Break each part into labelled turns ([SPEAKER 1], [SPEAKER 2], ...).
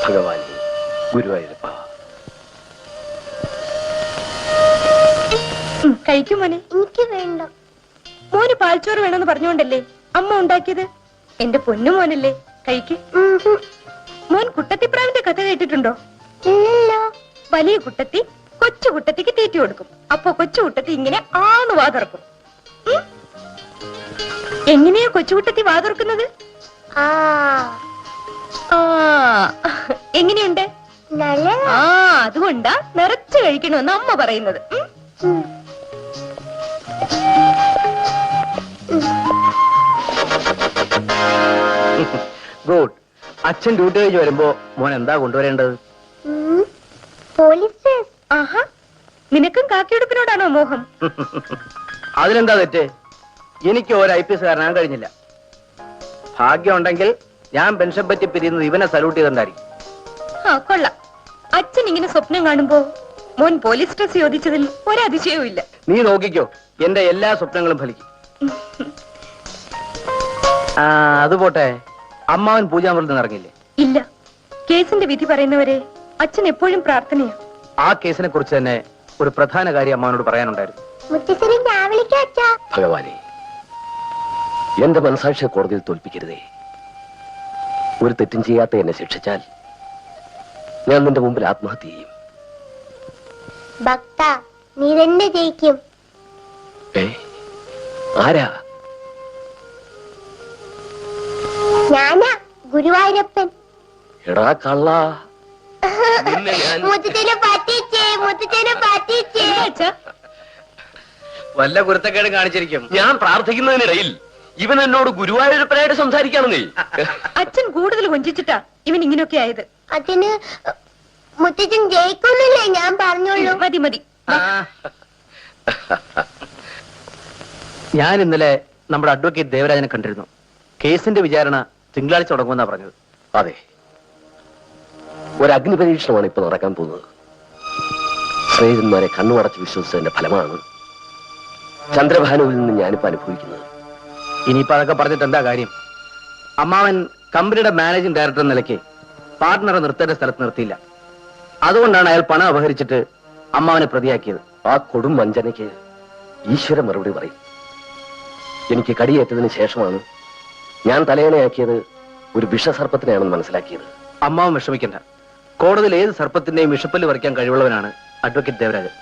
[SPEAKER 1] ഭഗവാനെ, ഗുരുവായൂരപ്പ.
[SPEAKER 2] കഴിക്കും മോനെ.
[SPEAKER 3] എനിക്ക് വേണ്ട.
[SPEAKER 2] മോന് പാൽച്ചോറ് വേണമെന്ന് പറഞ്ഞുകൊണ്ടല്ലേ അമ്മ ഉണ്ടാക്കിയത്? എന്റെ പൊന്നു മോനല്ലേ, കഴിക്ക്. മോൻ കുട്ടത്തിപ്രാവിന്റെ കഥ കേട്ടിട്ടുണ്ടോ?
[SPEAKER 3] ഇല്ലല്ലോ.
[SPEAKER 2] വലിയ കുട്ടത്തി കൊച്ചു കുട്ടത്തിക്ക് തീറ്റി കൊടുക്കും. അപ്പൊ കൊച്ചു കുട്ടത്തി ഇങ്ങനെ ആന്ന് വാതുറക്കും. എങ്ങനെയാ കൊച്ചുകുട്ടത്തി വാതുറക്കുന്നത്? എങ്ങനെയുണ്ട്? ആ, അതുകൊണ്ടാ നിറച്ചു കഴിക്കണമെന്ന് അമ്മ പറയുന്നത്.
[SPEAKER 1] ഗുഡ്. അച്ഛൻ ഡ്യൂട്ടി കഴിഞ്ഞ് വരുമ്പോ മോൻ എന്താ കൊണ്ടുവരേണ്ടത്?
[SPEAKER 3] പോലീസ്.
[SPEAKER 2] ആഹാ, നിനക്കും കാക്കിയെടുപ്പിനോടാണോ മോഹം?
[SPEAKER 1] അതിലെന്താ തെറ്റ്? എനിക്ക് ഒരു IPS കാരനാൻ കഴിഞ്ഞില്ല. ഭാഗ്യം ഉണ്ടെങ്കിൽ ഞാൻ പെൻഷൻ പറ്റി പിരിയുന്നത് ഇവനെ സല്യൂട്ട് ചെയ്തിട്ടുണ്ടായിരിക്കും.
[SPEAKER 2] ആ, കൊള്ളാം. അച്ഛൻ ഇങ്ങനെ സ്വപ്നം കാണുമ്പോ മോൻ പോലീസ് ഡ്രസ് ചോദിച്ചതിൽ ഒരതിശയവും ഇല്ല.
[SPEAKER 1] നീ നോക്കിക്കോ, എന്റെ എല്ലാ സ്വപ്നങ്ങളും ഫലിക്കും. അതുപോട്ടെ, അമ്മാവൻ പൂജാമുറിയിൽ ഇറങ്ങില്ലേ?
[SPEAKER 2] ഇല്ല. കേസിന്റെ വിധി പറയുന്നവരെ അച്ഛൻ എപ്പോഴും പ്രാർത്ഥനയാ.
[SPEAKER 1] ആ കേസിനെ കുറിച്ച് തന്നെ ഒരു പ്രധാന കാര്യം അമ്മാവനോട് പറയാനുണ്ടായിരുന്നു. ഭഗവാനെ, എന്റെ മനസാക്ഷിയെ കോടതിയിൽ തോൽപ്പിക്കരുതേ. ഒരു തെറ്റും ചെയ്യാത്ത എന്നെ ശിക്ഷിച്ചാൽ ഞാൻ നിന്റെ മുമ്പിൽ ആത്മഹത്യ ചെയ്യും.
[SPEAKER 3] ഭക്ത, നീ തന്നെ ജയിക്കും.
[SPEAKER 1] ആരാ?
[SPEAKER 3] ഞാനാ, ഗുരുവായൂരപ്പൻ.
[SPEAKER 1] എടാ കള്ള, വല്ല കുരുത്തക്കേട് കാണിച്ചിരിക്കും. ഞാൻ പ്രാർത്ഥിക്കുന്നതിനിടയിൽ ഇവൻ എന്നോട് ഗുരുവായൂരപ്പനായിട്ട് സംസാരിക്കാണ്. നീ
[SPEAKER 2] അച്ഛൻ കൂടുതൽ കൊഞ്ചിച്ചിട്ടാ ഇവൻ ഇങ്ങനെയൊക്കെ ആയത്.
[SPEAKER 3] അതിന് മുത്തച്ഛൻ ജയിക്കുന്നില്ലേ ഞാൻ പറഞ്ഞോളൂ.
[SPEAKER 2] മതി മതി.
[SPEAKER 1] ഞാൻ ഇന്നലെ നമ്മുടെ അഡ്വക്കേറ്റ് ദേവരാജനെ കണ്ടിരുന്നു. കേസിന്റെ വിചാരണ തിങ്കളാഴ്ച തുടങ്ങുമെന്നാ പറഞ്ഞത്. അതെ, ഒരു അഗ്നി പരീക്ഷണമാണ് ഇപ്പൊ നടക്കാൻ പോകുന്നത്. സ്നേഹിതന്മാരെ കണ്ണുമടച്ച് വിശ്വസിച്ചതിന്റെ ഫലമാണ് ചന്ദ്രഭാനുവിൽ നിന്ന് ഞാനിപ്പോ അനുഭവിക്കുന്നത്. ഇനിയിപ്പോ അതൊക്കെ പറഞ്ഞിട്ട് എന്താ കാര്യം? അമ്മാവൻ കമ്പനിയുടെ മാനേജിംഗ് ഡയറക്ടർ എന്ന നിലയ്ക്ക് പാർട്ട്ണറെ നിർത്തേണ്ട സ്ഥലത്ത് നിർത്തിയില്ല. അതുകൊണ്ടാണ് അയാൾ പണം അപഹരിച്ചിട്ട് അമ്മാവനെ പ്രതിയാക്കിയത്. ആ കൊടും വഞ്ചനയ്ക്ക് ഈശ്വര മറുപടി പറയും. എനിക്ക് കടിയേറ്റതിന് ശേഷമാണ് ഞാൻ തലയണയാക്കിയത് ഒരു വിഷസർപ്പത്തിനെയാണെന്ന് മനസ്സിലാക്കിയത്. അമ്മാവൻ വിഷമിക്കണ്ട. കോടതിയിൽ ഏത് സർപ്പത്തിന്റെയും വിഷപ്പല്ല് വരയ്ക്കാൻ കഴിവുള്ളവനാണ് അഡ്വക്കേറ്റ് ദേവരാജൻ.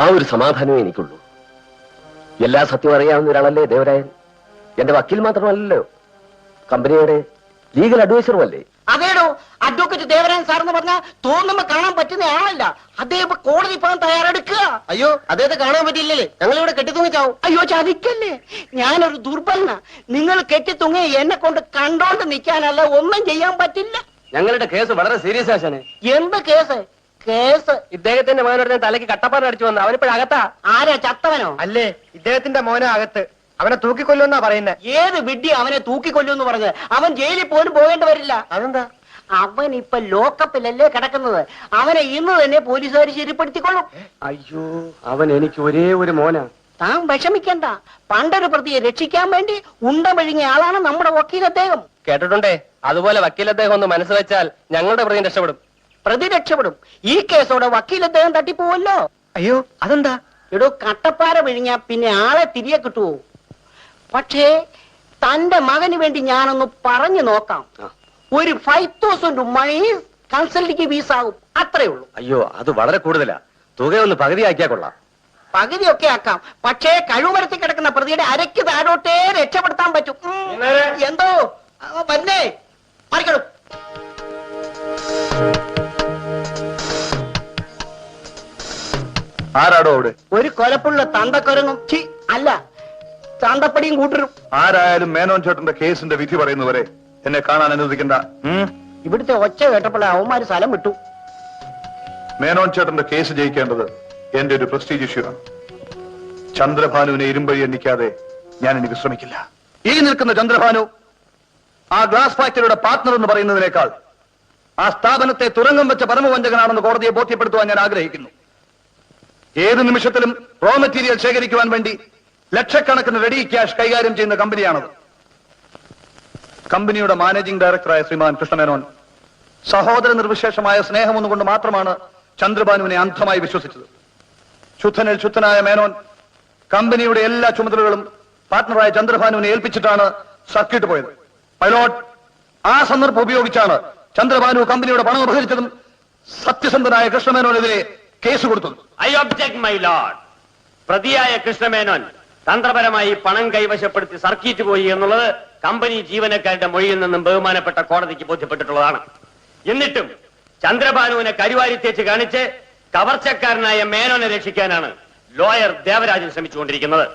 [SPEAKER 1] ആ ഒരു സമാധാനമേ എനിക്കുള്ളൂ. എല്ലാ സത്യം അറിയാവുന്ന ഒരാളല്ലേ ദേവരാജൻ. എന്റെ വക്കീൽ മാത്രമല്ലല്ലോ, കമ്പനിയുടെ ലീഗൽ അഡ്വൈസറുമല്ലേ.
[SPEAKER 4] അതേടോ, അഡ്വക്കേറ്റ് ദേവരാജൻ സാർ എന്ന് പറഞ്ഞാൽ തോന്നുമ്പോ കാണാൻ പറ്റുന്ന ആളല്ല. അദ്ദേഹം കോടതി പോകാൻ തയ്യാറെടുക്കുക.
[SPEAKER 5] അയ്യോ, അദ്ദേഹത്തെ കാണാൻ പറ്റില്ലല്ലേ? ഞങ്ങളിവിടെ കെട്ടിത്തൂങ്ങിച്ചാവും.
[SPEAKER 4] അയ്യോ, ചതിക്കല്ലേ. ഞാനൊരു ദുർബലന. നിങ്ങൾ കെട്ടിത്തൂങ്ങി എന്നെ കൊണ്ട് കണ്ടോണ്ട് നിൽക്കാനല്ല, ഒന്നും ചെയ്യാൻ പറ്റില്ല.
[SPEAKER 1] ഞങ്ങളുടെ കേസ് വളരെ സീരിയസ് ആശാനെ.
[SPEAKER 4] എന്ത് കേസ്? കേസ്
[SPEAKER 1] ഇദ്ദേഹത്തിന്റെ മോനോട് തലയ്ക്ക് കട്ടപ്പാറ അടിച്ചു വന്ന അവനിപ്പോഴകത്താ.
[SPEAKER 4] ആരാ, ചത്തവനോ?
[SPEAKER 5] അല്ലേ, ഇദ്ദേഹത്തിന്റെ മോനെ അകത്ത്. അവനെ തൂക്കിക്കൊല്ലുമെന്നാ പറയുന്നത്.
[SPEAKER 4] ഏത് വിഡ്ഢി അവനെ തൂക്കിക്കൊല്ലുമെന്ന് പറഞ്ഞത്? അവൻ ജയിലിൽ പോലും പോകേണ്ടി വരില്ല.
[SPEAKER 5] അതെന്താ?
[SPEAKER 4] അവൻ ഇപ്പൊ ലോക്കപ്പിലല്ലേ കിടക്കുന്നത്. അവനെ ഇന്ന് തന്നെ പോലീസുകാർ ശരിപ്പെടുത്തിക്കൊള്ളും.
[SPEAKER 1] അയ്യോ, അവൻ എനിക്ക് ഒരേ ഒരു മോനാ.
[SPEAKER 4] താൻ വിഷമിക്കണ്ട. പണ്ടൊരു പ്രതിയെ രക്ഷിക്കാൻ വേണ്ടി ഉണ്ട മെഴുങ്ങിയ ആളാണ് നമ്മുടെ വക്കീൽ അദ്ദേഹം.
[SPEAKER 1] കേട്ടിട്ടുണ്ടേ. അതുപോലെ വക്കീൽ അദ്ദേഹം ഒന്ന് മനസ്സ് വെച്ചാൽ ഞങ്ങളുടെ പ്രതി രക്ഷപ്പെടും.
[SPEAKER 4] പ്രതി രക്ഷപ്പെടും. ഈ കേസോടെ വക്കീൽ അദ്ദേഹം തട്ടിപ്പോവല്ലോ.
[SPEAKER 5] അയ്യോ, അതെന്താ?
[SPEAKER 4] എടോ, കട്ടപ്പാര വിഴിഞ്ഞാ പിന്നെ ആളെ തിരികെ കിട്ടുവോ? പക്ഷേ തന്റെ മകന് വേണ്ടി ഞാനൊന്ന് പറഞ്ഞു നോക്കാം. ഒരു 5,000 മണി കൺസൾട്ടിങ് ഫീസ് ആകും, അത്രേ ഉള്ളൂ.
[SPEAKER 1] അയ്യോ, അത് വളരെ കൂടുതലാ. തുകയൊന്ന് പകുതിയാക്കിയാ കൊള്ളാം.
[SPEAKER 4] പകുതിയൊക്കെ ആക്കാം. പക്ഷേ കഴിവുമരത്തിൽ കിടക്കുന്ന പ്രതിയുടെ അരയ്ക്ക് താഴോട്ടേ രക്ഷപ്പെടുത്താൻ പറ്റും. എന്തോ വന്നേ, മറിക്കണു.
[SPEAKER 6] ആരാടോ അവിടെ?
[SPEAKER 4] ഒരു കൊലപ്പുള്ള തന്തക്കൊരങ്ങും അല്ല ചാന്തപ്പടിയും കൂട്ടരും.
[SPEAKER 6] ആരായാലും മേനോൻ ചേട്ടന്റെ കേസിന്റെ വിധി പറയുന്നവരെ എന്നെ കാണാൻ അനുവദിക്കണ്ട.
[SPEAKER 4] ഇവിടുത്തെ ഒച്ച കേട്ടപ്പോൾ അവന്മാര് സ്ഥലം വിട്ടു.
[SPEAKER 6] മേനോൻ ചേട്ടന്റെ കേസ് ജയിക്കേണ്ടത് എന്റെ ഒരു പ്രസ്റ്റീജ് ഇഷ്യൂ ആണ്. ചന്ദ്രഭാനുവിനെ ഇരുമ്പഴി എണ്ണിക്കാതെ ഞാൻ ഇനി വിശ്രമിക്കില്ല. ഈ നിൽക്കുന്ന ചന്ദ്രഭാനു ആ ഗ്ലാസ് ഫാക്ടറിയുടെ പാർട്ട്ണർ എന്ന് പറയുന്നതിനേക്കാൾ ആ സ്ഥാപനത്തെ തുരങ്കം വെച്ച പരമവഞ്ചകനാണെന്ന് കോടതിയെ ബോധ്യപ്പെടുത്തുവാൻ ഞാൻ ആഗ്രഹിക്കുന്നു. ഏത് നിമിഷത്തിലും റോ മെറ്റീരിയൽ ശേഖരിക്കുവാൻ വേണ്ടി ലക്ഷക്കണക്കിന് റെഡി ക്യാഷ് കൈകാര്യം ചെയ്യുന്ന കമ്പനിയാണത്. കമ്പനിയുടെ മാനേജിംഗ് ഡയറക്ടറായ ശ്രീമാൻ കൃഷ്ണമേനോൻ സഹോദര നിർവിശേഷമായ സ്നേഹമൊന്നുകൊണ്ട് മാത്രമാണ് ചന്ദ്രഭാനുവിനെ അന്ധമായി വിശ്വസിച്ചത്. ശുദ്ധനിൽ ശുദ്ധനായ മേനോൻ കമ്പനിയുടെ എല്ലാ ചുമതലകളും പാർട്ട്ണറായ ചന്ദ്രഭാനുവിനെ ഏൽപ്പിച്ചിട്ടാണ് സർക്കിട്ട് പോയത്. പൈലോട്ട്, ആ സന്ദർഭം ഉപയോഗിച്ചാണ് ചന്ദ്രഭാനു കമ്പനിയുടെ പണം അപഹരിച്ചതും സത്യസന്ധനായ കൃഷ്ണമേനോനെതിരെ കേസ് കൊടുത്തത്.
[SPEAKER 7] I object my Lord. പ്രതിയായ കൃഷ്ണമേനോൻ തന്ത്രപരമായി പണം കൈവശപ്പെടുത്തി സർക്കിറ്റ് പോയി എന്നുള്ളത് കമ്പനി ജീവനക്കാരുടെ മൊഴിയിൽ നിന്നും ബഹുമാനപ്പെട്ട കോടതിക്ക് ബോധ്യപ്പെട്ടിട്ടുള്ളതാണ്. എന്നിട്ടും ചന്ദ്രഭാനുവിനെ കരുവാരി തേച്ച് കാണിച്ച് കവർച്ചക്കാരനായ മേനോനെ രക്ഷിക്കാനാണ് ലോയർ ദേവരാജൻ ശ്രമിച്ചുകൊണ്ടിരിക്കുന്നത്.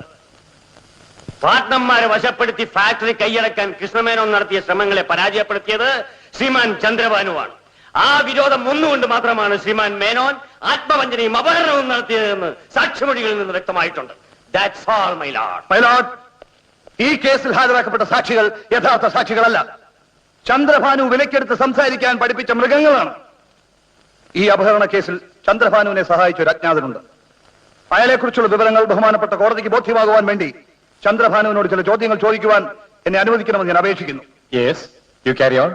[SPEAKER 7] പാർട്ട്ണർമാരെ വശപ്പെടുത്തി ഫാക്ടറി കൈയടക്കാൻ കൃഷ്ണമേനോൻ നടത്തിയ ശ്രമങ്ങളെ പരാജയപ്പെടുത്തിയത് ശ്രീമാൻ ചന്ദ്രഭാനുവാണ്. ആ വിരോധം ഒന്നുകൊണ്ട് മാത്രമാണ് ശ്രീമാൻ മേനോൻ ആത്മവഞ്ചനയും അപഹരണവും നടത്തിയതെന്ന് സാക്ഷിമൊഴികളിൽ നിന്ന് വ്യക്തമായിട്ടുണ്ട്. That's all, my lord.
[SPEAKER 6] പൈലോട്ട്, ഈ കേസിൽ ഹാജരാക്കപ്പെട്ട സാക്ഷികൾ യഥാർത്ഥ സാക്ഷികളല്ല. ചന്ദ്രഭാനു വിലക്കെടുത്ത് സംസാരിക്കാൻ പഠിപ്പിച്ച മൃഗങ്ങളാണ്. ഈ അപഹരണ കേസിൽ ചന്ദ്രഭാനുവിനെ സഹായിച്ച ഒരു അജ്ഞാതനുണ്ട്. അയാളെക്കുറിച്ചുള്ള വിവരങ്ങൾ ബഹുമാനപ്പെട്ട കോടതിക്ക് ബോധ്യമാകുവാൻ വേണ്ടി ചന്ദ്രഭാനുവിനോട് ചില ചോദ്യങ്ങൾ ചോദിക്കുവാൻ എന്നെ അനുവദിക്കണമെന്ന് ഞാൻ അപേക്ഷിക്കുന്നു.
[SPEAKER 1] Yes, you carry on.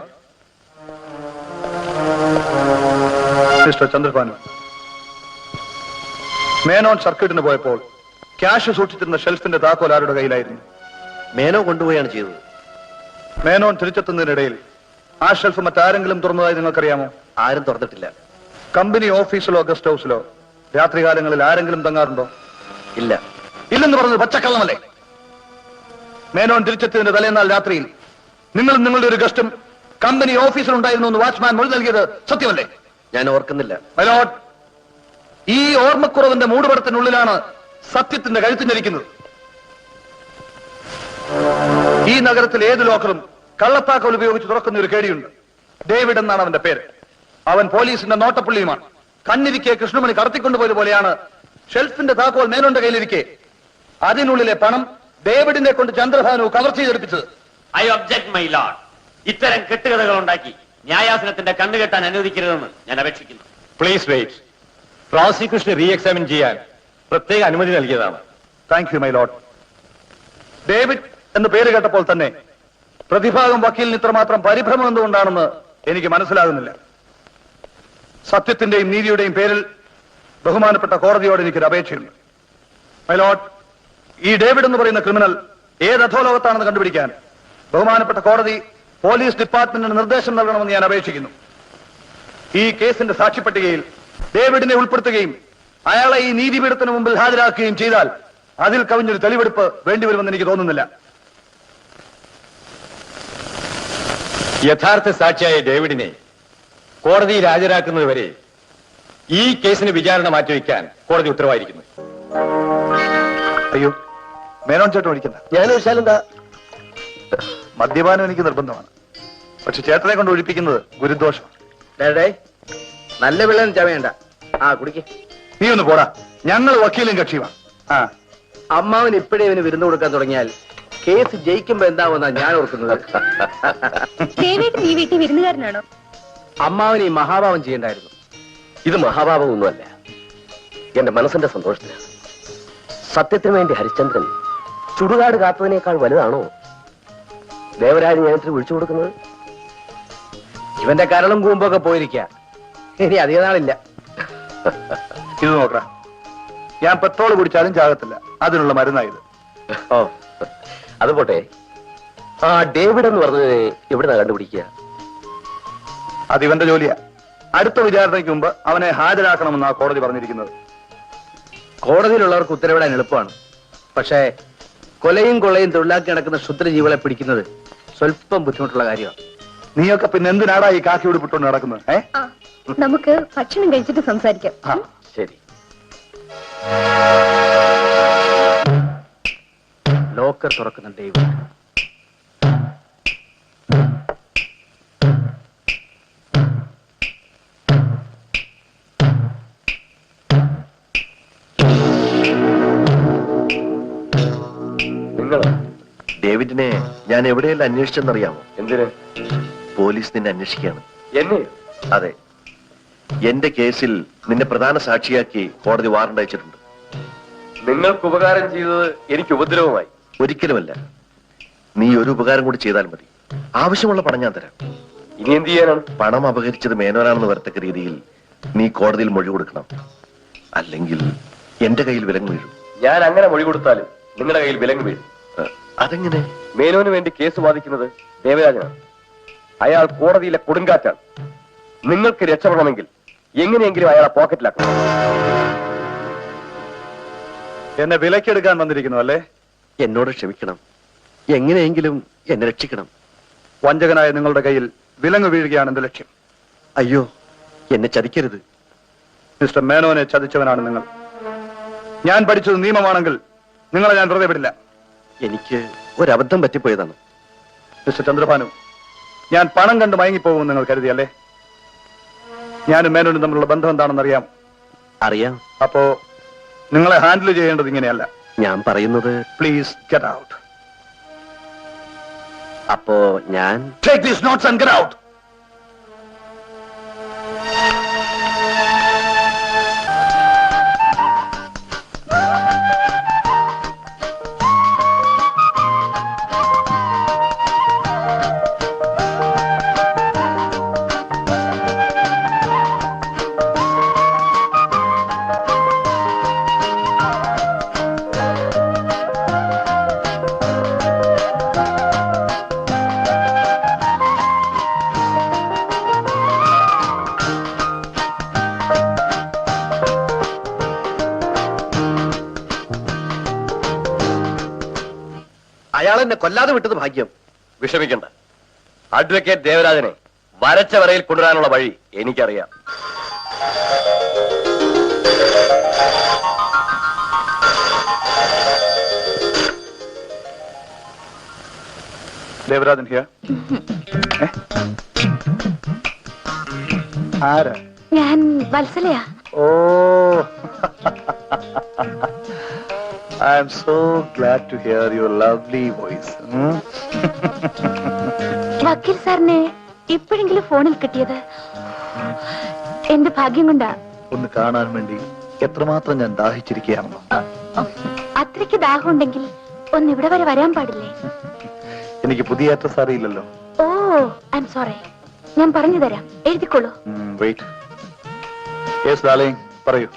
[SPEAKER 6] Mister Chandrabhanu, Menon സർക്കിട്ടിന് പോയപ്പോൾ ക്യാഷ് സൂക്ഷിച്ചിരുന്ന ഷെൽഫിന്റെ താക്കോൽ ആരുടെ കയ്യിലായിരുന്നു?
[SPEAKER 1] മേനോ കൊണ്ടുപോയാണ് ചെയ്തത്.
[SPEAKER 6] മേനോൻ തിരിച്ചെത്തുന്നതിനിടയിൽ ആ ഷെൽഫ് മറ്റാരെങ്കിലും തുറന്നതായി നിങ്ങൾക്കറിയാമോ?
[SPEAKER 1] ആരും തുറന്നിട്ടില്ല.
[SPEAKER 6] കമ്പനി ഓഫീസിലോ ഗസ്റ്റ് ഹൗസിലോ രാത്രികാലങ്ങളിൽ ആരെങ്കിലും തങ്ങാറുണ്ടോ?
[SPEAKER 1] ഇല്ല.
[SPEAKER 6] ഇല്ലെന്ന് പറഞ്ഞത് പച്ചക്കള്ളമല്ലേ? മേനോൻ തിരിച്ചെത്തിയതിന്റെ തലേന്നാൾ രാത്രിയിൽ നിങ്ങളും നിങ്ങളുടെ ഒരു ഗസ്റ്റും കമ്പനി ഓഫീസിലുണ്ടായിരുന്നു എന്ന് വാച്ച്മാൻ മൊഴി നൽകിയത് സത്യമല്ലേ?
[SPEAKER 1] ഞാൻ ഓർക്കുന്നില്ല.
[SPEAKER 6] മൈലോട്ട്, ഈ ഓർമ്മക്കുറവിന്റെ മൂടുപടത്തിനുള്ളിലാണ് സത്യത്തിന്റെ കഴുത്തിഞ്ഞിരിക്കുന്നത്. ഈ നഗരത്തിൽ ഏത് ലോക്കറും കള്ളത്താക്കോൽ ഉപയോഗിച്ച് തുറക്കുന്ന ഒരു കേടിയുണ്ട്. ഡേവിഡ് എന്നാണ് അവന്റെ പേര്. അവൻ പോലീസിന്റെ നോട്ടപ്പുള്ളിയുമാണ്. കണ്ണിരിക്കെ കൃഷ്ണമണി കടത്തിക്കൊണ്ടുപോയത് പോലെയാണ് ഷെൽഫിന്റെ താക്കോൽ മേനോന്റെ കയ്യിലിരിക്കെ അതിനുള്ളിലെ പണം ഡേവിഡിനെ കൊണ്ട് ചന്ദ്രഭാനു കവർ ചെയ്തെടുപ്പിച്ചത്.
[SPEAKER 7] I object my lord. ഇത്തരം കെട്ടുകഥകൾ ഉണ്ടാക്കി ന്യായാസനത്തിന്റെ കണ്ണുകെട്ടാൻ അനുവദിക്കരുതെന്ന് ഞാൻ അപേക്ഷിക്കുന്നു.
[SPEAKER 1] Please wait. പ്രോസിക്യൂഷന് റീ എക്സാമിൻ ചെയ്യാൻ പ്രത്യേക അനുമതി നൽകിയതാണ്.
[SPEAKER 6] Thank you my lord. David എന്ന് പേര് കേട്ടപ്പോൾ തന്നെ പ്രതിഭാഗം വക്കീലിന് ഇത്രമാത്രം പരിഭ്രമം എന്തുകൊണ്ടാണെന്ന് എനിക്ക് മനസ്സിലാകുന്നില്ല. സത്യത്തിന്റെയും നീതിയുടെയും പേരിൽ ബഹുമാനപ്പെട്ട കോടതിയോട് എനിക്കൊരു അപേക്ഷയുണ്ട്. മൈ ലോർഡ്, ഈ ഡേവിഡ് എന്ന് പറയുന്ന ക്രിമിനൽ ഏത് അധോലോകത്താണെന്ന് കണ്ടുപിടിക്കാൻ ബഹുമാനപ്പെട്ട കോടതി പോലീസ് ഡിപ്പാർട്ട്മെന്റിന് നിർദ്ദേശം നൽകണമെന്ന് ഞാൻ അപേക്ഷിക്കുന്നു. ഈ കേസിന്റെ സാക്ഷിപ്പട്ടികയിൽ ഡേവിഡിനെ ഉൾപ്പെടുത്തുകയും അയാളെ ഈ നീതിപീഠത്തിന് മുമ്പിൽ ഹാജരാക്കുകയും ചെയ്താൽ അതിൽ കവിഞ്ഞൊരു തെളിവെടുപ്പ് വേണ്ടിവരുമെന്ന് എനിക്ക് തോന്നുന്നില്ല.
[SPEAKER 8] യഥാർത്ഥ സാക്ഷിയായ ഡേവിഡിനെ കോടതിയിൽ ഹാജരാക്കുന്നതുവരെ ഈ കേസിന് വിചാരണ മാറ്റിവെക്കാൻ കോടതി ഉത്തരവായിരിക്കുന്നു.
[SPEAKER 6] അയ്യോ, മേനോൻ ചേട്ടൻ ഒഴിക്കണ്ട.
[SPEAKER 1] ഞാൻ ഒഴിച്ചാലെന്താ?
[SPEAKER 6] മദ്യപാനം എനിക്ക് നിർബന്ധമാണ്. പക്ഷെ ചേട്ടനെ കൊണ്ട് ഒഴിപ്പിക്കുന്നത് ഗുരുദോഷം.
[SPEAKER 1] നല്ല വെള്ളം ചവയണ്ട. ആ കുടിക്കേ.
[SPEAKER 6] നീ ഒന്ന് പോടാ. ഞങ്ങൾ വക്കീലും കക്ഷിയുമാണ്. ആ,
[SPEAKER 1] അമ്മാവൻ ഇപ്പോഴേ ഇവന് വിരുന്ന് കൊടുക്കാൻ തുടങ്ങിയാൽ കേസ് ജയിക്കുമ്പോ എന്താവുന്ന ഞാൻ ഓർക്കുന്നത്.
[SPEAKER 2] ദേവേട്ടൻ ഈ വീട്ടിൽ വിരുന്നുകാരനാണോ?
[SPEAKER 1] അമ്മാവൻ ഈ മഹാഭാവം ചെയ്യണ്ടായിരുന്നു. ഇത് മഹാഭാവം ഒന്നുമല്ല, എന്റെ മനസ്സിന്റെ സന്തോഷത്തിലാണ്. സത്യത്തിന് വേണ്ടി ഹരിശ്ചന്ദ്രൻ ചുടുകാട് കാത്തതിനേക്കാൾ വലുതാണോ ദേവരാജ് ഞാൻ ഇത്തിരി വിളിച്ചു കൊടുക്കുന്നത്? ഇവന്റെ കരളും കൂമ്പൊക്കെ പോയിരിക്കുക. ഇനി അധിക നാളില്ല.
[SPEAKER 6] ഇത് നോക്കടാ, ഞാൻ പെട്രോൾ കുടിച്ചാലും ചാകത്തില്ല. അതിനുള്ള മരുന്നായത്.
[SPEAKER 1] ഓ, അത് പോട്ടെ. ആ ഡേവിഡ് എന്ന് പറഞ്ഞതിനെ എവിടുന്നാ കണ്ടുപിടിക്കുക?
[SPEAKER 6] അത് ഇവന്റെ ജോലിയാ. അടുത്ത വിചാരണയ്ക്ക് മുമ്പ് അവനെ ഹാജരാക്കണമെന്നാണ് കോടതി പറഞ്ഞിരിക്കുന്നത്.
[SPEAKER 1] കോടതിയിലുള്ളവർക്ക് ഉത്തരവിടാൻ എളുപ്പമാണ്. പക്ഷേ കൊലയും കൊള്ളയും തൊഴിലാക്കി നടക്കുന്ന ക്ഷുദ്രജീവികളെ പിടിക്കുന്നത് സ്വല്പം ബുദ്ധിമുട്ടുള്ള കാര്യമാണ്.
[SPEAKER 6] നീയൊക്കെ പിന്നെ എന്തിനാടാ ഈ കാക്കി ഉടുപ്പിട്ടുകൊണ്ട് നടക്കുന്നത്?
[SPEAKER 2] നമുക്ക് ഭക്ഷണം കഴിച്ചിട്ട് സംസാരിക്കാം.
[SPEAKER 1] ശരി. ലോക്കർ തുറക്കുന്നുണ്ട് ഇവിടെ.
[SPEAKER 8] നിങ്ങളോ?
[SPEAKER 9] ഡേവിഡിനെ ഞാൻ എവിടെയെല്ലാം അന്വേഷിച്ചെന്നറിയാമോ?
[SPEAKER 8] എന്തിന്?
[SPEAKER 9] പോലീസ് നിന്നെ അന്വേഷിക്കുകയാണ്.
[SPEAKER 8] എന്നെ?
[SPEAKER 9] അതെ, എന്റെ കേസിൽ നിന്നെ പ്രധാന സാക്ഷിയാക്കി കോടതി വാറണ്ട് അയച്ചിട്ടുണ്ട്.
[SPEAKER 8] നിങ്ങൾക്ക് ഉപകാരം ചെയ്തത് എനിക്ക് ഉപദ്രവമായി.
[SPEAKER 9] ഒരിക്കലുമല്ല. നീ ഒരു ഉപകാരം കൂടി ചെയ്താൽ മതി. ആവശ്യമുള്ള പണം ഞാൻ തരാം.
[SPEAKER 8] ഇനി എന്ത് ചെയ്യാനാണ്?
[SPEAKER 9] പണം അപഹരിച്ചത് മേനോനാണെന്ന് വരത്തക്ക രീതിയിൽ നീ കോടതിയിൽ മൊഴി കൊടുക്കണം. അല്ലെങ്കിൽ എന്റെ കയ്യിൽ വിലങ്ങ് വീഴും.
[SPEAKER 8] ഞാൻ അങ്ങനെ മൊഴി കൊടുത്താലും നിങ്ങളുടെ കയ്യിൽ വിലങ്ങ് വീഴും.
[SPEAKER 9] അതെങ്ങനെ?
[SPEAKER 8] മേനോന് വേണ്ടി കേസ് വാദിക്കുന്നത് ദേവരാജനാണ്. അയാൾ കോടതിയിലെ കൊടുങ്കാറ്റാണ്. നിങ്ങൾക്ക് രക്ഷപ്പെടണമെങ്കിൽ എങ്ങനെയെങ്കിലും അയാളെ പോക്കറ്റിലാക്കണം.
[SPEAKER 6] എന്നെ വിലക്കെടുക്കാൻ വന്നിരിക്കുന്നു അല്ലേ?
[SPEAKER 9] എന്നോട് ക്ഷമിക്കണം. എങ്ങനെയെങ്കിലും എന്നെ രക്ഷിക്കണം.
[SPEAKER 6] വഞ്ചകനായ നിങ്ങളുടെ കയ്യിൽ വിലങ്ങ് വീഴുകയാണ് എന്റെ ലക്ഷ്യം.
[SPEAKER 9] അയ്യോ, എന്നെ ചതിക്കരുത്.
[SPEAKER 6] മിസ്റ്റർ മേനോനെ ചതിച്ചവനാണ് നിങ്ങൾ. ഞാൻ പഠിച്ചത് നിയമമാണെങ്കിൽ നിങ്ങളെ ഞാൻ വെറുതെ വിടില്ല.
[SPEAKER 9] എനിക്ക് ഒരബദ്ധം പറ്റിപ്പോയതാണ്.
[SPEAKER 6] മിസ്റ്റർ ചന്ദ്രഭാനു, ഞാൻ പണം കണ്ട് മയങ്ങിപ്പോകുമെന്ന് നിങ്ങൾ കരുതിയല്ലേ? ഞാനും മേനോനും തമ്മിലുള്ള ബന്ധം എന്താണെന്ന് അറിയാം.
[SPEAKER 9] അറിയാം.
[SPEAKER 6] അപ്പോ നിങ്ങളെ ഹാൻഡിൽ ചെയ്യേണ്ടത് ഇങ്ങനെയല്ല.
[SPEAKER 9] ഞാൻ പറയുന്നത്,
[SPEAKER 6] പ്ലീസ് ഗെറ്റ് ഔട്ട്.
[SPEAKER 9] അപ്പോ ഞാൻ
[SPEAKER 6] take these notes and get out.
[SPEAKER 9] അയാൾ എന്നെ കൊല്ലാതെ വിട്ടത് ഭാഗ്യം.
[SPEAKER 8] വിഷമിക്കണ്ട. അഡ്വക്കേറ്റ് ദേവരാജനെ വരച്ച വരയിൽ കൊണ്ടുവരാനുള്ള വഴി എനിക്കറിയാം.
[SPEAKER 6] ദേവരാജൻ ഹിയർ. ആരാ?
[SPEAKER 2] ഞാൻ വത്സലയാ.
[SPEAKER 6] ഓ, I am so glad to hear your lovely voice.
[SPEAKER 2] വക്കീൽ സാറിനെ ഇപ്പോഴെങ്കിലും ഫോണിൽ കിട്ടിയത് എന്റെ ഭാഗ്യം കൊണ്ടാ.
[SPEAKER 6] ഒന്ന് കാണാൻ വേണ്ടി എത്രമാത്രം ഞാൻ ദാഹിച്ചിരിക്കുകയാണെന്നോ.
[SPEAKER 2] അത്രയ്ക്ക് ദാഹം ഉണ്ടെങ്കിൽ ഒന്ന് ഇവിടെ വരെ വരാൻ പാടില്ലേ?
[SPEAKER 6] എനിക്ക് പുതിയ അഡ്രസ് അറിയില്ലല്ലോ.
[SPEAKER 2] ഓ, ഐ എം സോറി. ഞാൻ പറഞ്ഞു തരാം, എഴുതിക്കോളൂ.
[SPEAKER 6] വെയിറ്റ്. യെസ് ഡാർലിംഗ്, പറയൂ.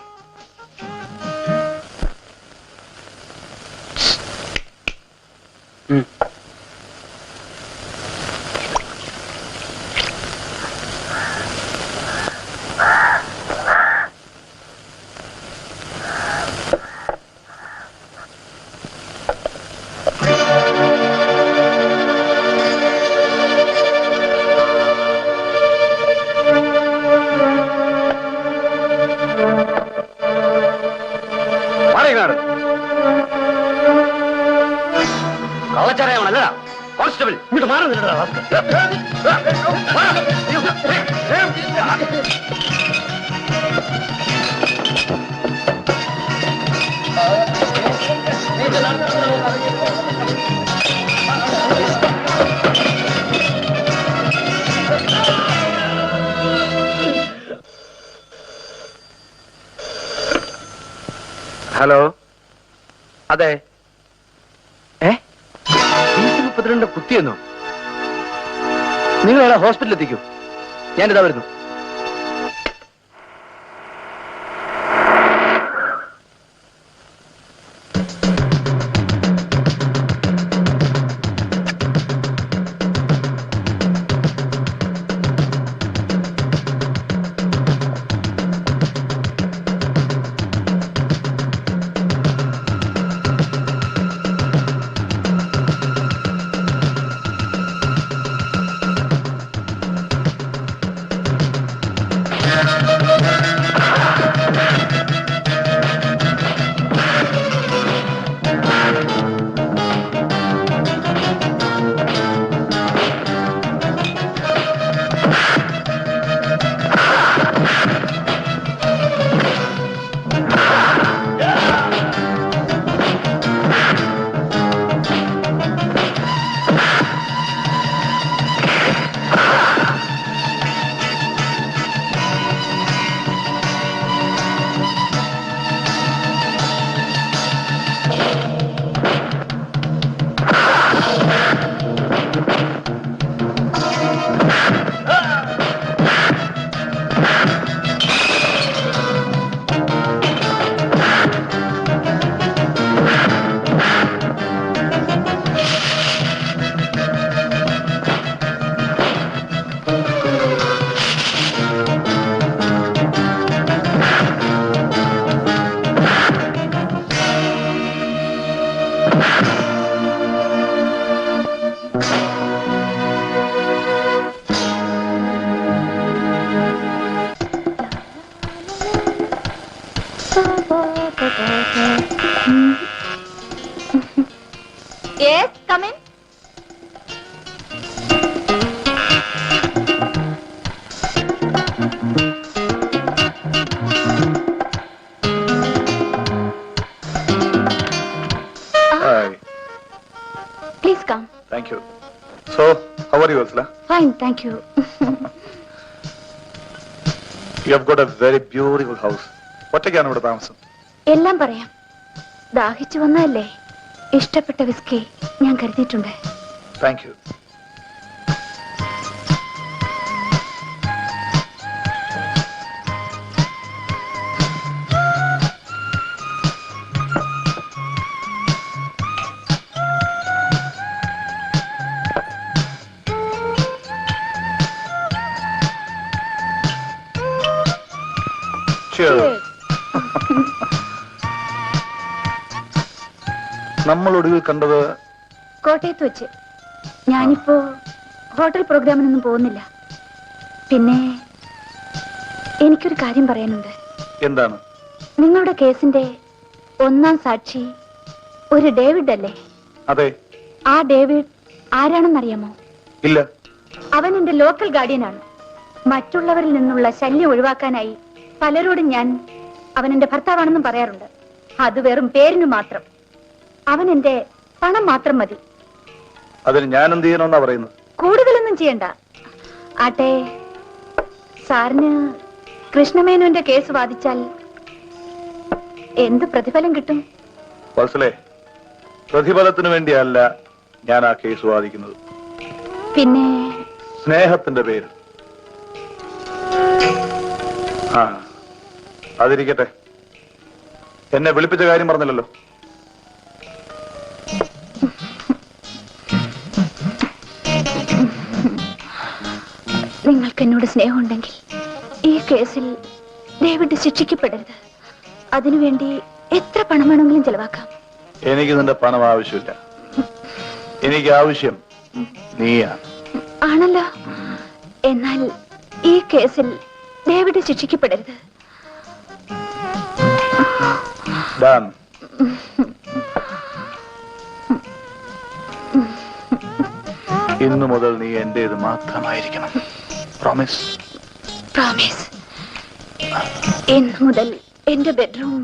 [SPEAKER 1] കള്ളച്ചറയാണല്ലടാ കോൺസ്റ്റബിൾ, ഇങ്ങോട്ട് മാറി നിന്നടാ. ഹലോ, അതെ. 32 കുത്തിയെന്നോ? നിങ്ങൾ ഹോസ്പിറ്റലിൽ എത്തിക്കൂ, ഞാനിതാ വരുന്നു.
[SPEAKER 2] Yes, come in.
[SPEAKER 6] Hi.
[SPEAKER 2] Please come.
[SPEAKER 6] Thank you. So, how are you, Ursula?
[SPEAKER 2] Fine, thank you.
[SPEAKER 6] You have got a very beautiful house. ഒറ്റയ്ക്കാണ് ഇവിടെ താമസം?
[SPEAKER 2] എല്ലാം പറയാം. ദാഹിച്ചു വന്നല്ലേ? ഇഷ്ടപ്പെട്ട വിസ്കി ഞാൻ കരുതിയിട്ടുണ്ട്.
[SPEAKER 6] Thank you. Cheers. നമ്മൾ ഒടുവിൽ കണ്ടത്
[SPEAKER 2] കോട്ടയത്ത് വെച്ച്. ഞാനിപ്പോ ഹോട്ടൽ പ്രോഗ്രാമിനൊന്നും പോകുന്നില്ല. പിന്നെ എനിക്കൊരു കാര്യം പറയാനുണ്ട്.
[SPEAKER 6] എന്താണ്?
[SPEAKER 2] നിങ്ങളുടെ കേസിന്റെ ഒന്നാം സാക്ഷി ഒരു ഡേവിഡ് അല്ലേ?
[SPEAKER 6] അതെ.
[SPEAKER 2] ആ ഡേവിഡ് ആരാണെന്നറിയാമോ?
[SPEAKER 6] ഇല്ല.
[SPEAKER 2] അവൻ എന്റെ ലോക്കൽ ഗാർഡിയനാണ്. മറ്റുള്ളവരിൽ നിന്നുള്ള ശല്യം ഒഴിവാക്കാനായി പലരോടും ഞാൻ അവൻ എന്റെ ഭർത്താവാണെന്നും പറയാറുണ്ട്. അത് വെറും പേരിന് മാത്രം. അവൻ എന്റെ പണം മാത്രം മതി.
[SPEAKER 6] അതിന് ഞാൻ എന്ത് ചെയ്യണമെന്നാ പറയുന്നത്?
[SPEAKER 2] കൂടുതലൊന്നും ചെയ്യണ്ട. ആട്ടെ, സാറിന് കൃഷ്ണമേനോന്റെ കേസ് വാദിച്ചാൽ എന്ത് പ്രതിഫലം കിട്ടും?
[SPEAKER 6] വത്സലേ, പ്രതിഫലത്തിന് വേണ്ടിയല്ല ഞാൻ ആ കേസ് വാദിക്കുന്നത്.
[SPEAKER 2] പിന്നെ
[SPEAKER 6] സ്നേഹത്തിന്റെ പേര്. ആ, അതിരിക്കട്ടെ. എന്നെ വിളിപ്പിച്ച കാര്യം പറഞ്ഞില്ലല്ലോ.
[SPEAKER 2] നിങ്ങൾക്ക് എന്നോട് സ്നേഹമുണ്ടെങ്കിൽ ഈ കേസിൽ ഡേവിഡ് ശിക്ഷിക്കപ്പെടരുത്. അതിനുവേണ്ടി എത്ര പണം വേണമെങ്കിലും ചെലവാക്കാം.
[SPEAKER 6] എനിക്ക് നിന്റെ പണം ആവശ്യമില്ല. എനിക്ക് ആവശ്യം നീയാണ്.
[SPEAKER 2] ആണല്ലോ. എന്നാൽ ഈ കേസിൽ ഡേവിഡ് ശിക്ഷിക്കപ്പെടരുത്.
[SPEAKER 6] Done. ഇന്നു മുതൽ നീ എന്റേത് മാത്രമായിരിക്കണം. പ്രോമിസ്?
[SPEAKER 2] പ്രോമിസ്. ഇന്നു മുതൽ എന്റെ ബെഡ്റൂം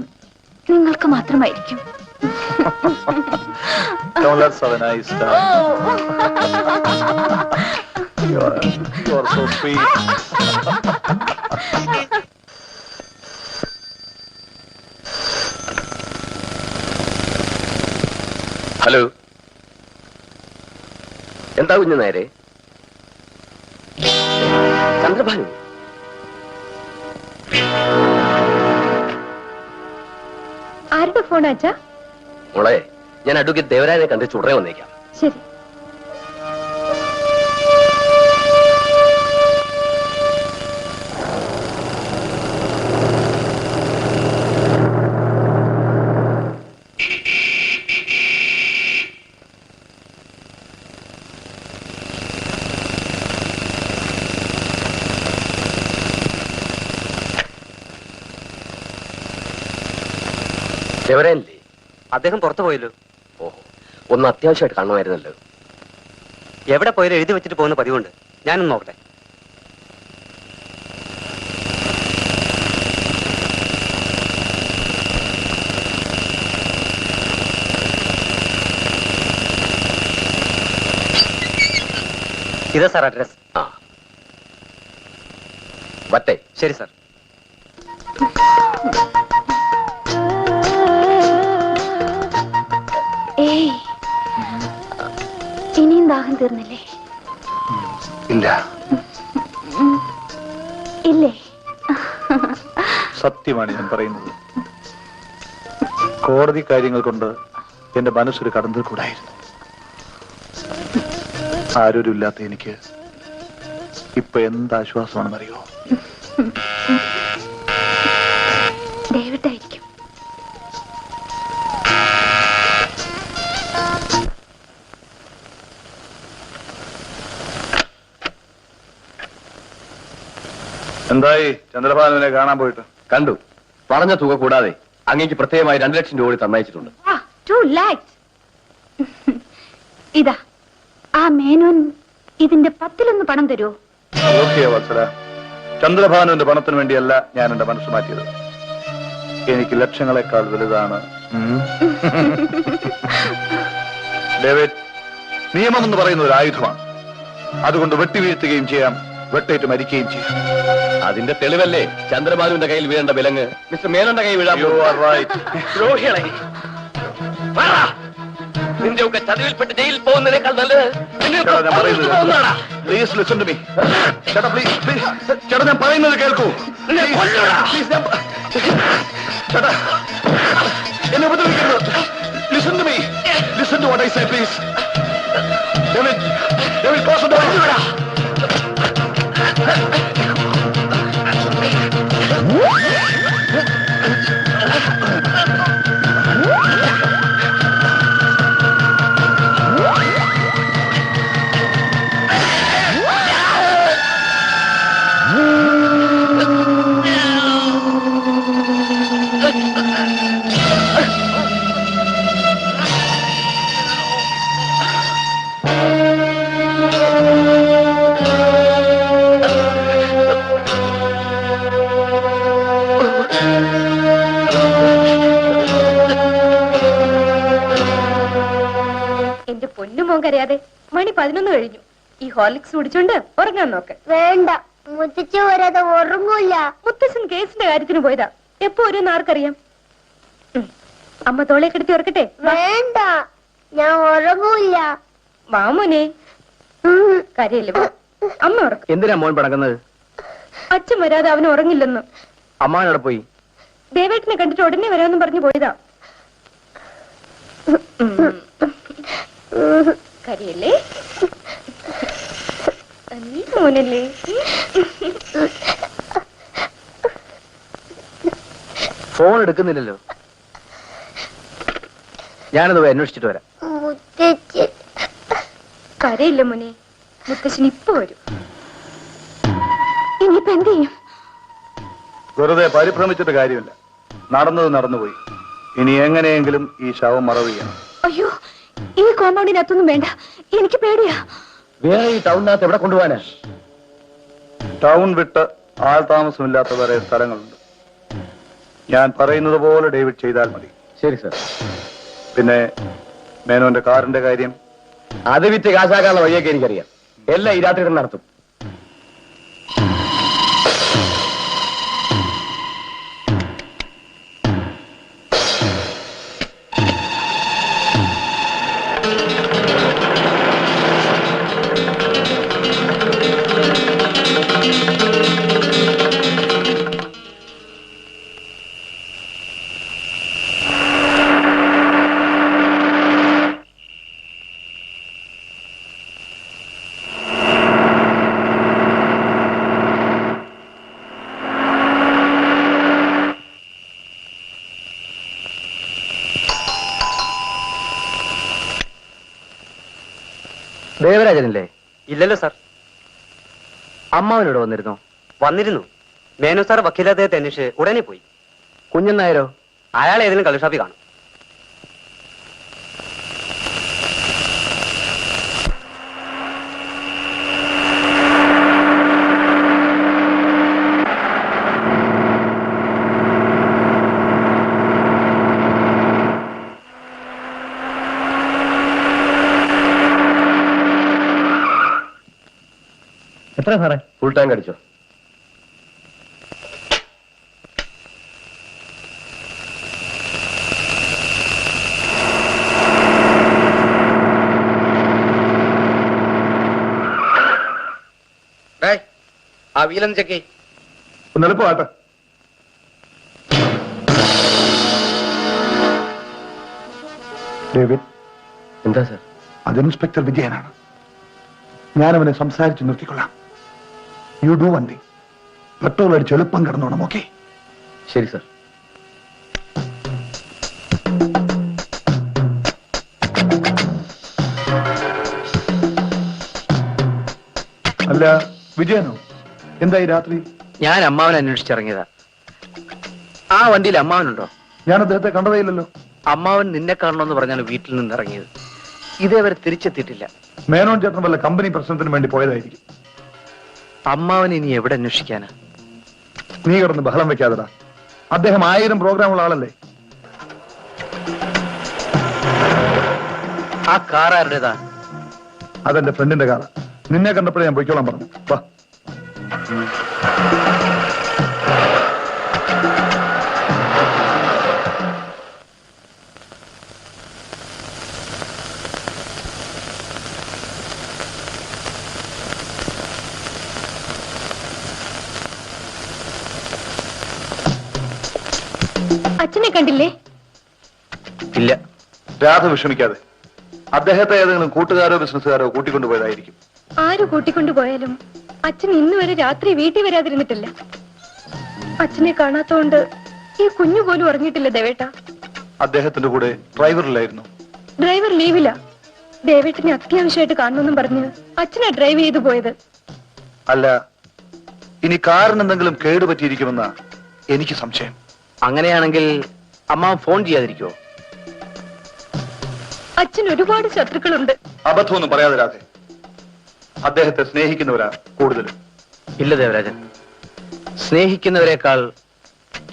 [SPEAKER 2] നിങ്ങൾക്ക് മാത്രമായിരിക്കും.
[SPEAKER 6] Now let's have a nice time. You are so sweet.
[SPEAKER 1] Hello, എന്താ കുഞ്ഞു നേരെ? ചന്ദ്രഭാനു,
[SPEAKER 2] ആരുടെ ഫോണാച്ചാ?
[SPEAKER 1] മോളെ, ഞാൻ അഡ്വക്കേറ്റ് ദേവരാജനെ കണ്ടിച്ച് ഉടനെ വന്നേക്കാം.
[SPEAKER 2] ശരി.
[SPEAKER 1] ദേവരാജനല്ലേ?
[SPEAKER 10] അദ്ദേഹം പുറത്തു പോയല്ലോ.
[SPEAKER 1] ഓഹോ, ഒന്ന് അത്യാവശ്യമായിട്ട് കാണുമായിരുന്നല്ലോ.
[SPEAKER 10] എവിടെ പോയാലും എഴുതി വെച്ചിട്ട് പോകുന്ന പതിവുണ്ട്. ഞാനൊന്ന് നോക്കട്ടെ. ഇതാ സാർ അഡ്രസ്.
[SPEAKER 1] ആ, വട്ടെ.
[SPEAKER 10] ശരി സാർ.
[SPEAKER 2] ഏയ്, ഇനിയും ദാഹം തീർന്നില്ലേ?
[SPEAKER 6] ഇല്ല.
[SPEAKER 2] ഇല്ലേ?
[SPEAKER 6] സത്യമാണ് ഞാൻ പറയുന്നത്. കോടതി കാര്യങ്ങൾ കൊണ്ട് എന്റെ മനസ്സൊരു കടന്നിൽ കൂടായിരുന്നു. ആരോരുമില്ലാത്ത എനിക്ക് ഇപ്പൊ എന്താശ്വാസമാണെന്നറിയോ?
[SPEAKER 2] ഡേവിഡ് ആയിരിക്കും.
[SPEAKER 6] എന്തായി ചന്ദ്രഭാനുവിനെ കാണാൻ പോയിട്ട്?
[SPEAKER 1] കണ്ടു. പറഞ്ഞ തുക കൂടാതെ
[SPEAKER 8] അങ്ങേക്ക് പ്രത്യേകമായി 2 ലക്ഷം രൂപ കൂടി തന്നയച്ചിട്ടുണ്ട്.
[SPEAKER 2] 2 lakhs. ഇതാ ആ മേനോൻ ഇതിന്റെ 10-1 പണം തരുമോ?
[SPEAKER 6] ഓക്കെ വത്സല, ചന്ദ്രഭാനുവിന്റെ പണത്തിന് വേണ്ടിയല്ല ഞാൻ എന്റെ മനസ്സ് മാറ്റിയത്. എനിക്ക് ലക്ഷങ്ങളെക്കാൾ വലുതാണ്. ഡേവിഡ്, നിയമം എന്ന് പറയുന്ന ഒരു ആയുധമാണ്. അതുകൊണ്ട് വെട്ടിവീഴ്ത്തുകയും ചെയ്യാം, വെട്ടേറ്റ് മരിക്കുകയും ചെയ്യാം.
[SPEAKER 8] അതിന്റെ തെളിവല്ലേ ചന്ദ്രബാലുവിന്റെ കയ്യിൽ വീഴേണ്ട വിലങ്ങ് മിസ്റ്റർ മേനോന്റെ കയ്യിൽ വീഴാൻ. ദ്രോഹികളെ, നിന്റെ ഒക്കെ ചതിവിൽപ്പെട്ട് ജയിലിൽ പോകുന്നതിനേക്കാൾ നല്ലത്
[SPEAKER 6] പ്ലീസ് ലിസൺ ടു മീ. ചേട്ടാ പ്ലീസ് പ്ലീസ്, ചേട്ടാ ഞാൻ പറയുന്നത് കേൾക്കൂ. ചേട്ടാ എന്നെ ഉപദ്രവിക്കരുത്. Listen to me, listen to what I say please. David, David close the door.
[SPEAKER 2] എന്റെ പൊന്നുമോൻ കരയാതെ. മണി 11 കഴിഞ്ഞു. ഈ ഹോർലിക്സ് കുടിച്ചോണ്ട് ഉറങ്ങാൻ നോക്ക്.
[SPEAKER 3] വേണ്ട, മുത്തച്ഛ വരാതെ ഉറങ്ങൂല.
[SPEAKER 2] മുത്തശ്ശൻ കേസിന്റെ കാര്യത്തിന് പോയതാ. എപ്പോ ഒരു ആർക്കറിയാം. അമ്മ തോളെ കിടത്തി ഉറക്കട്ടെ?
[SPEAKER 3] വേണ്ട, ഞാൻ ഉറങ്ങൂല.
[SPEAKER 2] മാമോനെ കരയില്ല, അമ്മ ഉറക്കും.
[SPEAKER 1] എന്തിനാ മോൻ പടക്കുന്നത്?
[SPEAKER 2] അച്ഛൻ വരാതെ അവൻ ഉറങ്ങില്ലെന്ന്.
[SPEAKER 1] അമ്മാവനോടെ പോയി?
[SPEAKER 2] ദേവേട്ടനെ കണ്ടിട്ട് ഉടനെ വരാമെന്നും പറഞ്ഞു പോയതാ. കരയല്ലേ നീ മോനല്ലേ?
[SPEAKER 1] ഫോൺ എടുക്കുന്നില്ലല്ലോ. ഞാനത് പോയി അന്വേഷിച്ചിട്ട് വരാം.
[SPEAKER 3] മുത്തച്ഛൻ
[SPEAKER 2] കരയില്ല മോനെ, മുത്തശ്ശൻ ഇപ്പൊ വരും. ഇനിയിപ്പോ എന്ത് ചെയ്യും?
[SPEAKER 6] വെറുതെ പരിഭ്രമിച്ചിട്ട് കാര്യമില്ല. നടന്നത് നടന്നുപോയി. ഇനി എങ്ങനെയെങ്കിലും ഈ ശവം മറവ് ചെയ്യണം.
[SPEAKER 2] അയ്യോ, ഈ കോമ്പൗണ്ടിനകത്തൊന്നും വേണ്ട, എനിക്ക് പേടിയാ.
[SPEAKER 8] വേറെ ഈ ടൗണിനകത്ത് എവിടെ കൊണ്ടുപോകാനാ?
[SPEAKER 6] ടൗൺ വിട്ട് ആൾ താമസമില്ലാത്ത വേറെ സ്ഥലങ്ങളുണ്ട്. ഞാൻ പറയുന്നത് പോലെ ഡേവിഡ് ചെയ്താൽ മതി.
[SPEAKER 8] ശരി സർ.
[SPEAKER 6] പിന്നെ മേനോന്റെ കാറിന്റെ കാര്യം?
[SPEAKER 8] അത് വിറ്റ് കാശാക്കാനുള്ള വഴിയൊക്കെ എനിക്കറിയാം. എല്ലാം ഈ രാത്രി തന്നെ നടത്തും.
[SPEAKER 1] ദേവരാജനല്ലേ?
[SPEAKER 10] ഇല്ലല്ലോ സാർ.
[SPEAKER 1] അമ്മാവനോട് വന്നിരുന്നോ?
[SPEAKER 10] വന്നിരുന്നു. മേനോ സാർ വക്കീലദ്ദേഹത്തെ അന്വേഷിച്ച് ഉടനെ പോയി.
[SPEAKER 1] കുഞ്ഞൻ നായരോ?
[SPEAKER 10] അയാൾ ഏതെങ്കിലും കള്ളുഷാപ്പി കാണും.
[SPEAKER 1] എത്ര സാറേ?
[SPEAKER 8] ഫുൾ ടാങ്ക് അടിച്ചോ?
[SPEAKER 1] ആ വീലം ചെക്ക്.
[SPEAKER 6] ഒന്ന് എളുപ്പമാട്ടെ. ഡേവിഡ്.
[SPEAKER 8] എന്താ സർ?
[SPEAKER 6] അത് ഇൻസ്പെക്ടർ വിജയനാണ്. ഞാനവനെ സംസാരിച്ച് നിർത്തിക്കൊള്ളാം. You do one thing. Petrol അടിച്ച് എളുപ്പം കിടന്നോണം. ഓക്കെ?
[SPEAKER 8] ശരി സർ.
[SPEAKER 6] അല്ല വിജയനോ, എന്തായി രാത്രി?
[SPEAKER 1] ഞാൻ അമ്മാവനെ അന്വേഷിച്ചിറങ്ങിയതാ. ആ വണ്ടിയിൽ അമ്മാവനുണ്ടോ?
[SPEAKER 6] ഞാൻ അദ്ദേഹത്തെ കണ്ടതേയില്ലല്ലോ.
[SPEAKER 1] അമ്മാവൻ നിന്നെ കാണണമെന്ന് പറഞ്ഞാണ് വീട്ടിൽ നിന്ന് ഇറങ്ങിയത്. ഇതേവരെ തിരിച്ചെത്തിയിട്ടില്ല.
[SPEAKER 6] മേനോൻ ചേട്ടൻ വല്ല കമ്പനി പ്രശ്നത്തിന് വേണ്ടി പോയതായിരിക്കും.
[SPEAKER 1] അമ്മാവൻ ഇനി എവിടെ അന്വേഷിക്കാനാ?
[SPEAKER 6] നീ കിടന്ന് ബഹളം വെക്കാതെടാ. അദ്ദേഹം 1000 പ്രോഗ്രാമുള്ള ആളല്ലേ.
[SPEAKER 1] ആ കാർ ആരുടേതാ?
[SPEAKER 6] അതെന്റെ ഫ്രണ്ടിന്റെ കാറാ. നിന്നെ കണ്ടപ്പോഴേ ഞാൻ പൊയ്ക്കോളാൻ പറഞ്ഞു. വാ.
[SPEAKER 2] അച്ഛനെ കണ്ടില്ലേ?
[SPEAKER 1] ഇല്ല.
[SPEAKER 6] രാധ വിഷമിക്കാതെ. അദ്ദേഹത്തെ ഏതെങ്കിലും കൂട്ടുകാരോ ബിസിനസ്സുകാരോ കൂട്ടിക്കൊണ്ടുപോയതായിരിക്കും.
[SPEAKER 2] ആര് കൂട്ടിക്കൊണ്ടുപോയാലും അച്ഛൻ ഇന്ന് വരെ രാത്രി വീട്ടിൽ വരാതിരുന്നിട്ടില്ല. അച്ഛനെ കാണാത്തോണ്ട് ഈ കുഞ്ഞു പോലും ഉറങ്ങിയിട്ടില്ല ദേവേട്ട.
[SPEAKER 6] അദ്ദേഹത്തിന്റെ കൂടെ ഡ്രൈവറിലായിരുന്നു.
[SPEAKER 2] ഡ്രൈവർ ലീവില്ല. ദേവേട്ടനെ അത്യാവശ്യമായിട്ട് കാണണമെന്നും പറഞ്ഞ് അച്ഛനാ ഡ്രൈവ് ചെയ്തു പോയത്.
[SPEAKER 6] അല്ല, ഇനി കാറിന് എന്തെങ്കിലും കേടുപറ്റിയിരിക്കുമെന്നാ എനിക്ക് സംശയം.
[SPEAKER 1] അങ്ങനെയാണെങ്കിൽ അമ്മാവൻ ഫോൺ ചെയ്യാതിരിക്കുവോ?
[SPEAKER 2] അച്ഛൻ ഒരുപാട് ശത്രുക്കളുണ്ട്.
[SPEAKER 6] അബദ്ധമൊന്നും പറയാതെ രാധെ. അദ്ദേഹത്തെ സ്നേഹിക്കുന്നവരാ കൂടുതലും.
[SPEAKER 1] ഇല്ല ദേവരാജൻ, സ്നേഹിക്കുന്നവരെക്കാൾ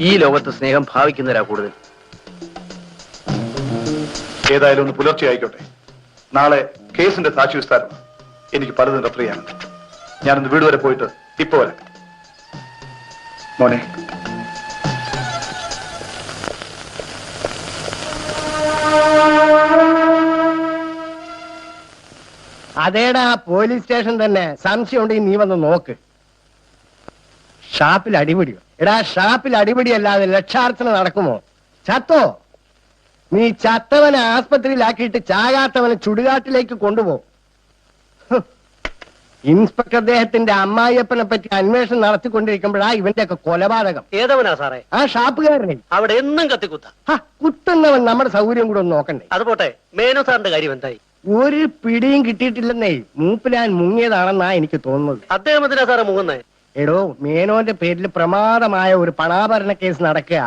[SPEAKER 1] ഈ ലോകത്ത് സ്നേഹം ഭാവിക്കുന്നവരാ കൂടുതൽ.
[SPEAKER 6] ഏതായാലും ഒന്ന് പുലർച്ചെ ആയിക്കോട്ടെ. നാളെ കേസിന്റെ സാക്ഷി വിസ്താരം. എനിക്ക് പലതും റെഫർ ചെയ്യാനുണ്ട്. ഞാനൊന്ന് വീട് വരെ പോയിട്ട് ഇപ്പൊ വരാം. മോനെ,
[SPEAKER 5] അതേടാ പോലീസ് സ്റ്റേഷൻ തന്നെ. സംശയം ഉണ്ടെങ്കിൽ നീ വന്ന് നോക്ക്. ഷാപ്പിൽ അടിപിടിയോ? എടാ, ഷാപ്പിൽ അടിപിടിയല്ലാതെ ലക്ഷാർച്ചന നടക്കുമോ? ചത്തോ? നീ ചത്തവനെ ആസ്പത്രിയിലാക്കിയിട്ട് ചാകാത്തവനെ ചുടുകാട്ടിലേക്ക് കൊണ്ടുപോകും. ഇൻസ്പെക്ടർ അദ്ദേഹത്തിന്റെ അമ്മായിയപ്പനെ പറ്റി അന്വേഷണം നടത്തിക്കൊണ്ടിരിക്കുമ്പോഴാ ഇവന്റെ ഒക്കെ കൊലപാതകം.
[SPEAKER 10] ഏതവനാ സാറേ?
[SPEAKER 5] ആ ഷാപ്പുകാരനെ.
[SPEAKER 10] അവിടെ എന്നും കത്തിക്കുത്ത.
[SPEAKER 5] കുത്തുന്നവൻ നമ്മുടെ സൗകര്യം കൂടെ ഒന്ന് നോക്കണ്ടേ?
[SPEAKER 10] അതുപോട്ടെ, മേനോ സാറിന്റെ കാര്യം എന്തായി?
[SPEAKER 5] ഒരു പിടിയും കിട്ടിയിട്ടില്ലെന്നേ. മൂപ്പിലാൻ മുങ്ങിയതാണെന്നാ എനിക്ക് തോന്നുന്നത്.
[SPEAKER 10] അദ്ദേഹം എന്തിനാ സാറേ മുങ്ങുന്നേ?
[SPEAKER 5] എടോ, മേനോന്റെ പേരിൽ പ്രമാദമായ ഒരു പണാഭരണ കേസ് നടക്കുക.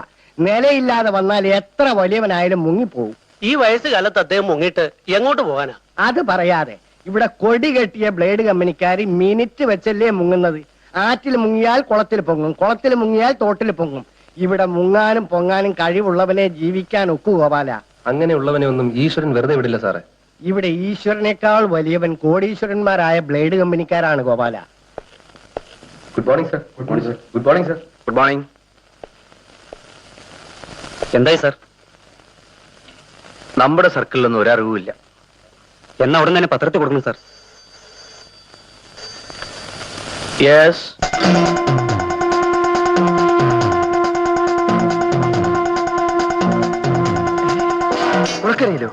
[SPEAKER 5] നിലയില്ലാതെ വന്നാൽ എത്ര വലിയവനായാലും മുങ്ങിപ്പോവും.
[SPEAKER 10] ഈ വയസ്സുകാലത്ത് അദ്ദേഹം മുങ്ങിയിട്ട് എങ്ങോട്ട് പോകാനാ?
[SPEAKER 5] അത് പറയാതെ ഇവിടെ കൊടി കെട്ടിയ ബ്ലേഡ് കമ്പനിക്കാര് മിനിറ്റ് വെച്ചല്ലേ മുങ്ങുന്നത്. ആറ്റിൽ മുങ്ങിയാൽ കുളത്തിൽ പൊങ്ങും, കുളത്തിൽ മുങ്ങിയാൽ തോട്ടിൽ പൊങ്ങും. ഇവിടെ മുങ്ങാനും പൊങ്ങാനും കഴിവുള്ളവനെ ജീവിക്കാൻ ഒക്കു ഗോപാല.
[SPEAKER 8] അങ്ങനെയുള്ളവനെ ഒന്നും ഈശ്വരൻ വെറുതെ വിടില്ല സാറേ.
[SPEAKER 5] ഇവിടെ ഈശ്വരനേക്കാൾ വലിയവൻ കോടീശ്വരന്മാരായ ബ്ലേഡ് കമ്പനിക്കാരാണ് Gopala.
[SPEAKER 8] Good morning sir. Good morning sir. Good morning sir.
[SPEAKER 1] Good morning. എന്തായി സാർ? നമ്മുടെ സർക്കിളിലൊന്നും ഒരറിവുമില്ല.
[SPEAKER 10] എന്നാ ഉടൻ തന്നെ പത്രത്തിൽ കൊടുക്കണം സാർ.
[SPEAKER 1] യെസ്. ഉറക്കറിയില്ലോ?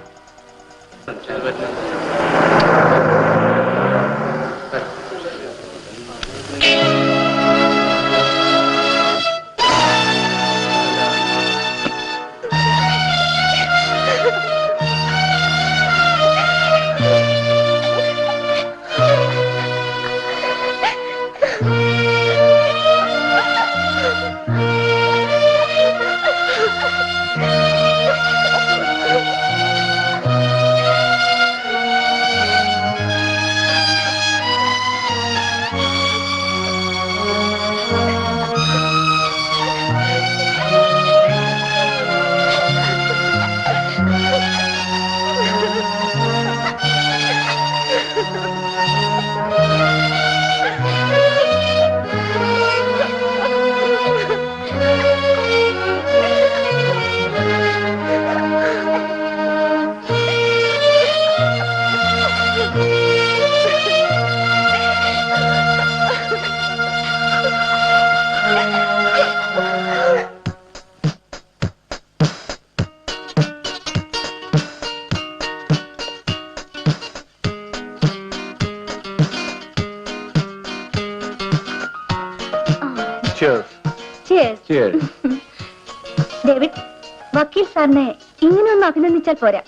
[SPEAKER 2] ഡേവിഡ്, വക്കീൽ സാറിനെ ഇങ്ങനെയൊന്ന് അഭിനന്ദിച്ചാൽ പോരാ.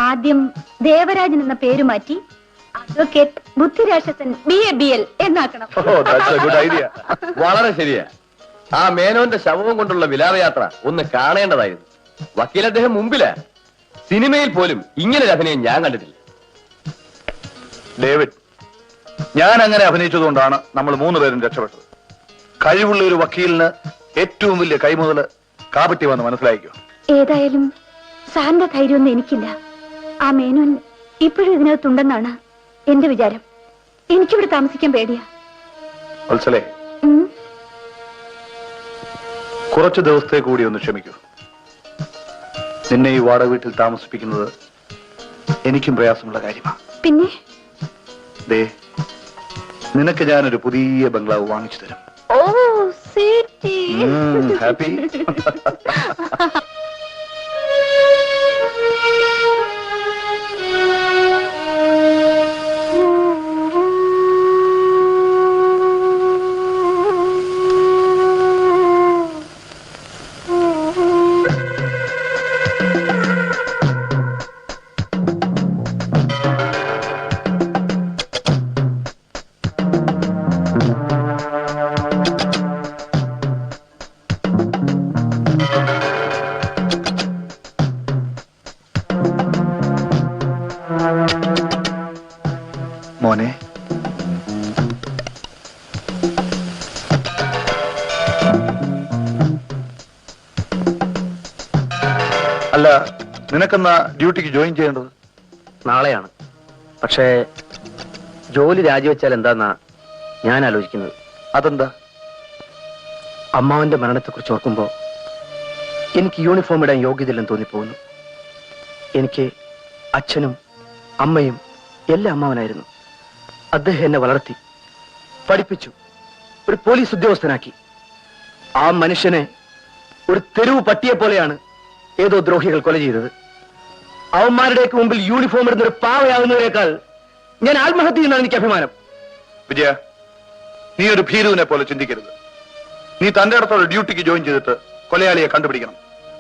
[SPEAKER 2] ആദ്യം ദേവരാജൻ എന്ന പേര് മാറ്റി അഡ്വക്കേറ്റ് ബുദ്ധിരാക്ഷസൻ BA എന്നാക്കണം.
[SPEAKER 8] Good idea. വളരെ ശരിയാ. ആ മേനോന്റെ ശവവും കൊണ്ടുള്ള വിലാപയാത്ര ഒന്ന് കാണേണ്ടതായിരുന്നു. വക്കീൽ അദ്ദേഹം മുമ്പിലാ. സിനിമയിൽ പോലും ഇങ്ങനെ ഒരു അഭിനയം ഞാൻ കണ്ടിട്ടില്ല.
[SPEAKER 6] ഡേവിഡ്, ഞാൻ അങ്ങനെ അഭിനയിച്ചതുകൊണ്ടാണ് നമ്മൾ 3 പേരും രക്ഷപ്പെട്ടത്. കഴിവുള്ള ഒരു വക്കീലിന് ഏറ്റവും വലിയ കൈമുതല് കാപട്യമെന്ന് മനസ്സിലായിക്കോ.
[SPEAKER 2] ഏതായാലും സാറിന്റെ ധൈര്യമൊന്നും എനിക്കില്ല. ആ മേനോൻ ഇപ്പോഴും ഇതിനകത്തുണ്ടെന്നാണ് എന്റെ വിചാരം. എനിക്കിവിടെ താമസിക്കാൻ പേടിയാ.
[SPEAKER 6] വത്സലേ,
[SPEAKER 2] ഉം.
[SPEAKER 6] കുറച്ചു ദിവസത്തെ കൂടി ഒന്ന് ക്ഷമിക്കൂ. നിന്നെ ഈ വാടക വീട്ടിൽ താമസിപ്പിക്കുന്നത് എനിക്കും പ്രയാസമുള്ള കാര്യമാണ്.
[SPEAKER 2] പിന്നെ
[SPEAKER 6] ദേ, നിനക്ക് ഞാനൊരു പുതിയ ബംഗ്ലാവ് വാങ്ങിച്ചു തരും.
[SPEAKER 2] ഓ സിറ്റി
[SPEAKER 6] ഹാപ്പി? മോനെ, അല്ല, നിനക്കെന്നാ ഡ്യൂട്ടിക്ക് ജോയിൻ ചെയ്യേണ്ടത്?
[SPEAKER 1] നാളെയാണ്. പക്ഷേ ജോലി രാജിവെച്ചാൽ എന്താന്നാ ഞാൻ ആലോചിക്കുന്നത്.
[SPEAKER 6] അതെന്താ?
[SPEAKER 1] അമ്മാവന്റെ മരണത്തെക്കുറിച്ച് ഓർക്കുമ്പോൾ എനിക്ക് യൂണിഫോം ഇടാൻ യോഗ്യതയില്ലെന്ന് തോന്നിപ്പോകുന്നു. എനിക്ക് അച്ഛനും അമ്മയും എല്ലാ അമ്മാവനായിരുന്നു. അദ്ദേഹം എന്നെ വളർത്തി, പഠിപ്പിച്ചു, ഒരു പോലീസ് ഉദ്യോഗസ്ഥനാക്കി. ആ മനുഷ്യനെ ഒരു തെരുവ് പട്ടിയെ പോലെയാണ് ഏതോ ദ്രോഹികൾ കൊല ചെയ്തത്. അവന്മാരുടെയൊക്കെ മുമ്പിൽ യൂണിഫോം ഇടുന്ന ഒരു പാവയാകുന്നതിനേക്കാൾ ഞാൻ ആത്മഹത്യ ചെയ്യുന്നതാണ് എനിക്ക് അഭിമാനം.
[SPEAKER 6] വിജയ, നീ ഒരു ഭീരുവിനെ പോലെ ചിന്തിക്കരുത്. നീ തന്റെ അടുത്തുള്ള ഡ്യൂട്ടിക്ക് ജോയിൻ ചെയ്തിട്ട് കൊലയാളിയെ കണ്ടുപിടിക്കണം.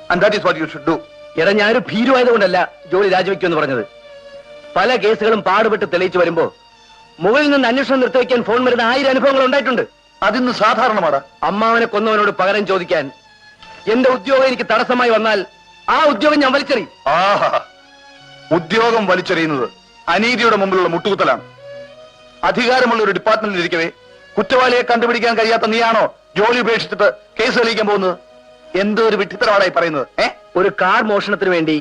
[SPEAKER 6] And that is what you should do.
[SPEAKER 1] എടാ, ഞാനൊരു ഭീരുവായതുകൊണ്ടല്ല ജോലി രാജിവെക്കുമെന്ന് പറഞ്ഞത്. പല കേസുകളും പാടുപെട്ട് തെളിയിച്ചു വരുമ്പോ മുകളിൽ നിന്ന് അന്വേഷണം നിർത്തിവെക്കാൻ ഫോൺ വരുന്ന 1000 അനുഭവങ്ങൾ ഉണ്ടായിട്ടുണ്ട്.
[SPEAKER 6] അതിന്ന് സാധാരണമാടാ.
[SPEAKER 1] അമ്മാവനെ കൊന്നവനോട് പകരം ചോദിക്കാൻ എന്റെ ഉദ്യോഗം എനിക്ക് തടസ്സമായി വന്നാൽ ആ ഉദ്യോഗം ഞാൻ വലിച്ചെറിയും.
[SPEAKER 6] ആഹാ, ഉദ്യോഗം വലിച്ചെറിയുന്നത് അനീതിയുടെ മുമ്പിലുള്ള മുട്ടുകുത്തലാണ്. അധികാരമുള്ള ഒരു ഡിപ്പാർട്ട്മെന്റിൽ ഇരിക്കവേ കുറ്റവാളിയെ കണ്ടുപിടിക്കാൻ കഴിയാത്ത നീയാണോ ജോലി ഉപേക്ഷിച്ചിട്ട് കേസ് തെളിയിക്കാൻ പോകുന്നത്? എന്തോ ഒരു വിഡ്ഢിത്തരമാടായി പറയുന്നത്.
[SPEAKER 1] ഒരു കാർ മോഷണത്തിന് വേണ്ടി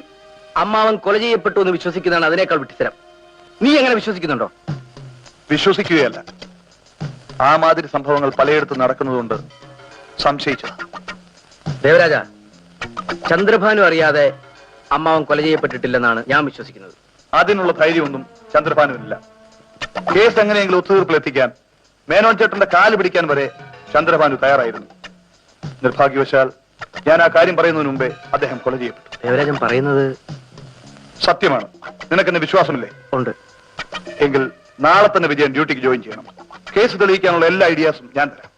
[SPEAKER 1] അമ്മാവൻ കൊല ചെയ്യപ്പെട്ടു എന്ന് വിശ്വസിക്കുന്നതാണ് അതിനേക്കാൾ വിഡ്ഢിത്തരം. നീ എങ്ങനെ വിശ്വസിക്കുന്നുണ്ടോ?
[SPEAKER 6] വിശ്വസിക്കുകയല്ല, ആ മാതിരി സംഭവങ്ങൾ പലയിടത്തും നടക്കുന്നതുകൊണ്ട് സംശയിച്ചത്.
[SPEAKER 1] ദേവരാജ, ചന്ദ്രഭാനു അറിയാതെ അമ്മാവൻ കൊല ചെയ്യപ്പെട്ടിട്ടില്ലെന്നാണ് ഞാൻ വിശ്വസിക്കുന്നത്.
[SPEAKER 6] അതിനുള്ള ധൈര്യമൊന്നും ചന്ദ്രഭാനുവിനില്ല. കേസ് എങ്ങനെയെങ്കിലും ഒത്തുതീർപ്പിലെത്തിക്കാൻ മേനോൻ ചേട്ടന്റെ കാല് പിടിക്കാൻ വരെ ചന്ദ്രഭാനു തയ്യാറായിരുന്നു. നിർഭാഗ്യവശാൽ ഞാൻ ആ കാര്യം പറയുന്നതിന് മുമ്പേ അദ്ദേഹം കൊല ചെയ്യപ്പെട്ടു.
[SPEAKER 1] ദേവരാജൻ പറയുന്നത്
[SPEAKER 6] സത്യമാണ്. നിനക്കെന്നെ വിശ്വാസമില്ലേ?
[SPEAKER 1] ഉണ്ട്.
[SPEAKER 6] എങ്കിൽ നാളെ തന്നെ വിജയൻ ഡ്യൂട്ടിക്ക് ജോയിൻ ചെയ്യണം. കേസ് തെളിയിക്കാനുള്ള എല്ലാ ഐഡിയാസും ഞാൻ തരാം.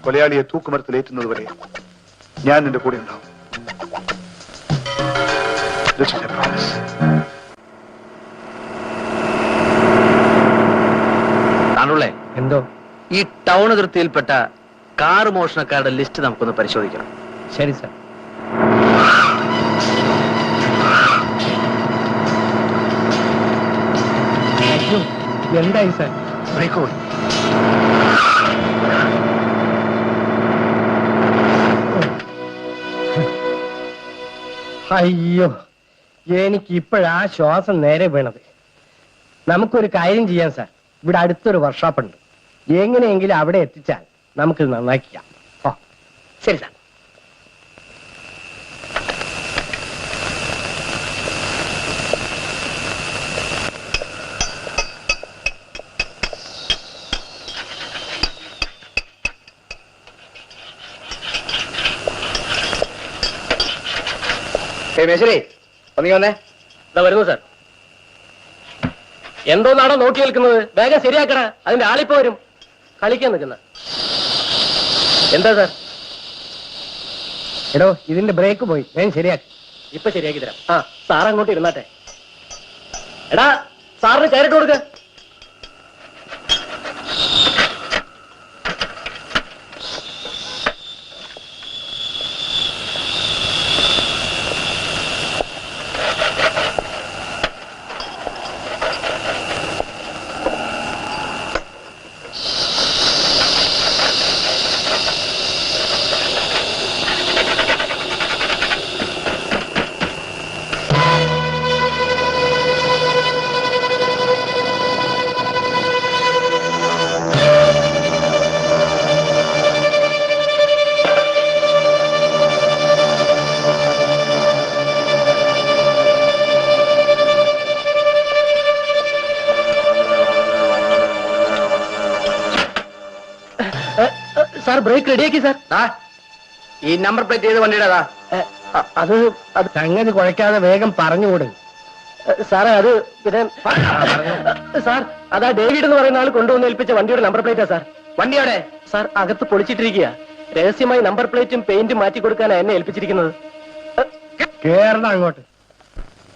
[SPEAKER 6] കൊലയാളിയെ തൂക്കുമരത്തിലേറ്റുന്നത് വരെ ഞാൻ നിന്റെ കൂടെ ഉണ്ടാവും. This is a promise.
[SPEAKER 1] താണ്ടുള്ളേ,
[SPEAKER 5] എന്തോ?
[SPEAKER 1] ഈ ടൗൺ അതിർത്തിയിൽപ്പെട്ട കാർ മോഷണക്കാരുടെ ലിസ്റ്റ് നമുക്കൊന്ന് പരിശോധിക്കണം.
[SPEAKER 5] ശരി സാർ. എന്തായി സാർ?
[SPEAKER 1] ബ്രേക്ക് പോയി.
[SPEAKER 5] അയ്യോ, എനിക്ക് ഇപ്പോഴാ ശ്വാസം നേരെ വീണത്. നമുക്കൊരു കാര്യം ചെയ്യാം സാർ. ഇവിടെ അടുത്തൊരു വർക്ക്ഷോപ്പ് ഉണ്ട്. എങ്ങനെയെങ്കിലും അവിടെ എത്തിച്ചാൽ നമുക്ക് നന്നാക്കിക്കാം. ഓ ശരി സാർ.
[SPEAKER 1] മേശരി, ഒന്നീ വന്നേ.
[SPEAKER 5] ഇതാ വരുന്നു സാർ. എന്തോന്നാണോ നോക്കി നിൽക്കുന്നത്? വേഗം ശരിയാക്കണ, അതിന്റെ ആളിപ്പോ വരും. കളിക്കാൻ നിൽക്കുന്ന എന്താ സാർ? എടോ, ഇതിന്റെ ബ്രേക്ക് പോയി. വേഗം ശരിയാക്കി. ഇപ്പൊ ശരിയാക്കി തരാം. ആ, സാർ അങ്ങോട്ട് ഇരുന്നാട്ടെ. എടാ, സാറിന് കയറിട്ട് കൊടുക്ക. ബ്രേക്ക് റെഡിയാക്കി സാർ.
[SPEAKER 1] ഈ നമ്പർ പ്ലേറ്റ് ചെയ്ത് വണ്ടിയുടേതാ?
[SPEAKER 5] അത് സംഗതി കുഴയ്ക്കാതെ വേഗം പറഞ്ഞുകൂടും സാറേ. അത് പിന്നെ സാർ, അതാ ഡേവിഡ് എന്ന് പറയുന്ന ആൾ കൊണ്ടുവന്ന് ഏൽപ്പിച്ച വണ്ടിയുടെ നമ്പർ പ്ലേറ്റാ സാർ.
[SPEAKER 1] വണ്ടിയോടെ
[SPEAKER 5] സാർ അകത്ത് പൊളിച്ചിട്ടിരിക്കുക. രഹസ്യമായി നമ്പർ പ്ലേറ്റും പെയിന്റും മാറ്റി കൊടുക്കാനാണ് എന്നെ ഏൽപ്പിച്ചിരിക്കുന്നത്. കേരളം അങ്ങോട്ട്.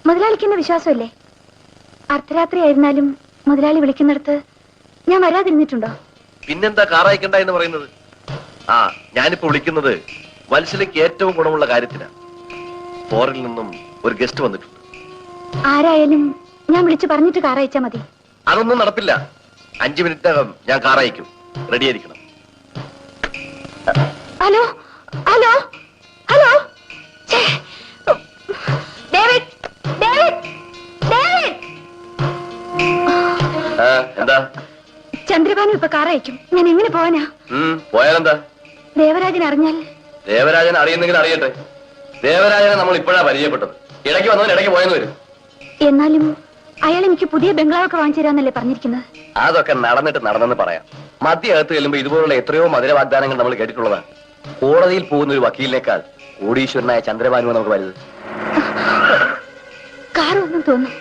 [SPEAKER 2] മുതലാളിക്ക് എന്നെ വിശ്വാസമല്ലേ? അർദ്ധരാത്രി ആയിരുന്നാലും മുതലാളി വിളിക്കുന്നിടത്ത് ഞാൻ വരാതിരുന്നിട്ടുണ്ടോ?
[SPEAKER 9] പിന്നെന്താ കാർ അയക്കണ്ട എന്ന് പറയുന്നത്? ഞാനിപ്പോ വിളിക്കുന്നത് വത്സലയ്ക്ക് ഏറ്റവും ഗുണമുള്ള കാര്യത്തിനാണ്. ഫോറിൽ നിന്നും ഒരു ഗസ്റ്റ് വന്നിട്ടുണ്ട്.
[SPEAKER 2] ആരായാലും ഞാൻ വിളിച്ചു പറഞ്ഞിട്ട് കാർ അയച്ചാ മതി.
[SPEAKER 9] അതൊന്നും നടപ്പില്ല. 5 മിനിറ്റിനകം ഞാൻ കാർ അയക്കും. റെഡിയായിരിക്കണം.
[SPEAKER 2] Hello hello hello, David David David.
[SPEAKER 9] എന്താ?
[SPEAKER 2] ചന്ദ്രഭാനു ഇപ്പൊ കാർ അയക്കും. ഞാൻ എങ്ങനെ പോവാനാ?
[SPEAKER 9] പോയാലെന്താ?
[SPEAKER 2] ദേവരാജൻ അറിഞ്ഞാൽ?
[SPEAKER 9] ദേവരാജൻ അറിയുന്നെങ്കിൽ അറിയട്ടെ. ദേവരാജനെ നമ്മൾ ഇപ്പോഴാ പരിചയപ്പെട്ടത്. ഇടയ്ക്ക് വന്നവൻ ഇടയ്ക്ക് പോയെന്ന് വരും.
[SPEAKER 2] എന്നാലും അയാൾ എനിക്ക് പുതിയ ബംഗ്ലാവൊക്കെ വാങ്ങിച്ചു തരാന്നല്ലേ പറഞ്ഞിരിക്കുന്നത്?
[SPEAKER 9] അതൊക്കെ നടന്നെന്ന് പറയാം. മധ്യകത്ത് ചെല്ലുമ്പോ ഇതുപോലുള്ള എത്രയോ മധുര വാഗ്ദാനങ്ങൾ നമ്മൾ കേട്ടിട്ടുള്ളതാണ്. കോടതിയിൽ പോകുന്ന ഒരു വക്കീലിനേക്കാൾ കോടീശ്വരനായ ചന്ദ്രഭാനു നമുക്ക് വലുത്.
[SPEAKER 2] കാർ ഒന്നും തോന്നും.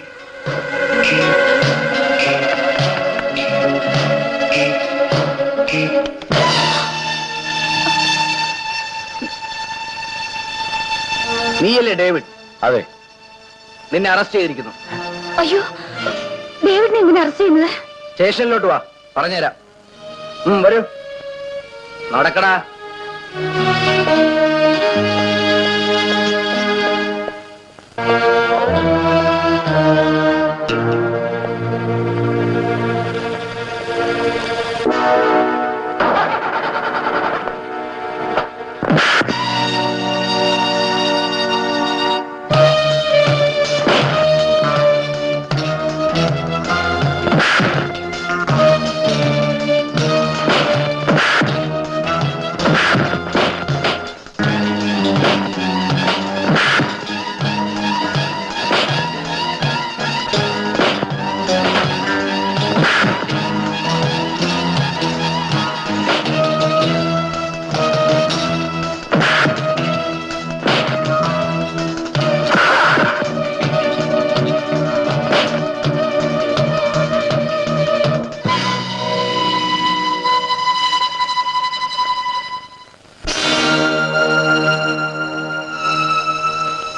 [SPEAKER 1] നീയല്ലേ ഡേവിഡ്?
[SPEAKER 9] അതെ.
[SPEAKER 1] നിന്നെ അറസ്റ്റ് ചെയ്തിരിക്കുന്നു.
[SPEAKER 2] അയ്യോ, ഡേവിഡിനെ എങ്ങനെ അറസ്റ്റ് ചെയ്യുന്നത്?
[SPEAKER 1] സ്റ്റേഷനിലോട്ട് വാ, പറഞ്ഞുതരാം. വരൂ, നടക്കടാ.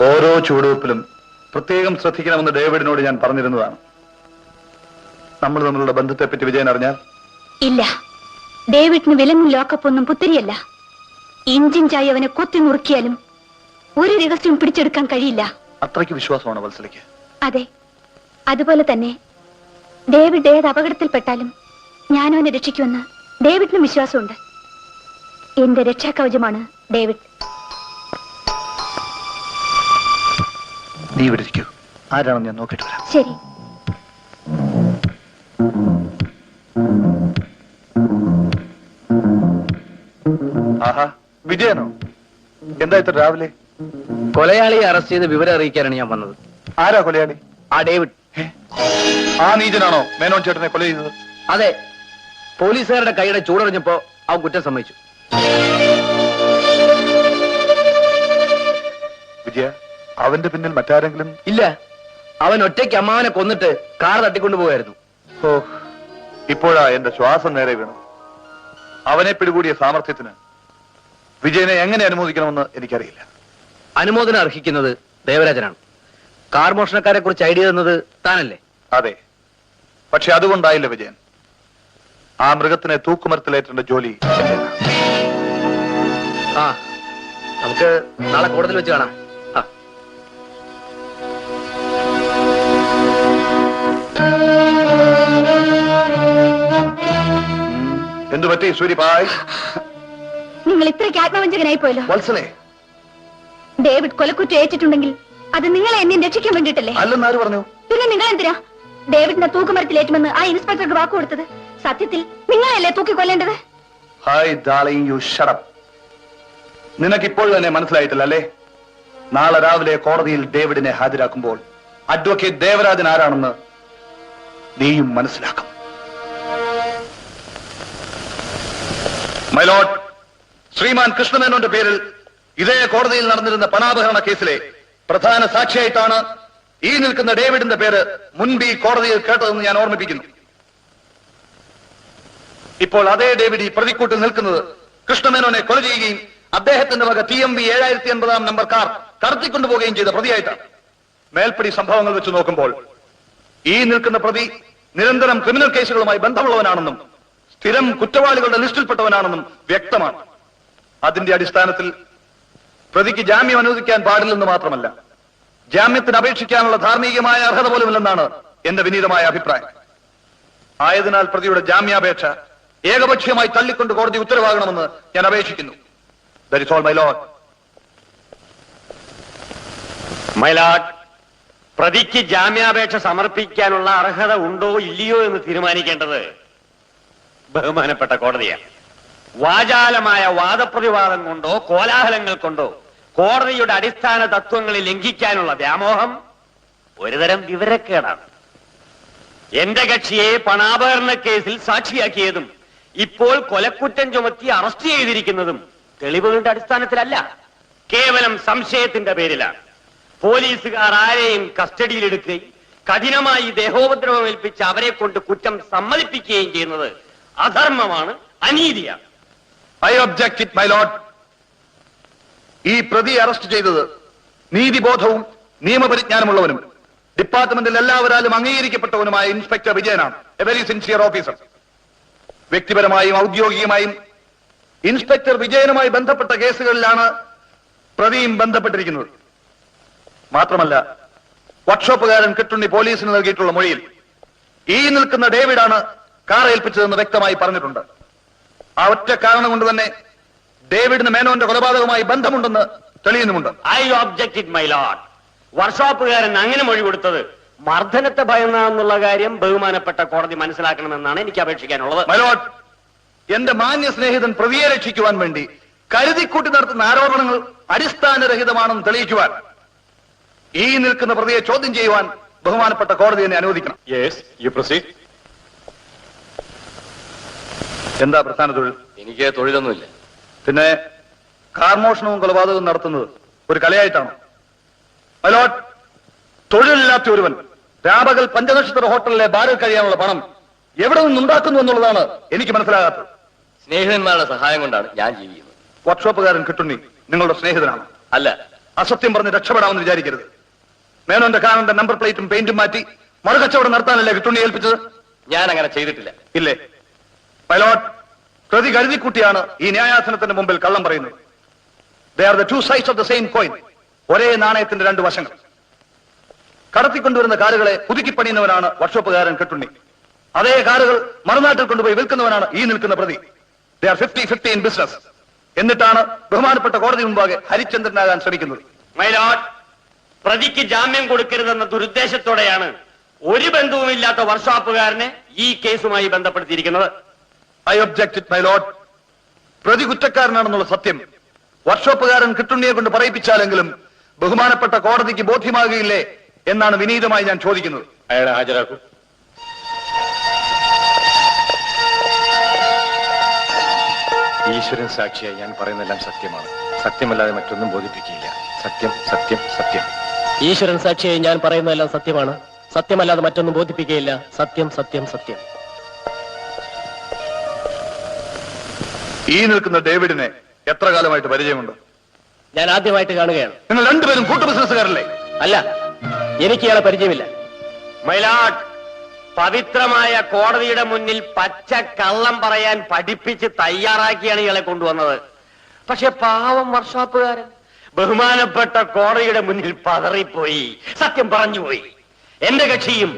[SPEAKER 6] ഓരോ ചുവടുവെപ്പിലും പ്രത്യേകം ശ്രദ്ധിക്കണമെന്ന് ഡേവിഡിനോട് ഞാൻ പറഞ്ഞിരുന്നതാണ്. നമ്മൾ തമ്മിലുള്ള ബന്ധത്തെപ്പറ്റി വിജയൻ അറിഞ്ഞാൽ?
[SPEAKER 2] ഇല്ല, ഡേവിഡിന് വിലങ്ങും ലോക്കപ്പൊന്നും പുത്തിരിയല്ല. ഇഞ്ചിഞ്ചായി അവനെ കൊത്തി നുറുക്കിയാലും ഒരു രഹസ്യം പിടിച്ചെടുക്കാൻ കഴിയില്ല.
[SPEAKER 6] അത്രയ്ക്ക് വിശ്വാസമാണ് വത്സലയ്ക്ക്?
[SPEAKER 2] അതെ, അതുപോലെ തന്നെ ഡേവിഡ് ഏത് അപകടത്തിൽപ്പെട്ടാലും ഞാൻ അവനെ രക്ഷിക്കുമെന്ന് ഡേവിഡിനും വിശ്വാസമുണ്ട്. എന്റെ രക്ഷാകവചമാണ് ഡേവിഡ്.
[SPEAKER 6] നീ ഇവിടെ ഇരിക്കൂ. ആരാണെന്ന് ഞാൻ നോക്കിയിട്ട് വരാം.
[SPEAKER 2] ശരി.
[SPEAKER 6] ആഹാ, വിജയനോ? എന്താ ഇത്ര രാവിലെ?
[SPEAKER 1] കൊലയാളിയെ അറസ്റ്റ് ചെയ്ത് വിവരം അറിയിക്കാനാണ് ഞാൻ വന്നത്.
[SPEAKER 6] ആരാ കൊലയാളി?
[SPEAKER 1] ആ ഡേവിഡ്.
[SPEAKER 6] ആ നീചനാണോ മേനോൻ ചേട്ടനെ കൊല ചെയ്തത്?
[SPEAKER 1] അതെ, പോലീസുകാരുടെ കൈയുടെ ചൂടറിഞ്ഞപ്പോ അവൻ കുറ്റം സമ്മതിച്ചു.
[SPEAKER 6] വിജയ, അവന്റെ പിന്നിൽ മറ്റാരെങ്കിലും?
[SPEAKER 1] ഇല്ല, അവൻ ഒറ്റയ്ക്ക് അമ്മാവനെ കൊന്നിട്ട് കാർ തട്ടിക്കൊണ്ടുപോയായിരുന്നു.
[SPEAKER 6] ഓ, ഇപ്പോഴാ എന്റെ ശ്വാസം നേരെ വീണു. അവനെ പിടികൂടിയ സാമർഥ്യത്തിന് വിജയനെ എങ്ങനെ അനുമോദിക്കണമെന്ന് എനിക്കറിയില്ല.
[SPEAKER 1] അനുമോദനം അർഹിക്കുന്നത് ദേവരാജനാണ്. കാർ മോഷണക്കാരെ കുറിച്ച് ഐഡിയ തന്നത് താനല്ലേ?
[SPEAKER 6] അതെ, പക്ഷെ അതുകൊണ്ടായില്ല വിജയൻ. ആ മൃഗത്തിനെ തൂക്കുമരത്തിലേറ്റേണ്ട ജോലി എന്റേതാ.
[SPEAKER 1] ആ, നമുക്ക് നാളെ കോടതിയിൽ വെച്ച് കാണാം.
[SPEAKER 6] എന്തു പറ്റി സൂര്യപായ്?
[SPEAKER 2] നിങ്ങൾ ഇത്രയ്ക്ക് ആത്മവഞ്ചകനായി പോയല്ലോ.
[SPEAKER 6] വത്സലേ,
[SPEAKER 2] ഡേവിഡ് കൊലക്കുറ്റം ഏറ്റിട്ടുണ്ടെങ്കിൽ അത് നിങ്ങളെ എന്നെ രക്ഷിക്കാൻ വേണ്ടിയിട്ടല്ലേ?
[SPEAKER 6] അല്ലെന്നാര് പറഞ്ഞു?
[SPEAKER 2] പിന്നെ നിങ്ങൾ എന്തിനാ ഡേവിഡിനെ തൂക്കുമരത്തിലേറ്റുമെന്ന് ആ ഇൻസ്പെക്ടർക്ക് വാക്ക് കൊടുത്തത്? സത്യത്തിൽ നിങ്ങളെയല്ലേ തൂക്കിക്കൊല്ലേണ്ടത്?
[SPEAKER 6] Hi darling, you shut up. നിനക്കിപ്പോൾ തന്നെ മനസ്സിലായിട്ടില്ല അല്ലേ? നാളെ രാവിലെ കോടതിയിൽ ഡേവിഡിനെ ഹാജരാക്കുമ്പോൾ അഡ്വക്കേറ്റ് ദേവരാജൻ ആരാണെന്ന് നീയും മനസ്സിലാക്കും. മൈ ലോർഡ്, ശ്രീമാൻ കൃഷ്ണമേനോന്റെ പേരിൽ ഇതേ കോടതിയിൽ നടന്നിരുന്ന പണാപഹരണ കേസിലെ പ്രധാന സാക്ഷിയായിട്ടാണ് ഈ നിൽക്കുന്ന ഡേവിഡിന്റെ പേര് മുൻപ് ഈ കോടതിയിൽ കേട്ടതെന്ന് ഞാൻ ഓർമ്മിപ്പിക്കുന്നു. ഇപ്പോൾ അതേ ഡേവിഡ് ഈ പ്രതിക്കൂട്ടിൽ നിൽക്കുന്നത് കൃഷ്ണമേനോനെ കൊല ചെയ്യുകയും അദ്ദേഹത്തിന്റെ വക TMV 7080 നമ്പർ കാർ കടത്തിക്കൊണ്ടുപോവുകയും ചെയ്ത പ്രതിയായിട്ടാണ്. മേൽപ്പടി സംഭവങ്ങൾ വെച്ച് നോക്കുമ്പോൾ ഈ നിൽക്കുന്ന പ്രതി നിരന്തരം ക്രിമിനൽ കേസുകളുമായി ബന്ധമുള്ളവനാണെന്നും സ്ഥിരം കുറ്റവാളികളുടെ ലിസ്റ്റിൽപ്പെട്ടവനാണെന്നും വ്യക്തമാണ്. അതിന്റെ അടിസ്ഥാനത്തിൽ പ്രതിക്ക് ജാമ്യം അനുവദിക്കാൻ പാടില്ലെന്ന് മാത്രമല്ല, ജാമ്യത്തിന് അപേക്ഷിക്കാനുള്ള ധാർമ്മികമായ അർഹത പോലുമില്ലെന്നാണ് എന്റെ വിനീതമായ അഭിപ്രായം. ആയതിനാൽ പ്രതിയുടെ ജാമ്യാപേക്ഷ ഏകപക്ഷീയമായി തള്ളിക്കൊണ്ട് കോടതി ഉത്തരവാകണമെന്ന് ഞാൻ അപേക്ഷിക്കുന്നു. That is all, my lord.
[SPEAKER 7] My lord, പ്രതിക്ക് ജാമ്യാപേക്ഷ സമർപ്പിക്കാനുള്ള അർഹത ഉണ്ടോ ഇല്ലയോ എന്ന് തീരുമാനിക്കേണ്ടത് ബഹുമാനപ്പെട്ട കോടതിയാണ്. വാചാലമായ വാദപ്രതിവാദം കൊണ്ടോ കോലാഹലങ്ങൾ കൊണ്ടോ കോടതിയുടെ അടിസ്ഥാന തത്വങ്ങളിൽ ലംഘിക്കാനുള്ള വ്യാമോഹം ഒരുതരം വിവരക്കേടാണ്. എന്റെ കക്ഷിയെ പണാപഹരണ കേസിൽ സാക്ഷിയാക്കിയതും ഇപ്പോൾ കൊലക്കുറ്റം ചുമത്തി അറസ്റ്റ് ചെയ്തിരിക്കുന്നതും തെളിവുകളുടെ അടിസ്ഥാനത്തിലല്ല, കേവലം സംശയത്തിന്റെ പേരിലാണ്. പോലീസുകാർ ആരെയും കസ്റ്റഡിയിലെടുക്കുകയും കഠിനമായി ദേഹോപദ്രവം ഏൽപ്പിച്ച് അവരെ കൊണ്ട് കുറ്റം സമ്മതിപ്പിക്കുകയും ചെയ്യുന്നത് അധർമ്മമാണ്, അനീതിയാണ്.
[SPEAKER 6] I object it, my lord. ഈ പ്രതി അറസ്റ്റ് ചെയ്തത് നീതിബോധവും നിയമപരിജ്ഞാനമുള്ളവനും ഡിപ്പാർട്ട്മെന്റിൽ എല്ലാവരാലും അംഗീകരിക്കപ്പെട്ടവനുമായ ഇൻസ്പെക്ടർ വിജയനാണ്. A very sincere officer. വ്യക്തിപരമായും ഔദ്യോഗികമായും ഇൻസ്പെക്ടർ വിജയനുമായി ബന്ധപ്പെട്ട കേസുകളിലാണ് പ്രതിയും ബന്ധപ്പെട്ടിരിക്കുന്നത്. മാത്രമല്ല, വർക്ക്ഷോപ്പുകാരൻ കിട്ടുണ്ണി പോലീസിന് നൽകിയിട്ടുള്ള മൊഴിയിൽ ഈ നിൽക്കുന്ന ഡേവിഡാണ് കാർ ഏൽപ്പിച്ചതെന്ന് വ്യക്തമായി പറഞ്ഞിട്ടുണ്ട്. ആ ഒറ്റ കാരണം കൊണ്ട് തന്നെ ഡേവിഡിന് മേനോന്റെ കൊലപാതകവുമായി ബന്ധമുണ്ടെന്ന് തെളിയുന്നുമുണ്ട്.
[SPEAKER 7] I object it, my lord. വർക്ക്ഷോപ്പുകാരൻ അങ്ങനെ മൊഴി കൊടുത്തത് മർദ്ദനത്തെ ഭയന്നാന്നുള്ള കാര്യം ബഹുമാനപ്പെട്ട കോടതി മനസ്സിലാക്കണമെന്നാണ് എനിക്ക് അപേക്ഷിക്കാനുള്ളത്.
[SPEAKER 6] മൈ ലോർഡ്, എന്റെ മാന്യ സ്നേഹിതൻ പ്രതിയെ രക്ഷിക്കുവാൻ വേണ്ടി കരുതിക്കൂട്ടി നടത്തുന്ന ആരോപണങ്ങൾ അടിസ്ഥാനരഹിതമാണെന്ന് തെളിയിക്കുവാൻ ഈ നിൽക്കുന്ന പ്രതിയെ ചോദ്യം ചെയ്യുവാൻ ബഹുമാനപ്പെട്ട കോടതി എന്നെ അനുവദിക്കണം. എന്താ പ്രധാന തൊഴിൽ?
[SPEAKER 9] എനിക്ക് തൊഴിലൊന്നുമില്ല.
[SPEAKER 6] പിന്നെ കാർമോഷണവും കൊലപാതകവും നടത്തുന്നത് ഒരു കലയായിട്ടാണോ? മൈ ലോർഡ്, തൊഴിലില്ലാത്ത ഒരുവൻ രാപകൽ പഞ്ചനക്ഷത്ര ഹോട്ടലിലെ ബാറിൽ കഴിയാനുള്ള പണം എവിടെ നിന്നുണ്ടാക്കുന്നു എന്നുള്ളതാണ് എനിക്ക് മനസ്സിലാകാത്തത്.
[SPEAKER 9] സ്നേഹിതന്മാരുടെ സഹായം കൊണ്ടാണ് ഞാൻ ജീവിക്കുന്നത്.
[SPEAKER 6] വർക്ക്ഷോപ്പുകാരൻ കിട്ടുണ്ണി നിങ്ങളുടെ സ്നേഹിതനാണ്?
[SPEAKER 9] അല്ല.
[SPEAKER 6] അസത്യം പറഞ്ഞ് രക്ഷപ്പെടാമെന്ന് വിചാരിക്കരുത്. മേനോന്റെ കാറിന്റെ നമ്പർ പ്ലേറ്റും പെയിന്റും മാറ്റി മറുകച്ചവടം നടത്താനല്ലേ കിട്ടുണ്ണി ഏൽപ്പിച്ചത്?
[SPEAKER 9] ഞാൻ അങ്ങനെ ചെയ്തിട്ടില്ല.
[SPEAKER 6] ഇല്ലേ? മൈ ലോർഡ്, പ്രതി കരുതിക്കുട്ടിയാണ് ഈ ന്യായാസനത്തിന്റെ മുമ്പിൽ കള്ളം പറയുന്നത്. They are the two sides of the same coin. ഒരേ നാണയത്തിന്റെ രണ്ട് വശങ്ങൾ. കടത്തിക്കൊണ്ടുവരുന്ന കാറുകളെ പുതുക്കിപ്പണിയുന്നവനാണ് വർക്ക്ഷോപ്പുകാരൻ കിട്ടുണ്ണി. അതേ കാറുകൾ മറുനാട്ടിൽ കൊണ്ടുപോയി വിൽക്കുന്നവനാണ് ഈ നിൽക്കുന്ന പ്രതി. They are 50-50 in business. എന്നിട്ടാണ് ബഹുമാനപ്പെട്ട കോടതി മുമ്പാകെ ഹരിചന്ദ്രനാകാൻ ശ്രമിക്കുന്നത്.
[SPEAKER 7] മൈ ലോർഡ്, പ്രതിക്ക് ജാമ്യം കൊടുക്കരുതെന്ന ദുരുദ്ദേശത്തോടെയാണ് ഒരു ബന്ധവുമില്ലാത്ത വർക്ക്ഷോപ്പുകാരനെ ഈ കേസുമായി ബന്ധപ്പെടുത്തിയിരിക്കുന്നത്.
[SPEAKER 6] I object it, my lord. പ്രതി കുറ്റക്കാരനാണെന്നുള്ള സത്യം വർക്ക്ഷോപ്പുകാരൻ കിട്ടുണ്ണിയെ കൊണ്ട് പറയിപ്പിച്ചാലെങ്കിലും ബഹുമാനപ്പെട്ട കോടതിക്ക് ബോധ്യമാകുകയില്ലേ എന്നാണ് വിനീതമായി ഞാൻ ചോദിക്കുന്നത്.
[SPEAKER 8] അയാളെ ഹാജരാക്കൂ. ഈശ്വരൻ സാക്ഷിയായി ഞാൻ പറയുന്നതെല്ലാം സത്യമാണ്. സത്യമല്ലാതെ മറ്റൊന്നും ബോധിപ്പിക്കുകയില്ല. സത്യം, സത്യം, സത്യം.
[SPEAKER 11] ഈശ്വരൻ സാക്ഷിയായി ഞാൻ പറയുന്നതെല്ലാം സത്യമാണ്. സത്യമല്ലാതെ മറ്റൊന്നും ബോധിപ്പിക്കുകയില്ല. സത്യം, സത്യം, സത്യം.
[SPEAKER 6] ഈ നിൽക്കുന്ന ഡേവിഡിനെ എത്ര കാലമായിട്ട് പരിചയമുണ്ട്?
[SPEAKER 11] ഞാൻ ആദ്യമായിട്ട് കാണുകയാണ്.
[SPEAKER 6] നിങ്ങൾ രണ്ടുപേരും കൂട്ടു ബിസിനസ്സുകാരല്ലേ?
[SPEAKER 11] അല്ല, എനിക്ക് ഇയാളെ പരിചയമില്ല.
[SPEAKER 7] മൈ ലോർഡ്, പവിത്രമായ കോടതിയുടെ മുന്നിൽ പച്ച കള്ളം പറയാൻ പഠിപ്പിച്ച് തയ്യാറാക്കിയാണ് ഇയാളെ കൊണ്ടുവന്നത്. പക്ഷെ പാവം വർക്ക്ഷോപ്പുകാരൻ ബഹുമാനപ്പെട്ട കോടതിയുടെ മുന്നിൽ പതറിപ്പോയി, സത്യം പറഞ്ഞുപോയി. എന്റെ കക്ഷിയും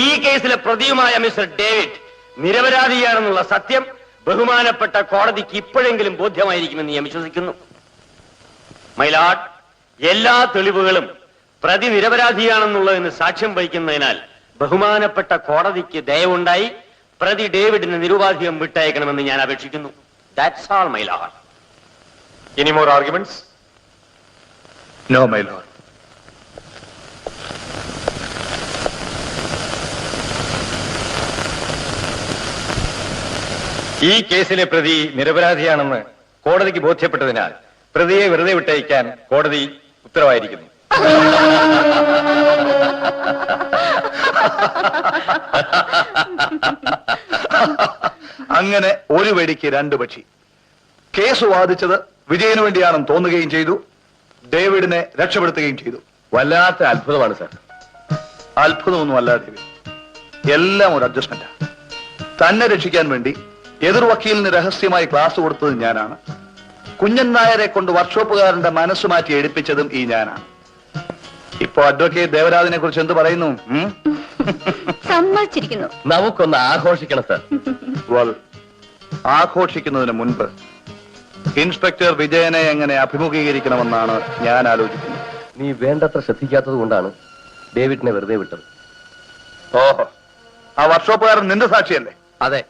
[SPEAKER 7] ഈ കേസിലെ പ്രതിയുമായ മിസ്റ്റർ ഡേവിഡ് നിരപരാധിയാണെന്നുള്ള സത്യം ബഹുമാനപ്പെട്ട കോടതിക്ക് ഇപ്പോഴെങ്കിലും ബോധ്യമായിരിക്കുമെന്ന് ഞാൻ വിശ്വസിക്കുന്നു. മൈ ലോർഡ്, എല്ലാ തെളിവുകളും പ്രതി നിരപരാധിയാണെന്നുള്ളതിന് സാക്ഷ്യം വഹിക്കുന്നതിനാൽ ബഹുമാനപ്പെട്ട കോടതിക്ക് ദയവുണ്ടായി പ്രതി ഡേവിഡിന് നിരുപാധികം വിട്ടയക്കണമെന്ന് ഞാൻ അപേക്ഷിക്കുന്നു. That's all, my lord.
[SPEAKER 8] Any more arguments?
[SPEAKER 6] No, my lord.
[SPEAKER 8] ഈ കേസിലെ പ്രതി നിരപരാധിയാണെന്ന് കോടതിക്ക് ബോധ്യപ്പെട്ടതിനാൽ പ്രതിയെ വെറുതെ വിട്ടയക്കാൻ കോടതി ഉത്തരവായിരിക്കുന്നു.
[SPEAKER 6] അങ്ങനെ ഒരു വെടിക്ക് രണ്ട് പക്ഷി. കേസ് വാദിച്ചത് വിജയന് വേണ്ടിയാണെന്ന് തോന്നുകയും ചെയ്തു, ഡേവിഡിനെ രക്ഷപ്പെടുത്തുകയും ചെയ്തു.
[SPEAKER 8] വല്ലാത്ത അത്ഭുതമാണ് സാർ.
[SPEAKER 6] അത്ഭുതമൊന്നും അല്ല ഡേവിഡ്, എല്ലാം ഒരു അഡ്ജസ്റ്റ്മെന്റാ. തന്നെ രക്ഷിക്കാൻ വേണ്ടി എതിർ വക്കീലിന് രഹസ്യമായി ക്ലാസ് കൊടുത്തത് ഞാനാണ്. കുഞ്ഞൻ നായരെ കൊണ്ട് വർക്ക്ഷോപ്പുകാരന്റെ മനസ്സ് മാറ്റി എടുപ്പിച്ചതും ഈ ഞാനാണ്. ഇപ്പോ അഡ്വക്കേറ്റ് ദേവരാജിനെ കുറിച്ച് എന്ത് പറയുന്നു?
[SPEAKER 2] സമ്മതിച്ചിരിക്കുന്നു.
[SPEAKER 8] നമുക്കൊന്ന് ആഘോഷിക്കണം സാർ.
[SPEAKER 6] Well, ആഘോഷിക്കുന്നതിന് മുൻപ് ഇൻസ്പെക്ടർ വിജയനെ എങ്ങനെ അഭിമുഖീകരിക്കണമെന്നാണ് ഞാൻ ആലോചിക്കുന്നത്.
[SPEAKER 8] നീ വേണ്ടത്ര ശ്രദ്ധിക്കാത്തത് കൊണ്ടാണ് ഡേവിഡിനെ വെറുതെ വിട്ടത്.
[SPEAKER 6] ഓഹോ, ആ വർക്ക്ഷോപ്പുകാരൻ നിന്റെ സാക്ഷിയല്ലേ?
[SPEAKER 1] അതെ,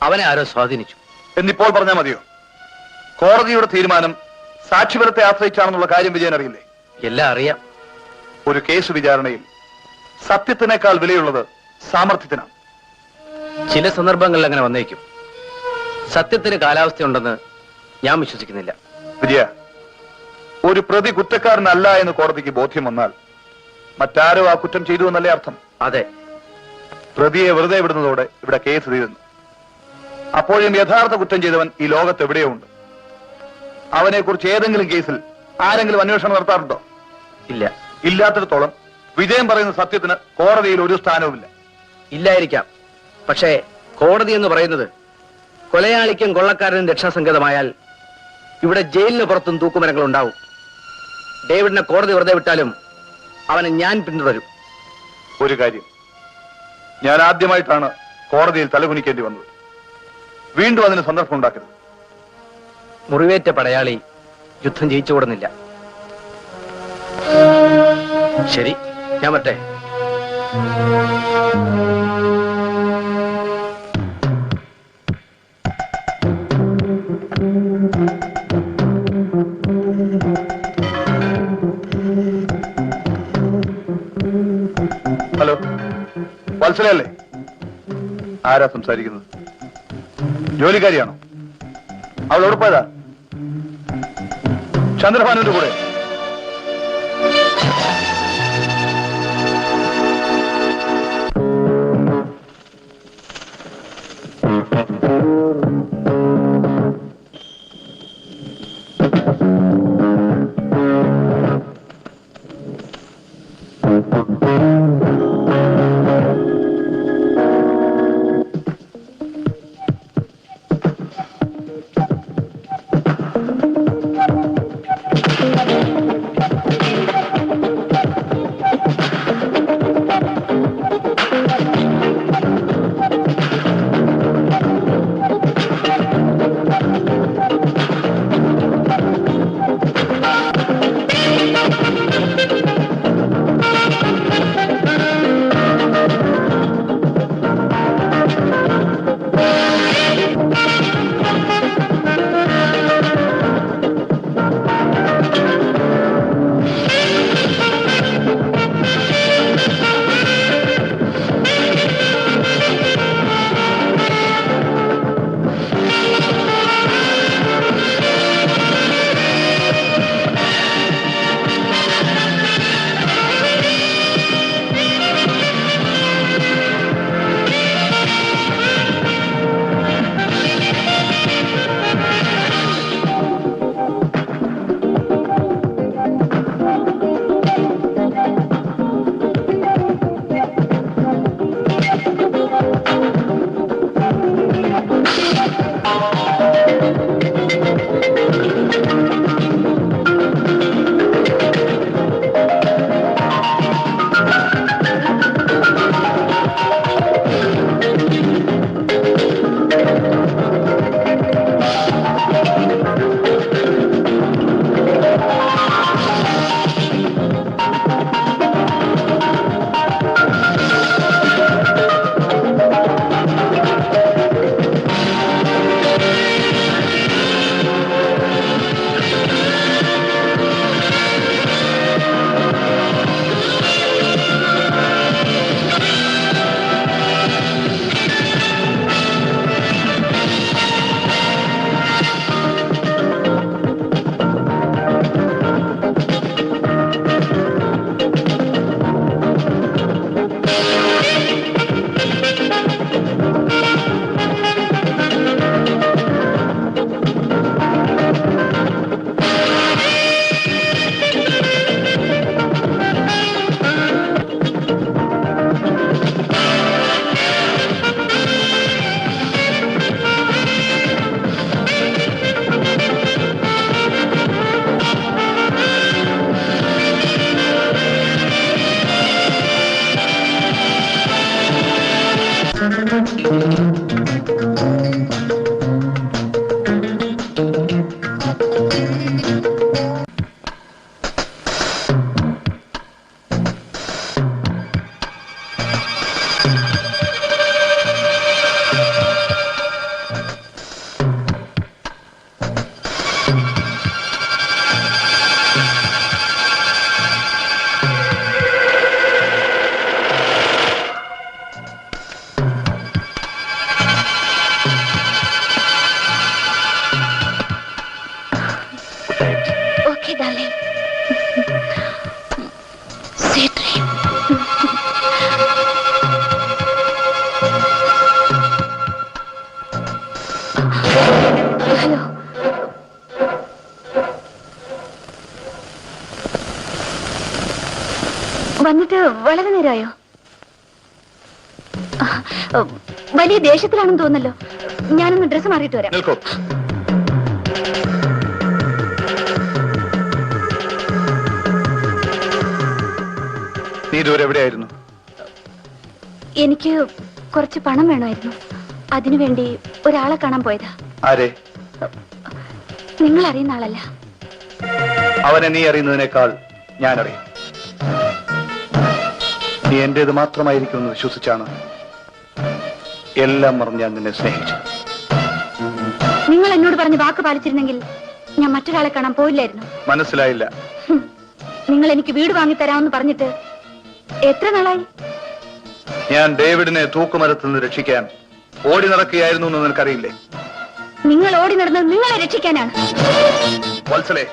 [SPEAKER 1] അവനെ ആരോ സ്വാധീനിച്ചു.
[SPEAKER 6] എന്നിപ്പോൾ പറഞ്ഞാൽ മതിയോ? കോടതിയുടെ തീരുമാനം സാക്ഷിബലത്തെ ആശ്രയിച്ചാണെന്നുള്ള കാര്യം വിജയൻ അറിയില്ലേ?
[SPEAKER 1] എല്ലാം അറിയാം.
[SPEAKER 6] ഒരു കേസ് വിചാരണയിൽ സത്യത്തിനേക്കാൾ വിലയുള്ളത് സാമർഥ്യത്തിനാണ്.
[SPEAKER 1] ചില സന്ദർഭങ്ങളിൽ അങ്ങനെ വന്നേക്കും. സത്യത്തിന് കാലാവസ്ഥയുണ്ടെന്ന് ഞാൻ വിശ്വസിക്കുന്നില്ല.
[SPEAKER 6] വിജയ, ഒരു പ്രതി കുറ്റക്കാരനല്ല എന്ന് കോടതിക്ക് ബോധ്യം വന്നാൽ മറ്റാരോ ആ കുറ്റം ചെയ്തു എന്നല്ലേ അർത്ഥം?
[SPEAKER 1] അതെ,
[SPEAKER 6] പ്രതിയെ വെറുതെ വിടുന്നതോടെ ഇവിടെ കേസ് തീരുന്നു. അപ്പോഴും യഥാർത്ഥ കുറ്റം ചെയ്തവൻ ഈ ലോകത്ത് എവിടെയോ ഉണ്ട്. അവനെ കുറിച്ച് ഏതെങ്കിലും കേസിൽ ആരെങ്കിലും അന്വേഷണം നടത്താറുണ്ടോ?
[SPEAKER 1] ഇല്ല.
[SPEAKER 6] ഇല്ലാത്തിടത്തോളം വിജയം പറയുന്ന സത്യത്തിന് കോടതിയിൽ ഒരു സ്ഥാനവുമില്ല.
[SPEAKER 1] ഇല്ലായിരിക്കാം. പക്ഷേ കോടതി എന്ന് പറയുന്നത് കൊലയാളിക്കും കൊള്ളക്കാരനും രക്ഷാസങ്കേതമായാൽ ഇവിടെ ജയിലിന് പുറത്തും തൂക്കുമരങ്ങൾ ഉണ്ടാവും. ഡേവിഡിനെ കോടതി വെറുതെ വിട്ടാലും അവനെ ഞാൻ പിന്തുടരും.
[SPEAKER 6] ഒരു കാര്യം, ഞാൻ ആദ്യമായിട്ടാണ് കോടതിയിൽ തലകുനിക്കേണ്ടി വന്നത്. വീണ്ടും അതിന് സന്ദർഭം ഉണ്ടാക്കരുത്.
[SPEAKER 1] മുറിവേറ്റ പടയാളി യുദ്ധം ജയിച്ചുകൂടുന്നില്ല. ശരി, ഞാൻ പറ്റേ.
[SPEAKER 6] ഹലോ, വത്സലയല്ലേ? ആരാ സംസാരിക്കുന്നത്? ജോലിക്കാരിയാണോ? അവൾ എവിടെ പോയതാ? ചന്ദ്രഭാനുവിന്റെ കൂടെ?
[SPEAKER 2] Okay, darling. Sweet dream. Hello. വന്നിട്ട് വളരെ നേരമായോ? വലിയ ദേഷ്യത്തിലാണെന്ന് തോന്നല്ലോ. ഞാനൊന്ന് ഡ്രസ്സ് മാറിയിട്ട് വരാം.
[SPEAKER 6] നിൽക്കൂ. നീ ഇതുവരെ എവിടെയായിരുന്നു?
[SPEAKER 2] എനിക്ക് കുറച്ച് പണം വേണമായിരുന്നു. അതിനുവേണ്ടി ഒരാളെ കാണാൻ പോയതാ.
[SPEAKER 6] ആരെ?
[SPEAKER 2] നിങ്ങൾ അറിയുന്ന ആളല്ല.
[SPEAKER 6] അവനെ നീ അറിയുന്നതിനേക്കാൾ ഞാൻ അറിയും. നീ എന്റേത് മാത്രമായിരിക്കുമെന്ന് വിശ്വസിച്ചാണ് എല്ലാം മറന്ന് ഞാൻ നിന്നെ സ്നേഹിച്ചു.
[SPEAKER 2] നിങ്ങൾ എന്നോട് പറഞ്ഞ വാക്ക് പാലിച്ചിരുന്നെങ്കിൽ ഞാൻ മറ്റൊരാളെ കാണാൻ പോയില്ലായിരുന്നു.
[SPEAKER 6] മനസ്സിലായില്ല.
[SPEAKER 2] നിങ്ങൾ എനിക്ക് വീട് വാങ്ങിത്തരാമെന്ന് പറഞ്ഞിട്ട് എത്ര നാളായി?
[SPEAKER 6] ഞാൻ ഡേവിഡിനെ തൂക്കുമരത്തിൽ നിന്ന് രക്ഷിക്കാൻ ഓടി നടക്കുകയായിരുന്നു എന്ന് നിനക്കറിയില്ലേ?
[SPEAKER 2] നിങ്ങൾ ഓടി നടന്നത് നിങ്ങളെ രക്ഷിക്കാനാണ്.
[SPEAKER 6] വത്സലേ,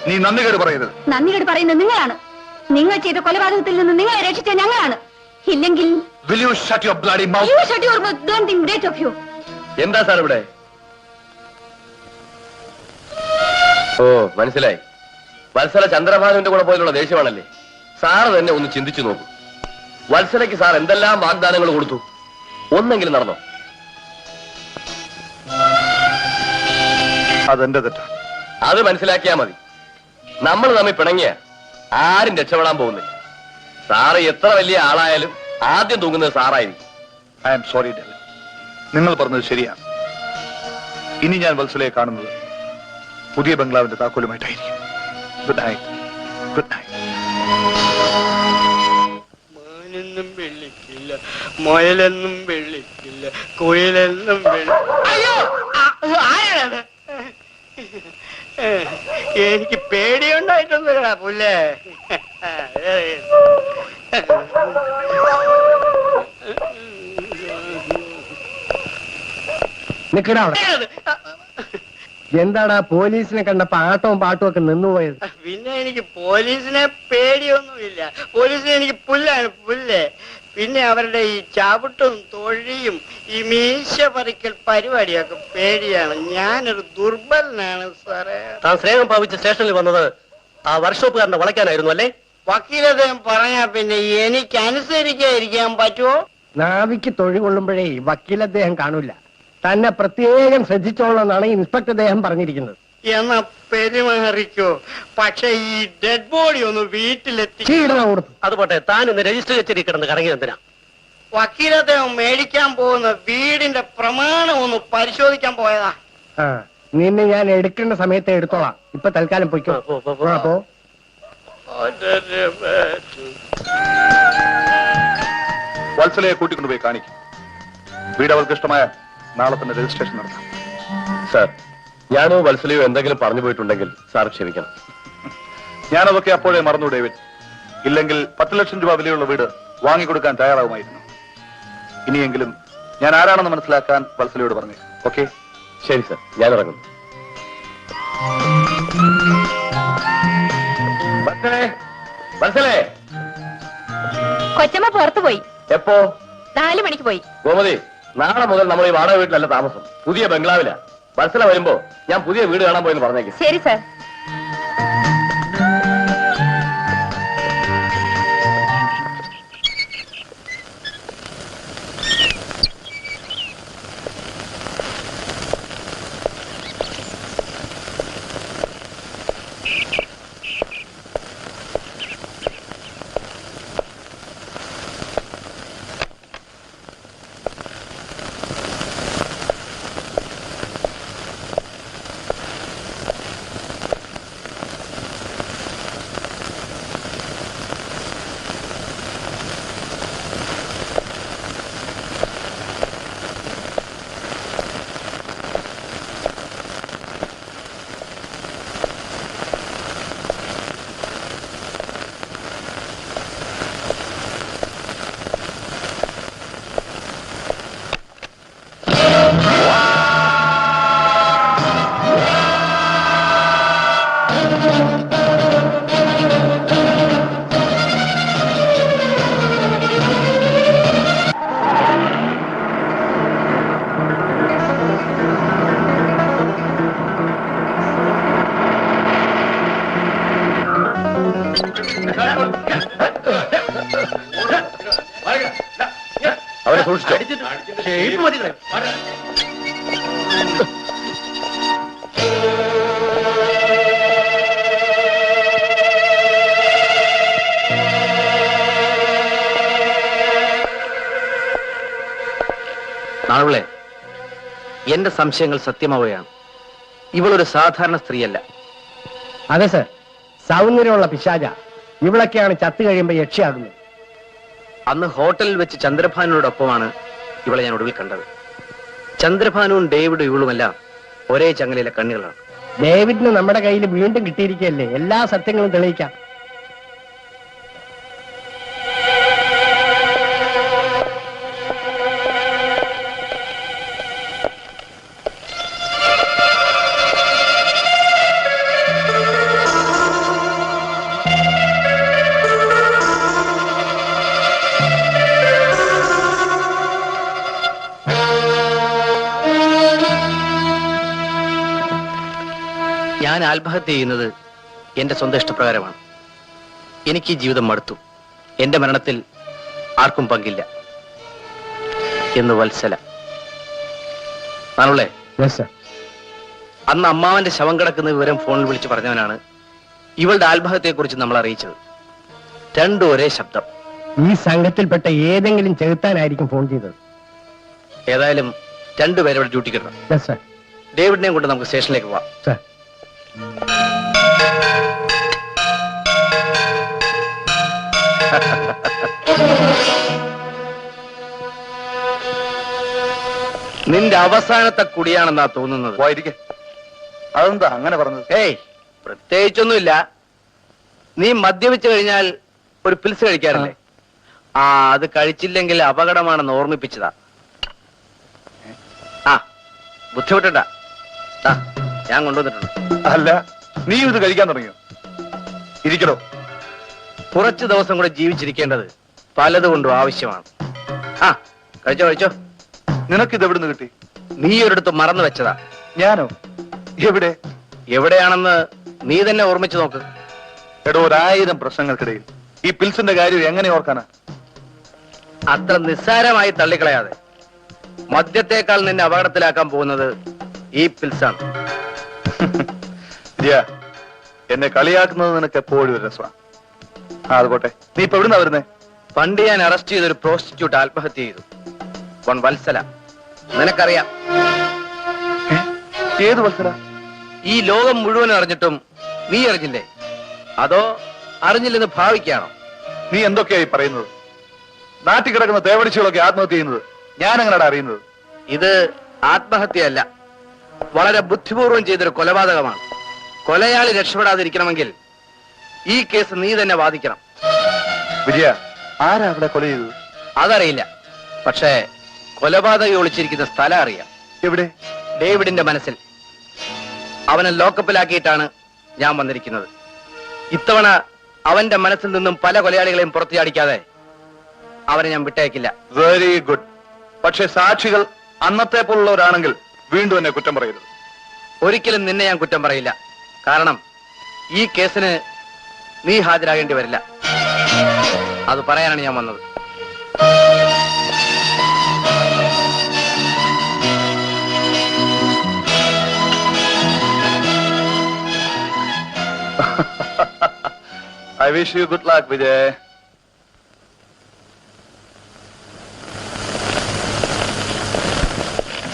[SPEAKER 6] നീ നന്ദികേട് പറയരുത്.
[SPEAKER 2] നന്ദികേട് പറയുന്നത് നിങ്ങളാണ്. നിങ്ങൾ ചെയ്ത കൊലപാതകത്തിൽ നിന്ന് നിങ്ങളെ രക്ഷിച്ച ഞങ്ങളാണ്. ഇല്ലെങ്കിൽ
[SPEAKER 6] Will you shut your bloody mouth?
[SPEAKER 2] You shut your mouth. Don't think great of you.
[SPEAKER 8] എന്താ സാർ ഇവിടെ? ഓ, മനസ്സിലായി. വത്സല ചന്ദ്രഭാനുവിന്റെ കൂടെ പോയിട്ടുള്ള ദേഷ്യമാണല്ലേ? സാറ് തന്നെ ഒന്ന് ചിന്തിച്ചു നോക്കൂ. വത്സലയ്ക്ക് സാർ എന്തെല്ലാം വാഗ്ദാനങ്ങൾ കൊടുത്തു? ഒന്നെങ്കിലും നടന്നോ?
[SPEAKER 6] അതെന്റെ തെറ്റാണ്.
[SPEAKER 8] അത് മനസ്സിലാക്കിയാ മതി. നമ്മൾ തമ്മിൽ പിണങ്ങിയ ആരും രക്ഷപ്പെടാൻ പോകുന്നില്ല. സാറ് എത്ര വലിയ ആളായാലും ആദ്യം തൂങ്ങുന്നത് സാറായിരിക്കും.
[SPEAKER 6] I am sorry David. നിങ്ങൾ പറഞ്ഞത് ശരിയാണ്. ഇനി ഞാൻ വത്സലയെ കാണുന്നത് പുതിയ ബംഗ്ലാവിന്റെ താക്കോലുമായിട്ടായിരിക്കും. Good night. Good night.
[SPEAKER 4] മാനെന്നും വെള്ളിക്കില്ല, മുയലെന്നും വെള്ളിക്കില്ല, കുയിലെന്നും അയ്യോ, ആരാണത്? എനിക്ക് പേടിയുണ്ടായിട്ടൊന്നുമില്ല പുല്ലേ.
[SPEAKER 5] നിക്കടാ അവിടെ. എന്താടാ പോലീസിനെ കണ്ടപ്പോ ആട്ടവും പാട്ടും ഒക്കെ നിന്നുപോയത്?
[SPEAKER 4] പിന്നെ എനിക്ക് പോലീസിനെ പേടിയൊന്നുമില്ല. പോലീസിനെ എനിക്ക് പുല്ലാണ്, പുല്ല്. പിന്നെ അവരുടെ ഈ ചവിട്ടും തൊഴിയും ഈ മീശ പറിക്കൽ പരിപാടിയൊക്കെ പേടിയാണ്. ഞാനൊരു ദുർബലനാണ് സാറേ.
[SPEAKER 11] താൻ സ്നേഹം ഭാവിച്ച് സ്റ്റേഷനിൽ വന്നത് ആ വർക്ക്ഷോപ്പുകാരനെ വളയ്ക്കാനായിരുന്നു അല്ലേ?
[SPEAKER 4] വക്കീലദ്ദേഹം പറഞ്ഞാ പിന്നെ എനിക്ക് അനുസരിക്കാതിരിക്കാൻ പറ്റുമോ?
[SPEAKER 5] നാവിക്ക് തൊഴിൽ കൊള്ളുമ്പോഴേ വക്കീൽ അദ്ദേഹം കാണൂല. തന്നെ പ്രത്യേകം ശ്രദ്ധിച്ചോളെന്നാണ് ഇൻസ്പെക്ടർ അദ്ദേഹം പറഞ്ഞിരിക്കുന്നത്.
[SPEAKER 4] എന്നാ പെരുമാറിക്കോ. പക്ഷെ ഈ ഡെഡ് ബോഡി ഒന്ന് വീട്ടിലെത്തി.
[SPEAKER 11] അതുപോട്ടെ, താൻ ഇന്ന് രജിസ്റ്റർ കച്ചേരി കിടന്ന് കറങ്ങി എന്തിനാ?
[SPEAKER 4] വക്കീലദ്ദേഹം മേടിക്കാൻ പോകുന്ന വീടിന്റെ പ്രമാണം ഒന്ന് പരിശോധിക്കാൻ പോയതാ.
[SPEAKER 5] നിന്നെ ഞാൻ എടുക്കേണ്ട സമയത്ത് എടുത്തോളാം. ഇപ്പൊ തൽക്കാലം പൊയ്ക്കോ. അപ്പോ
[SPEAKER 6] വത്സലയെ കൂട്ടിക്കൊണ്ടുപോയി കാണിക്കും. വീട് അവൾക്ക് ഇഷ്ടമായ നാളെ തന്നെ രജിസ്ട്രേഷൻ നടത്താം.
[SPEAKER 8] സാർ, ഞാനോ വത്സലയോ എന്തെങ്കിലും പറഞ്ഞു പോയിട്ടുണ്ടെങ്കിൽ സാർ ക്ഷമിക്കണം.
[SPEAKER 6] ഞാനതൊക്കെ അപ്പോഴേ മറന്നു ഡേവിഡ്. ഇല്ലെങ്കിൽ 10 ലക്ഷം രൂപ വിലയുള്ള വീട് വാങ്ങിക്കൊടുക്കാൻ തയ്യാറാവുമായിരുന്നു. ഇനിയെങ്കിലും ഞാൻ ആരാണെന്ന് മനസ്സിലാക്കാൻ വത്സലയോട് പറഞ്ഞു. ഓക്കെ?
[SPEAKER 8] ശരി സാർ, ഞാൻ ഇറങ്ങുന്നു. വത്സലേ,
[SPEAKER 2] കൊച്ചമ്മ പുറത്തു പോയി.
[SPEAKER 8] എപ്പോ?
[SPEAKER 2] 4 മണിക്ക് പോയി.
[SPEAKER 8] ഗോമതി, നാളെ മുതൽ നമ്മൾ ഈ വാടക വീട്ടിലല്ല താമസം, പുതിയ ബംഗ്ലാവിലാ. വത്സല വരുമ്പോ ഞാൻ പുതിയ വീട് കാണാൻ പോയെന്ന് പറഞ്ഞേക്ക്.
[SPEAKER 2] ശരി സാർ.
[SPEAKER 9] അവരെ സൂക്ഷിച്ചോ.
[SPEAKER 1] നാളുകളെ എന്റെ സംശയങ്ങൾ സത്യമാവുകയാണ്. ഇവളൊരു സാധാരണ സ്ത്രീയല്ല.
[SPEAKER 5] അതെ സർ, സൗന്ദര്യമുള്ള പിശാച. ഇവളൊക്കെയാണ് ചത്തു കഴിയുമ്പോ യക്ഷിയാകുന്നത്.
[SPEAKER 1] അന്ന് ഹോട്ടലിൽ വെച്ച് ചന്ദ്രഭാനുവിനോടൊപ്പമാണ് ഇവളെ ഞാൻ ഒടുവിൽ കണ്ടത്. ചന്ദ്രഭാനുവും ഡേവിഡും ഇവളുമെല്ലാം ഒരേ ചങ്ങലയിലെ കണ്ണികളാണ്.
[SPEAKER 5] ഡേവിഡിന് നമ്മുടെ കയ്യിൽ വീണ്ടും കിട്ടിയിരിക്കുകയല്ലേ, എല്ലാ സത്യങ്ങളും തെളിയിക്കാം.
[SPEAKER 1] ഞാൻ ആത്മഹത്യ ചെയ്യുന്നത് എന്റെ സ്വന്തം ഇഷ്ടപ്രകാരമാണ്. എനിക്ക് ഈ ജീവിതം മടുത്തു. എന്റെ മരണത്തിൽ ആർക്കും പങ്കില്ല എന്ന് വത്സല. ആണല്ലേ? അന്ന് അമ്മാവന്റെ ശവം കിടക്കുന്ന വിവരം ഫോണിൽ വിളിച്ച് പറഞ്ഞവനാണ് ഇവളുടെ ആത്മഹത്യയെക്കുറിച്ച് നമ്മൾ അറിയിച്ചത്. രണ്ടും ഒരേ ശബ്ദം.
[SPEAKER 5] ഈ സംഘത്തിൽപ്പെട്ട ഏതെങ്കിലും ചെലുത്താനായിരിക്കും ഫോൺ ചെയ്തത്.
[SPEAKER 1] ഏതായാലും രണ്ടുപേരോട് ഡ്യൂട്ടി കിട്ടണം. ഡേവിഡിനെയും കൊണ്ട് നമുക്ക് സ്റ്റേഷനിലേക്ക് പോവാം. നിന്റെ അവസാനത്തെ കുടിയാണെന്നാ തോന്നുന്നത്.
[SPEAKER 6] അതെന്താ അങ്ങനെ പറഞ്ഞത്?
[SPEAKER 1] ഏയ്, പ്രത്യേകിച്ചൊന്നുമില്ല. നീ മദ്യപിച്ചു കഴിഞ്ഞാൽ ഒരു പിൽസ് കഴിക്കാറില്ലേ? അത് കഴിച്ചില്ലെങ്കിൽ അപകടമാണെന്ന് ഓർമ്മിപ്പിച്ചതാ. ബുദ്ധിമുട്ടണ്ട, ഞാൻ കൊണ്ടുവന്നിട്ടുണ്ട്.
[SPEAKER 6] അല്ല, നീ ഇത് കഴിക്കാൻ തുടങ്ങിയോ? ഇരിക്കണോ?
[SPEAKER 1] കുറച്ചു ദിവസം കൂടെ ജീവിച്ചിരിക്കേണ്ടത് പലതുകൊണ്ടും ആവശ്യമാണ്. കഴിച്ചോ കഴിച്ചോ.
[SPEAKER 6] നിനക്കിത് എവിടുന്ന് കിട്ടി?
[SPEAKER 1] നീ ഒരിടത്ത് മറന്നു വെച്ചതാ.
[SPEAKER 6] ഞാനോ? എവിടെ?
[SPEAKER 1] എവിടെയാണെന്ന് നീ തന്നെ ഓർമ്മിച്ചു നോക്ക്.
[SPEAKER 6] എടോ, 1000 പ്രശ്നങ്ങൾക്കിടയിൽ ഈ പിൽസിന്റെ കാര്യം എങ്ങനെ ഓർക്കാനാ?
[SPEAKER 1] അത്ര നിസ്സാരമായി തള്ളിക്കളയാതെ. മദ്യത്തേക്കാൾ നിന്നെ അപകടത്തിലാക്കാൻ പോകുന്നത് ഈ പിൽസാണ്.
[SPEAKER 6] എന്നെ കളിയാക്കുന്നത് നിനക്ക് എപ്പോഴും ഒരു രസമാണ്. അതുപോട്ടെ, നീ ഇപ്പൊ എവിടുന്നാ വരുന്നേ?
[SPEAKER 1] പണ്ട് ഞാൻ അറസ്റ്റ് ചെയ്തൊരു പ്രോസ്റ്റിറ്റ്യൂട്ട് ആത്മഹത്യ ചെയ്തു. വത്സല, നിനക്കറിയാം.
[SPEAKER 6] ഏത് വത്സല?
[SPEAKER 1] ഈ ലോകം മുഴുവൻ അറിഞ്ഞിട്ടും നീ അറിഞ്ഞില്ലേ? അതോ അറിഞ്ഞില്ലെന്ന് ഭാവിക്കുകയാണോ?
[SPEAKER 6] നീ എന്തൊക്കെയായി പറയുന്നത്? നാട്ടിൽ കിടക്കുന്ന തേവടിച്ചുകളൊക്കെ ആത്മഹത്യ ചെയ്യുന്നത് ഞാൻ എങ്ങനെയാണ് അറിയുന്നത്?
[SPEAKER 1] ഇത് ആത്മഹത്യയല്ല, വളരെ ബുദ്ധിപൂർവം ചെയ്തൊരു കൊലപാതകമാണ്. കൊലയാളി രക്ഷപ്പെടാതിരിക്കണമെങ്കിൽ ഈ കേസ് നീ തന്നെ വാദിക്കണം.
[SPEAKER 6] വിജയ, ആരാ അവിടെ കൊല ചെയ്തത്?
[SPEAKER 1] അതറിയില്ല, പക്ഷേ കൊലപാതകി ഒളിച്ചിരിക്കുന്ന സ്ഥലം അറിയാം.
[SPEAKER 6] എവിടെ?
[SPEAKER 1] ഡേവിഡിന്റെ മനസ്സിൽ. അവനെ ലോക്കപ്പിലാക്കിയിട്ടാണ് ഞാൻ വന്നിരിക്കുന്നത്. ഇത്തവണ അവന്റെ മനസ്സിൽ നിന്നും പല കൊലയാളികളെയും പുറത്തിയാടിക്കാതെ അവനെ ഞാൻ വിട്ടേക്കില്ല.
[SPEAKER 6] Very good. പക്ഷെ സാക്ഷികൾ അന്നത്തെ പോലുള്ളവരാണെങ്കിൽ വീണ്ടും എന്നെ കുറ്റം പറയരുത്.
[SPEAKER 1] ഒരിക്കലും നിന്നെ ഞാൻ കുറ്റം പറയില്ല. കാരണം ഈ കേസിന് നീ ഹാജരാകേണ്ടി വരില്ല. അത് പറയാനാണ് ഞാൻ വന്നത്.
[SPEAKER 6] I wish you good luck, Vijay.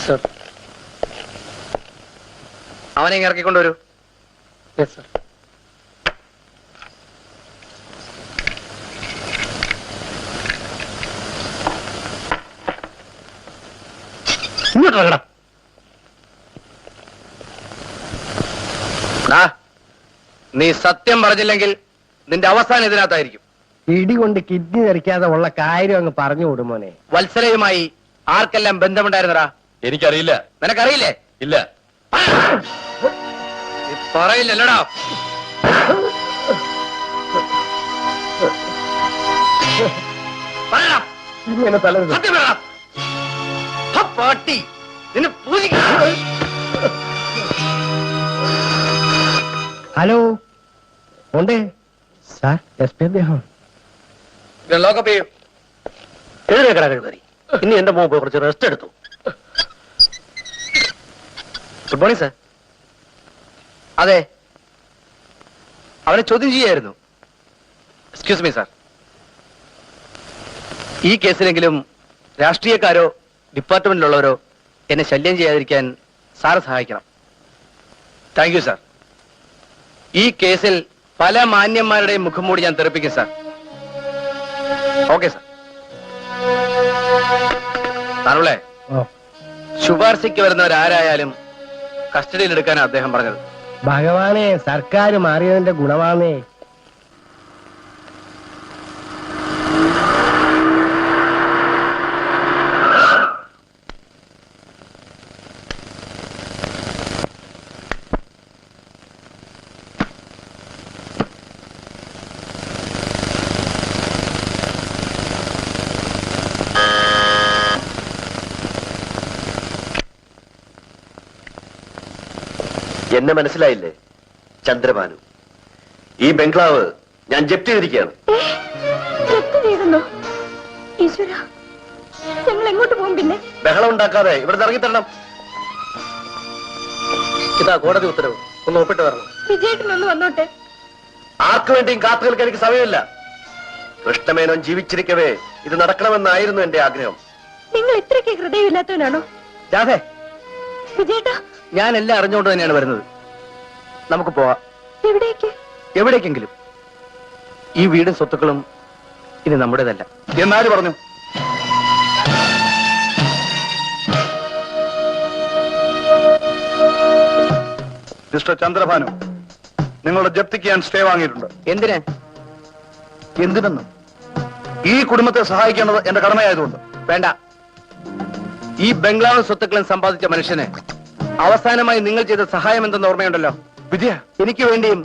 [SPEAKER 1] Sir, അവനെ ഇറക്കിക്കൊണ്ടുവരൂ.
[SPEAKER 5] സർ.
[SPEAKER 1] ഇങ്ങോട്ട് ഇറങ്ങടാ. നീ സത്യം പറഞ്ഞില്ലെങ്കിൽ നിന്റെ അവസാനം ഇതിനകത്തായിരിക്കും.
[SPEAKER 5] ഇടികൊണ്ട് കിഡ്നി ധരിക്കാതെ ഉള്ള കാര്യം അങ്ങ് പറഞ്ഞു കൊടുമോനെ.
[SPEAKER 1] വത്സലയുമായി ആർക്കെല്ലാം ബന്ധമുണ്ടായിരുന്നടാ?
[SPEAKER 8] എനിക്കറിയില്ല.
[SPEAKER 1] നിനക്കറിയില്ലേ?
[SPEAKER 8] ഇല്ല.
[SPEAKER 1] പറയില്ലല്ലോടാ.
[SPEAKER 5] ഇങ്ങനെ തലരുത്.
[SPEAKER 1] പാട്ടി നിന്നെ
[SPEAKER 5] ഹലോ, ഉണ്ട്. സാർ എസ് പി അദ്ദേഹം
[SPEAKER 8] ലോക്കപ്പ് ചെയ്യും.
[SPEAKER 1] എഴുതേക്കട കഴിവറി. ഇനി എന്റെ മോൻ പോയി കുറച്ച് റെസ്റ്റ് എടുത്തു. Good morning sir. അതെ, അവനെ ചോദ്യം ചെയ്യായിരുന്നു. എക്സ്ക്യൂസ് മീ സാർ, ഈ കേസിലെങ്കിലും രാഷ്ട്രീയക്കാരോ ഡിപ്പാർട്ട്മെന്റിലുള്ളവരോ എന്നെ ശല്യം ചെയ്യാതിരിക്കാൻ സാറ് സഹായിക്കണം. Thank you sir. ഈ കേസിൽ പല മാന്യന്മാരുടെയും മുഖം മൂടി ഞാൻ തെറിപ്പിക്കും സാർ. Okay sir. സാറുള്ളേ, ശുപാർശയ്ക്ക് വരുന്നവരാരായാലും കസ്റ്റഡിയിൽ എടുക്കാനാണ് അദ്ദേഹം പറഞ്ഞത്.
[SPEAKER 5] ഭഗവാനെ, സർക്കാർ മാറിയതിന്റെ ഗുണമാണേ.
[SPEAKER 9] എന്നെ മനസ്സിലായില്ലേ? ചന്ദ്രഭാനു, ഈ ബംഗ്ലാവ് ഞാൻ ജപ്തി ചെയ്തിരിക്കുകയാണ്.
[SPEAKER 2] ഈശ്വര, ഞങ്ങൾ എങ്ങോട്ട് പോകും? പിന്നെ
[SPEAKER 9] ബഹളം ഉണ്ടാക്കാതെ ഇവിടെ ഇറങ്ങിത്തരണം.
[SPEAKER 1] ഇതാ കോടതി ഉത്തരവ്, ഒന്ന് ഒപ്പിട്ട് വരണം.
[SPEAKER 2] വിജയേട്ടനൊന്ന് വന്നോട്ടെ.
[SPEAKER 9] ആർക്കു വേണ്ടിയും കാത്തു നിൽക്കാൻ എനിക്ക് സമയമില്ല. കൃഷ്ണമേനോൻ ജീവിച്ചിരിക്കവേ ഇത് നടക്കണമെന്നായിരുന്നു എന്റെ ആഗ്രഹം.
[SPEAKER 2] നിങ്ങൾ ഇത്രയ്ക്ക് ഹൃദയമില്ലാത്തവനാണോ?
[SPEAKER 1] രാധേ,
[SPEAKER 2] വിജയേട്ടാ,
[SPEAKER 1] ഞാൻ എല്ലാം അറിഞ്ഞുകൊണ്ട് തന്നെയാണ് വരുന്നത്. നമുക്ക് പോവാം.
[SPEAKER 2] എവിടേക്ക്?
[SPEAKER 1] എവിടേക്കെങ്കിലും. ഈ വീടും സ്വത്തുക്കളും ഇനി നമ്മുടേതല്ല.
[SPEAKER 6] എന്നാര് പറഞ്ഞു? മിസ്റ്റർ ചന്ദ്രഭാനു, നിങ്ങളുടെ ജപ്തിക്ക് ഞാൻ സ്റ്റേ വാങ്ങിയിട്ടുണ്ട്.
[SPEAKER 1] എന്തിനാ?
[SPEAKER 6] എന്തിനെന്നും ഈ കുടുംബത്തെ സഹായിക്കേണ്ടത് എന്റെ കടമയായതുകൊണ്ട്.
[SPEAKER 1] വേണ്ട. ഈ ബംഗ്ലാവ് സ്വത്തുക്കളും സമ്പാദിച്ച മനുഷ്യന് അവസാനമായി നിങ്ങൾ ചെയ്ത സഹായം എന്തെന്ന് ഓർമ്മയുണ്ടല്ലോ?
[SPEAKER 6] വിജയ,
[SPEAKER 1] എനിക്ക് വേണ്ടിയും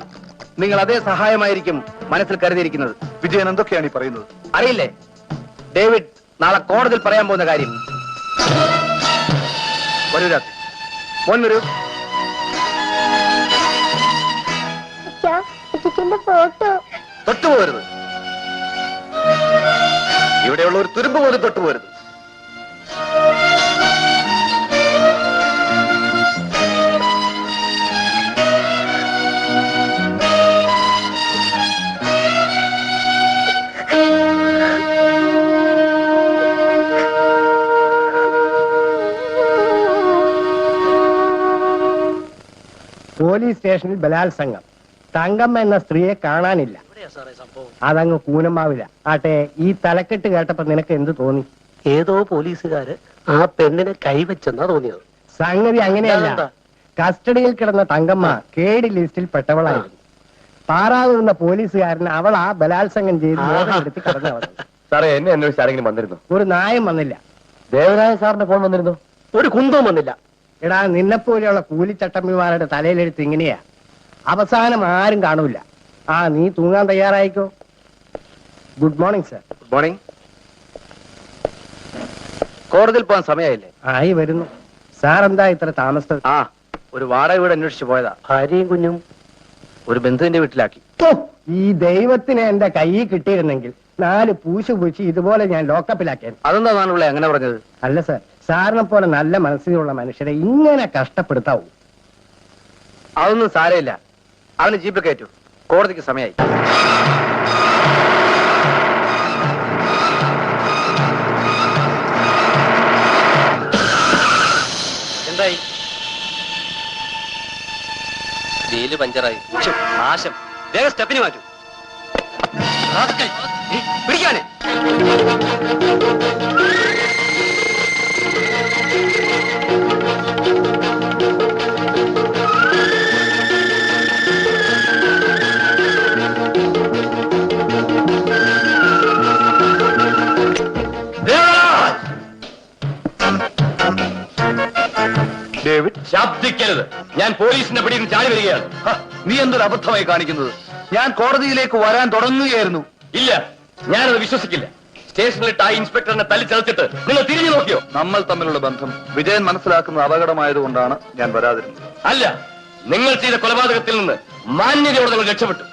[SPEAKER 1] നിങ്ങൾ അതേ സഹായമായിരിക്കും മനസ്സിൽ കരുതിയിരിക്കുന്നത്.
[SPEAKER 6] വിജയൻ എന്തൊക്കെയാണ് ഈ പറയുന്നത്?
[SPEAKER 1] അറിയില്ലേ? ഡേവിഡ് നാളെ കോടതിയിൽ പറയാൻ പോകുന്ന കാര്യം. വരൂ രാത്രി. മോൻ വരൂ.
[SPEAKER 3] ഫോട്ടോ
[SPEAKER 9] തൊട്ടുപോകരുത്. ഇവിടെയുള്ള ഒരു തുരുമ്പ് പോലും തൊട്ടുപോകരുത്.
[SPEAKER 5] പോലീസ് സ്റ്റേഷനിൽ ബലാത്സംഗം. തങ്കമ്മ എന്ന സ്ത്രീയെ കാണാനില്ല. അതങ്ങ് കൂനമാവില്ല. ആട്ടെ, ഈ തലക്കെട്ട് കേട്ടപ്പോ നിനക്ക് എന്ത് തോന്നി?
[SPEAKER 1] ഏതോ പോലീസുകാര് ആ പെണ്ണിനെ കൈവച്ചെന്നാ തോന്നിയത്.
[SPEAKER 5] സംഗതി അങ്ങനെയല്ല. കസ്റ്റഡിയിൽ കിടന്ന തങ്കമ്മ കേടി ലിസ്റ്റിൽ പെട്ടവളായിരുന്നു. പാറാവുന്ന പോലീസുകാരൻ അവൾ ആ ബലാത്സംഗം ചെയ്ത് എടുത്ത് കടന്നു വന്നു.
[SPEAKER 8] സാറേ, എന്നെ അന്വേഷിച്ച് ആരെങ്കിലും വന്നിരുന്നു?
[SPEAKER 5] ഒരു നായം വന്നില്ല.
[SPEAKER 8] ദേവരായ സാറിന്റെ ഫോൺ വന്നിരുന്നു?
[SPEAKER 1] ഒരു കുന്തവും വന്നില്ല.
[SPEAKER 5] എടാ, നിന്നെപ്പോലെയുള്ള കൂലിച്ചട്ടമ്പിമാരുടെ തലയിലെടുത്ത് ഇങ്ങനെയാ. അവസാനം ആരും കാണൂല. നീ തൂങ്ങാൻ തയ്യാറായിക്കോ. Good morning sir.
[SPEAKER 1] Good morning. കോടതിയിൽ പോകാൻ സമയമായില്ലേ?
[SPEAKER 5] ആയി വരുന്നു. സാർ എന്താ ഇത്ര താമസം?
[SPEAKER 1] ഒരു വാടക വീട് അന്വേഷിച്ചു പോയതാ. ഭാര്യയും കുഞ്ഞും ഒരു ബന്ധുവിന്റെ വീട്ടിലാക്കി.
[SPEAKER 5] ഈ ദൈവത്തിനെ എന്റെ കയ്യിൽ കിട്ടിയിരുന്നെങ്കിൽ 4 പൂശു പൂശി ഇതുപോലെ ഞാൻ ലോക്കപ്പിലാക്കിയത്.
[SPEAKER 1] അതെന്താ നാണുള്ള അങ്ങനെ പറഞ്ഞത്?
[SPEAKER 5] അല്ല സർ, സാറിനെ പോലെ നല്ല മനസ്സിലുള്ള മനുഷ്യരെ ഇങ്ങനെ കഷ്ടപ്പെടുത്താവൂ?
[SPEAKER 1] അതൊന്നും സാരമില്ല. അവന് ജീപ്പിൽ കയറ്റു. കോടതിക്ക് സമയമായി.
[SPEAKER 10] എന്തായി? വീല് പഞ്ചറായി. നാശം. വേഗം സ്റ്റെപ്പിന് മാറ്റൂ.
[SPEAKER 1] പിടിക്കാനേ.
[SPEAKER 6] ഡേവിഡ്,
[SPEAKER 8] ശബ്ദിക്കരുത്. ഞാൻ പോലീസിന്റെ പിടിയിൽ ചാടി വരികയാണ്.
[SPEAKER 6] നീ എന്തൊരു അബദ്ധമായി കാണിക്കുന്നത്? ഞാൻ കോടതിയിലേക്ക് വരാൻ തുടങ്ങുകയായിരുന്നു.
[SPEAKER 8] ഇല്ല, ഞാനത് വിശ്വസിക്കില്ല. സ്റ്റേഷനിലിട്ട് ആ ഇൻസ്പെക്ടറിനെ തല്ലിച്ചതച്ചിട്ട് നിങ്ങൾ തിരിഞ്ഞു നോക്കിയോ?
[SPEAKER 6] നമ്മൾ തമ്മിലുള്ള ബന്ധം വിജയൻ മനസ്സിലാക്കുന്നത് അപകടമായതുകൊണ്ടാണ് ഞാൻ വരാതിരുന്നത്.
[SPEAKER 8] അല്ല, നിങ്ങൾ ചെയ്ത കൊലപാതകത്തിൽ നിന്ന് മാന്യതയോടെ നിങ്ങൾ രക്ഷപ്പെട്ടു.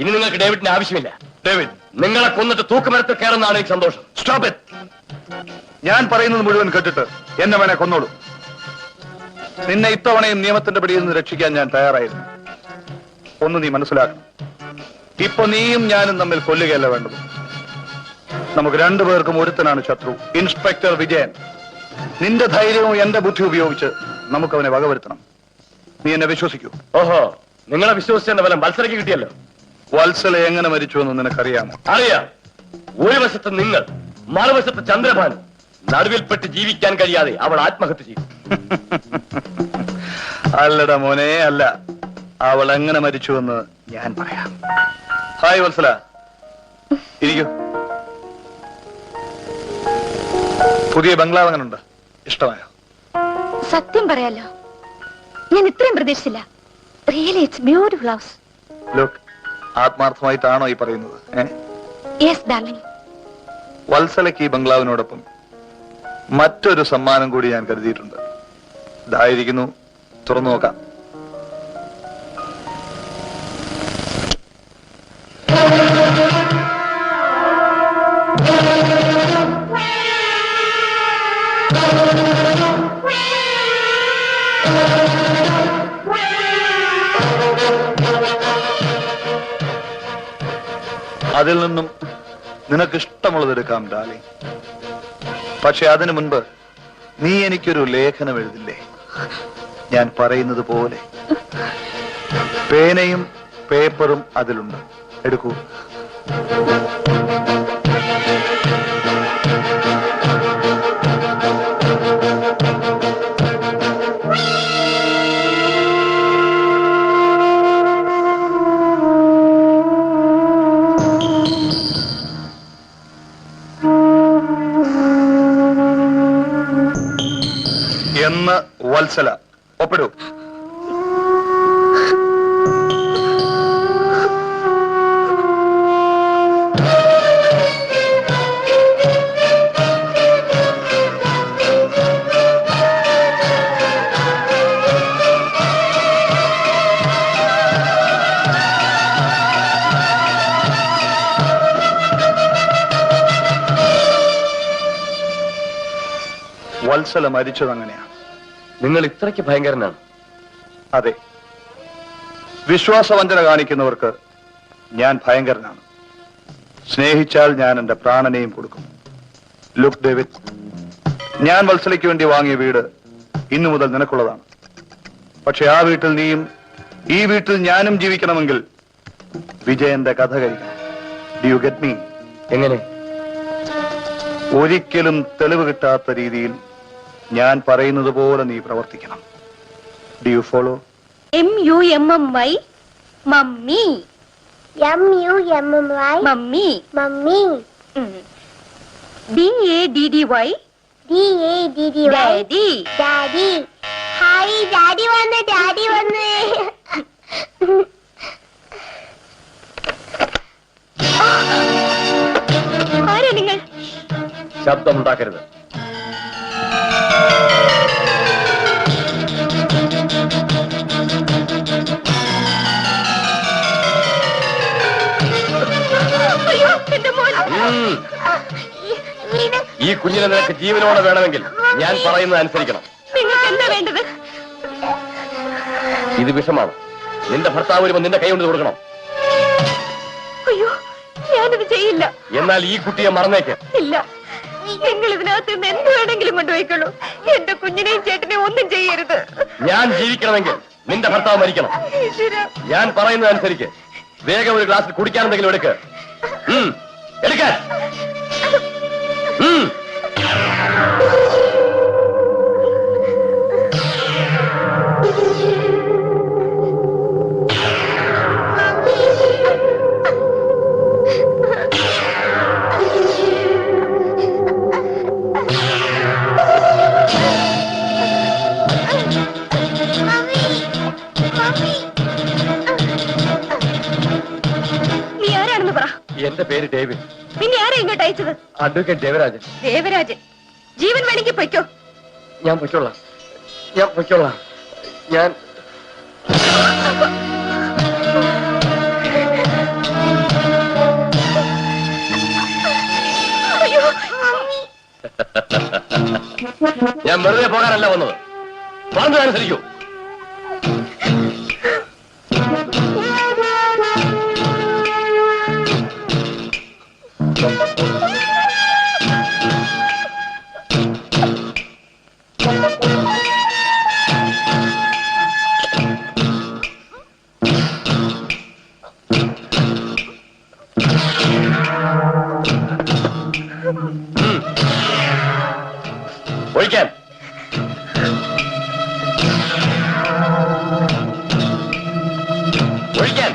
[SPEAKER 8] ഇനി നിങ്ങൾക്ക് ഡേവിഡിന്റെ ആവശ്യമില്ല.
[SPEAKER 6] ഡേവിഡ്,
[SPEAKER 8] നിങ്ങളെ കൊന്നിട്ട് തൂക്കുമരത്തിൽ കയറുന്നതാണ് എനിക്ക് സന്തോഷം.
[SPEAKER 6] Stop it. ഞാൻ പറയുന്നത് മുഴുവൻ കേട്ടിട്ട് എന്നെ വേണേ കൊന്നോളൂ. നിന്നെ ഇത്തവണയും നിയമത്തിന്റെ പിടിയിൽ നിന്ന് രക്ഷിക്കാൻ ഞാൻ തയ്യാറായിരുന്നു. ഒന്ന് നീ മനസ്സിലാക്കണം, ഇപ്പൊ നീയും ഞാനും തമ്മിൽ കൊല്ലുകയല്ല വേണ്ടത്. നമുക്ക് രണ്ടുപേർക്കും ഒരുത്തനാണ് ശത്രു, ഇൻസ്പെക്ടർ വിജയൻ. നിന്റെ ധൈര്യവും എന്റെ ബുദ്ധി ഉപയോഗിച്ച് നമുക്ക് അവനെ വകവരുത്തണം. നീ എന്നെ വിശ്വസിക്കൂ.
[SPEAKER 8] ഓഹോ, നിങ്ങളെ വിശ്വസിച്ചെന്ന ഫലം വത്സലയ്ക്ക് കിട്ടിയല്ലോ.
[SPEAKER 6] വത്സല എങ്ങനെ മരിച്ചു എന്ന് നിനക്കറിയാമോ?
[SPEAKER 8] അറിയാം. ഒരു വശത്ത് നിങ്ങൾ, മറുവശത്ത് ചന്ദ്രഭാനു. നടുവിൽപ്പെട്ട് ജീവിക്കാൻ കഴിയാതെ അവൾ ആത്മഹത്യ ചെയ്തു.
[SPEAKER 6] അല്ലടാ മോനെ, അല്ല. അവൾ എങ്ങനെ മരിച്ചുവെന്ന് ഞാൻ പറയാം. ഹായ് വത്സല, ഇരിക്കൂ. പുതിയ ബംഗ്ലാവ് എങ്ങനുണ്ട്? ഇഷ്ടമായോ?
[SPEAKER 2] സത്യം പറയാലോ, ഞാൻ ഇത്രയും പ്രതീക്ഷിച്ചില്ല. Really it's beautiful house.
[SPEAKER 6] Look, ആത്മാർത്ഥമായിട്ടാണോ ഈ പറയുന്നത്?
[SPEAKER 2] Yes darling.
[SPEAKER 6] വത്സലയ്ക്ക് ഈ ബംഗ്ലാവിനോടൊപ്പം മറ്റൊരു സമ്മാനം കൂടി ഞാൻ കരുതിയിട്ടുണ്ട്. ഇതായിരിക്കുന്നു, തുറന്നു നോക്കാം. അതിൽ നിന്നും നിനക്കിഷ്ടമുള്ളത് എടുക്കാം ഡാർലിംഗ്. പക്ഷെ അതിനു മുൻപ് നീ എനിക്കൊരു ലേഖനം എഴുതില്ലേ? ഞാൻ പറയുന്നത് പോലെ. പേനയും പേപ്പറും അതിലുണ്ട്, എടുക്കൂ. എന്ന് വത്സല, ഒപ്പിടൂ. വത്സല മരിച്ചത് അങ്ങനെയാണ്.
[SPEAKER 8] നിങ്ങൾ ഇത്രയ്ക്ക് ഭയങ്കരനാണ്?
[SPEAKER 6] അതെ, വിശ്വാസവഞ്ചന കാണിക്കുന്നവർക്ക് ഞാൻ ഭയങ്കരനാണ്. സ്നേഹിച്ചാൽ ഞാൻ എന്റെ പ്രാണനെയും കൊടുക്കും. ലുക്ക് ഡേവിഡ്, ഞാൻ വത്സലയ്ക്ക് വേണ്ടി വാങ്ങിയ വീട് ഇന്നു മുതൽ നിനക്കുള്ളതാണ്. പക്ഷെ ആ വീട്ടിൽ നീയും ഈ വീട്ടിൽ ഞാനും ജീവിക്കണമെങ്കിൽ വിജയന്റെ കഥ കഴിക്കണം. Do you get me?
[SPEAKER 8] എങ്ങനെ?
[SPEAKER 6] ഒരിക്കലും തെളിവ് കിട്ടാത്ത രീതിയിൽ ഞാൻ പറയുന്നത് പോലെ നീ പ്രവർത്തിക്കണം. Do you follow?
[SPEAKER 2] MUMMY mummy.
[SPEAKER 3] MUMMY
[SPEAKER 2] mummy.
[SPEAKER 3] Mummy.
[SPEAKER 2] DADDY
[SPEAKER 3] DADDY
[SPEAKER 2] daddy.
[SPEAKER 3] Daddy. Hi, daddy വന്ന്, ഡാഡി വന്ന്.
[SPEAKER 2] ആരാ നിങ്ങൾ?
[SPEAKER 8] ശബ്ദമുണ്ടാക്കരുത്.
[SPEAKER 2] അയ്യോ, എന്റെ മോൻ.
[SPEAKER 8] ഈ കുഞ്ഞിനെ നിനക്ക് ജീവനോടെ വേണമെങ്കിൽ ഞാൻ പറയുന്നത് അനുസരിക്കണം.
[SPEAKER 2] നിങ്ങൾക്ക് എന്താ വേണ്ടത്?
[SPEAKER 8] ഇത് വിഷമാണ്. നിന്റെ ഭർത്താവ് വരുമ്പോൾ നിന്റെ കൈ കൊണ്ട് കൊടുക്കണം.
[SPEAKER 2] അയ്യോ, ഞാനിത് ചെയ്യില്ല.
[SPEAKER 8] എന്നാൽ ഈ കുട്ടിയെ മറന്നേക്ക്.
[SPEAKER 2] ഇല്ല, നിങ്ങൾ ഇതിനകത്ത് നിന്ന് എന്ത് വേണമെങ്കിലും കൊണ്ടുപോയിക്കോളൂ. എന്റെ കുഞ്ഞിനെയും ചേട്ടനെയും ഒന്നും ചെയ്യരുത്.
[SPEAKER 8] ഞാൻ ജീവിക്കണമെങ്കിൽ നിന്റെ ഭർത്താവ് മരിക്കണം. ഞാൻ പറയുന്നത് അനുസരിക്ക്. വേഗം ഒരു ഗ്ലാസ്സിൽ കുടിക്കാൻ എന്തെങ്കിലും എടുക്ക്. എടുക്കാൻ.
[SPEAKER 2] നീ ആരാണെന്ന് പറ.
[SPEAKER 8] എന്റെ പേര് ഡേവിഡ്.
[SPEAKER 2] പിന്നെ ആരാ ഇങ്ങോട്ട് അയച്ചത്?
[SPEAKER 8] അഡ്വക്കേറ്റ് ദേവരാജൻ.
[SPEAKER 2] ദേവരാജൻ? ജീവൻ വേണമെങ്കിൽ പൊയ്ക്കോ.
[SPEAKER 8] ഞാൻ പൊയ്ക്കോളാം. ഞാൻ പൊയ്ക്കോളാം. ഞാൻ വെറുതെ പോകാനല്ല വന്നത്. പറഞ്ഞതനുസരിക്കൂ. ഒഴിക്കാൻ. ഒഴിക്കാൻ.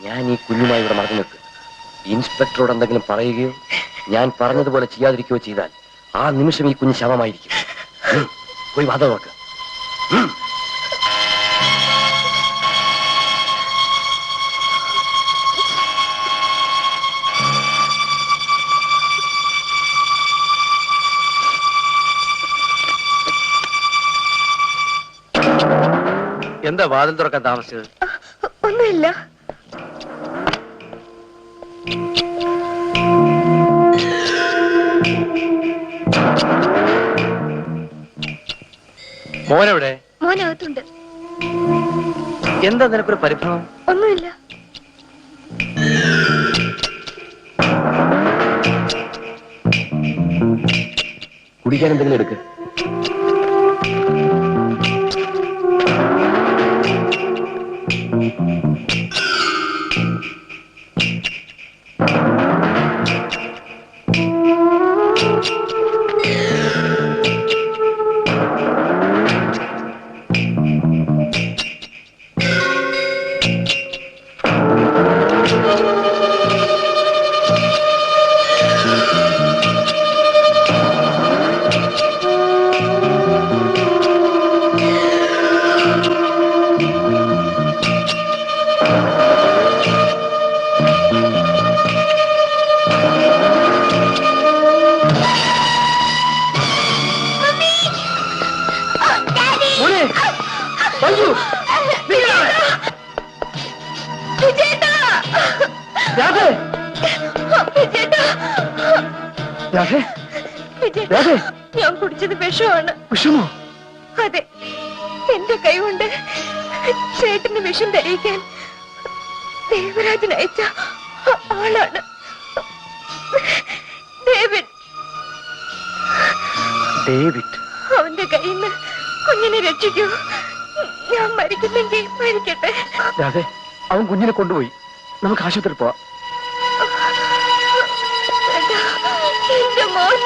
[SPEAKER 8] ഞാൻ ഈ കുഞ്ഞുമായി ഇവിടെ മറന്നു നിൽക്കും. ഇൻസ്പെക്ടറോട് എന്തെങ്കിലും പറയുകയോ ഞാൻ പറഞ്ഞതുപോലെ ചെയ്യാതിരിക്കുകയോ ചെയ്താൽ ആ നിമിഷം ഈ കുഞ്ഞ് ശവമായിരിക്കും. പോയി വാദം നോക്ക്.
[SPEAKER 1] എന്താ വാതിൽ തുറക്കാൻ താമസിച്ചത്?
[SPEAKER 2] ഒന്നുമില്ല.
[SPEAKER 1] മോനെവിടെ?
[SPEAKER 2] മോനകത്തുണ്ട്.
[SPEAKER 1] എന്താ നിനക്കൊരു പരിഭ്രമം?
[SPEAKER 2] ഒന്നുമില്ല.
[SPEAKER 8] കുടിക്കാൻ എന്തെങ്കിലും എടുക്ക്.
[SPEAKER 2] ഞാൻ കുടിച്ചത് വിഷമാണ്.
[SPEAKER 5] വിഷമോ?
[SPEAKER 2] അതെ, എന്റെ കൈ കൊണ്ട് ചേട്ടന് വിഷം ധരിക്കാൻ ദേവരാജൻ അയച്ച ആളാണ് ഡേവിഡ്.
[SPEAKER 1] ഡേവിഡ്?
[SPEAKER 2] അവന്റെ കയ്യിൽ നിന്ന് കുഞ്ഞിനെ രക്ഷിക്കൂ. ഞാൻ മരിക്കുന്നെങ്കിൽ മരിക്കട്ടെ.
[SPEAKER 1] അതെ, അവൻ കുഞ്ഞിനെ കൊണ്ടുപോയി. നമുക്ക് ആശുപത്രിയിൽ പോവാം.
[SPEAKER 2] എന്റെ മോൻ.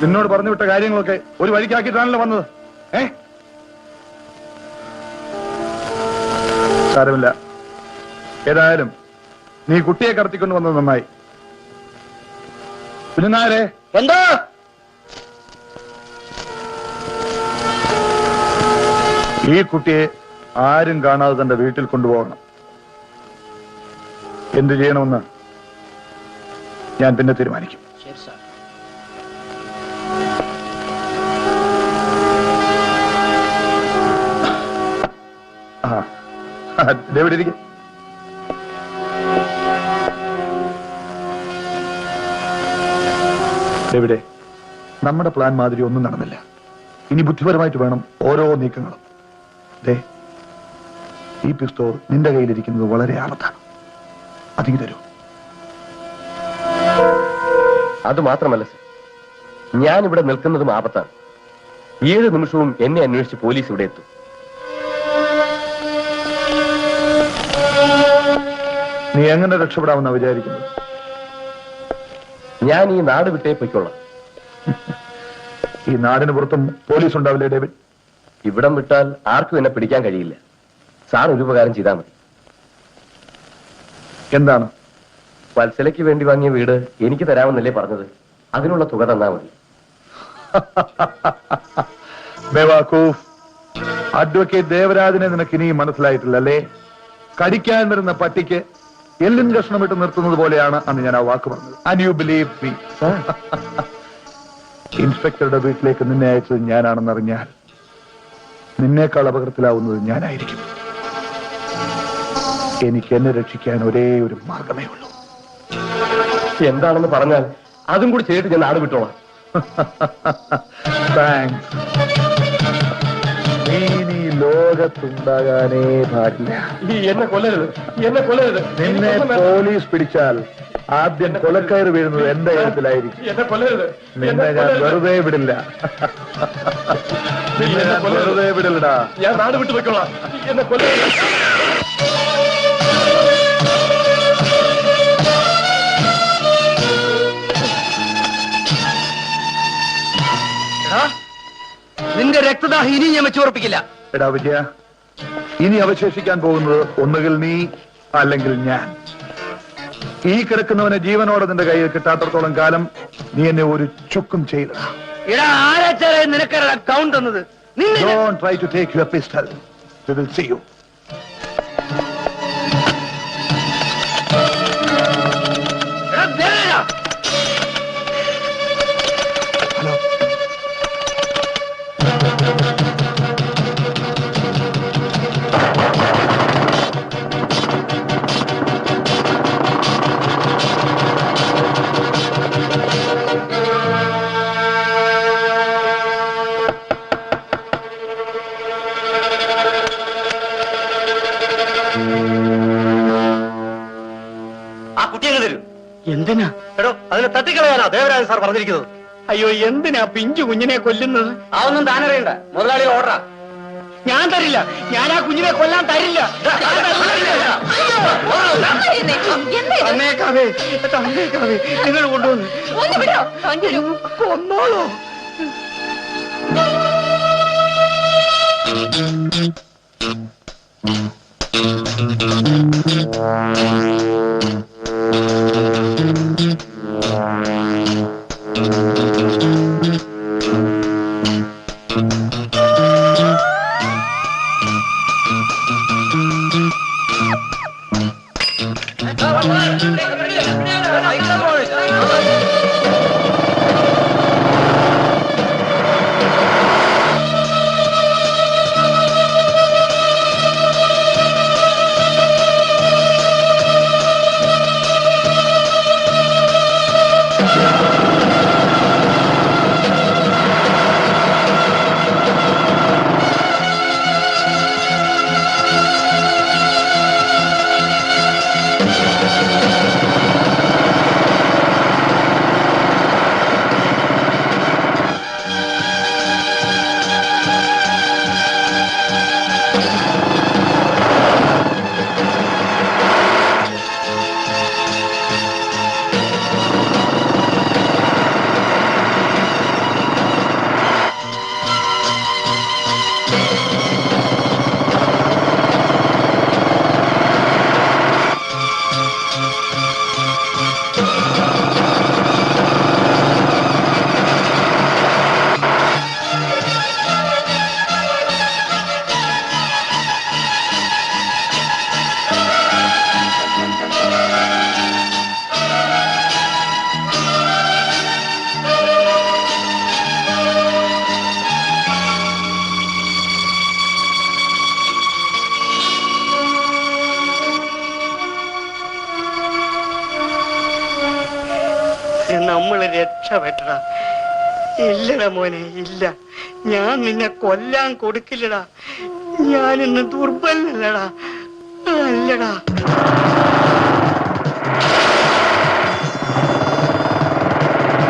[SPEAKER 6] നിന്നോട് പറഞ്ഞു വിട്ട കാര്യങ്ങളൊക്കെ ഒരു വഴിക്കാക്കിയിട്ടാണല്ലോ വന്നത്. സാരമില്ല. ഏതായാലും നീ കുട്ടിയെ കടത്തിക്കൊണ്ട് വന്നത് നന്നായി. പിന്നെ നായരെ
[SPEAKER 4] എന്തോ
[SPEAKER 6] ഈ കുട്ടിയെ ആരും കാണാതെ തന്റെ വീട്ടിൽ കൊണ്ടുപോകണം. എന്ത് ചെയ്യണമെന്ന് ഞാൻ പിന്നെ തീരുമാനിക്കും.
[SPEAKER 5] ശരി സാർ.
[SPEAKER 6] ഡേവിഡ് ഇരിക്കും. ഡേവിഡേ, നമ്മുടെ പ്ലാൻ മാതിരി ഒന്നും നടന്നില്ല. ഇനി ബുദ്ധിപരമായിട്ട് വേണം ഓരോ നീക്കങ്ങളും. ദേ, ഈ പിസ്തോൾ നിന്റെ കയ്യിലിരിക്കുന്നത് വളരെ ആപത്താണ്. അതിങ്ങ് തരൂ.
[SPEAKER 8] അത് മാത്രമല്ല സർ, ഞാൻ ഇവിടെ നിൽക്കുന്നതും ആപത്താണ്. ഏത് നിമിഷവും എന്നെ അന്വേഷിച്ച് പോലീസ് ഇവിടെ എത്തും.
[SPEAKER 6] നീ എങ്ങനെ രക്ഷപ്പെടാമെന്നാ വിചാരിക്കുന്നത്?
[SPEAKER 8] ഞാൻ ഈ നാട് വിട്ടേ പൊയ്ക്കൊള്ളാം.
[SPEAKER 6] ഈ നാടിന് പുറത്തും പോലീസ് ഉണ്ടാവില്ലേ ഡേവിഡ്?
[SPEAKER 8] ഇവിടം വിട്ടാൽ ആർക്കും എന്നെ പിടിക്കാൻ കഴിയില്ല. സാർ ഒരു ഉപകാരം ചെയ്താൽ മതി.
[SPEAKER 6] എന്താണ്?
[SPEAKER 8] വത്സലയ്ക്ക് വേണ്ടി വാങ്ങിയ വീട് എനിക്ക് തരാമെന്നല്ലേ പറഞ്ഞത്? അതിനുള്ള തുക തന്നാ മതി.
[SPEAKER 6] ബേവാക്കൂഫ്, അഡ്വക്കേറ്റ് ദേവരാജനെ നിനക്ക് ഇനിയും മനസ്സിലായിട്ടില്ല അല്ലേ? കടിക്കാൻ വരുന്ന പട്ടിക്ക് എല്ലിൻ കഷ്ണമിട്ട് നിർത്തുന്നത് പോലെയാണ് അന്ന് ഞാൻ ആ വാക്ക് പറഞ്ഞത്. And you believe me. ഇൻസ്പെക്ടറുടെ വീട്ടിലേക്ക് നിന്നെ അയച്ചത് ഞാനാണെന്നറിഞ്ഞാൽ നിന്നേക്കാൾ അപകടത്തിലാവുന്നത് ഞാനായിരിക്കും. എനിക്ക് എന്നെ രക്ഷിക്കാൻ ഒരേ ഒരു മാർഗമേ ഉള്ളൂ.
[SPEAKER 8] എന്താണെന്ന് പറഞ്ഞാൽ അതും കൂടി ചെയ്തിട്ട് ഞാൻ നാട് വിട്ടോളാം.
[SPEAKER 6] താങ്ക്സ്. നീ ലോകത്തുണ്ടാകാനേ പാടില്ല.
[SPEAKER 8] എന്നെ കൊല്ലരുത്, എന്നെ കൊല്ലരുത്.
[SPEAKER 6] നിന്നെ പോലീസ് പിടിച്ചാൽ ആദ്യം കൊലക്കയറ് വീഴുന്നത് എന്റെ കാര്യത്തിലായിരിക്കും.
[SPEAKER 8] എന്നെ കൊല്ലരുത്.
[SPEAKER 6] നിന്നെ ഞാൻ വെറുതെ വിടില്ല. നിന്നെ ഞാൻ വെറുതെ വിടില്ലടാ.
[SPEAKER 8] ഞാൻ നാട് വിട്ടു പോയിക്കോളാം. എന്നെ കൊല്ലരുത്.
[SPEAKER 1] നിന്റെ രക്തദാഹം ഇനി ഞാൻ വെച്ചുറപ്പിക്കില്ല.
[SPEAKER 6] എടാ വിജയ, ഇനി അവശേഷിക്കാൻ പോകുന്നത് ഒന്നുകിൽ നീ അല്ലെങ്കിൽ ഞാൻ. ഈ കിടക്കുന്നവനെ ജീവനോടെ നിന്റെ കയ്യിൽ കിട്ടാത്തടത്തോളം കാലം നീ എന്നെ ഒരു ചുക്കും ചെയ്യില്ല.
[SPEAKER 1] എടാ ആരാച്ചാരെ നിനക്കറ കൗണ്ട് തന്നത്?
[SPEAKER 6] Don't try to take your pistol. We will see you.
[SPEAKER 10] ആ കുട്ടിയെ തരൂ.
[SPEAKER 5] എന്തിനാ?
[SPEAKER 10] എടോ, അതിനെ തട്ടിക്കളയാനാ ദേവരാജൻ സാർ പറഞ്ഞിരിക്കുന്നത്.
[SPEAKER 5] അയ്യോ, എന്തിനാ പിഞ്ചു കുഞ്ഞിനെ കൊല്ലുന്നത്?
[SPEAKER 10] അതൊന്നും താനറിയണ്ട, മുതലാളി ഓർഡറാ.
[SPEAKER 5] ഞാൻ തരില്ല. ഞാൻ ആ കുഞ്ഞിനെ കൊല്ലാൻ തരില്ല. തന്നേക്കാവേ, തന്നേക്കാവേ. നിങ്ങൾ കൊണ്ടുവന്ന് കൊന്നോളൂ. നമ്മള് രക്ഷപ്പെട്ടടാ. ഇല്ലടാ മോനെ, ഇല്ല. ഞാൻ നിന്നെ കൊല്ലാൻ കൊടുക്കില്ലടാ. ഞാനിന്ന് ദുർബലല്ലടാ. അല്ലടാ.
[SPEAKER 6] Thank you.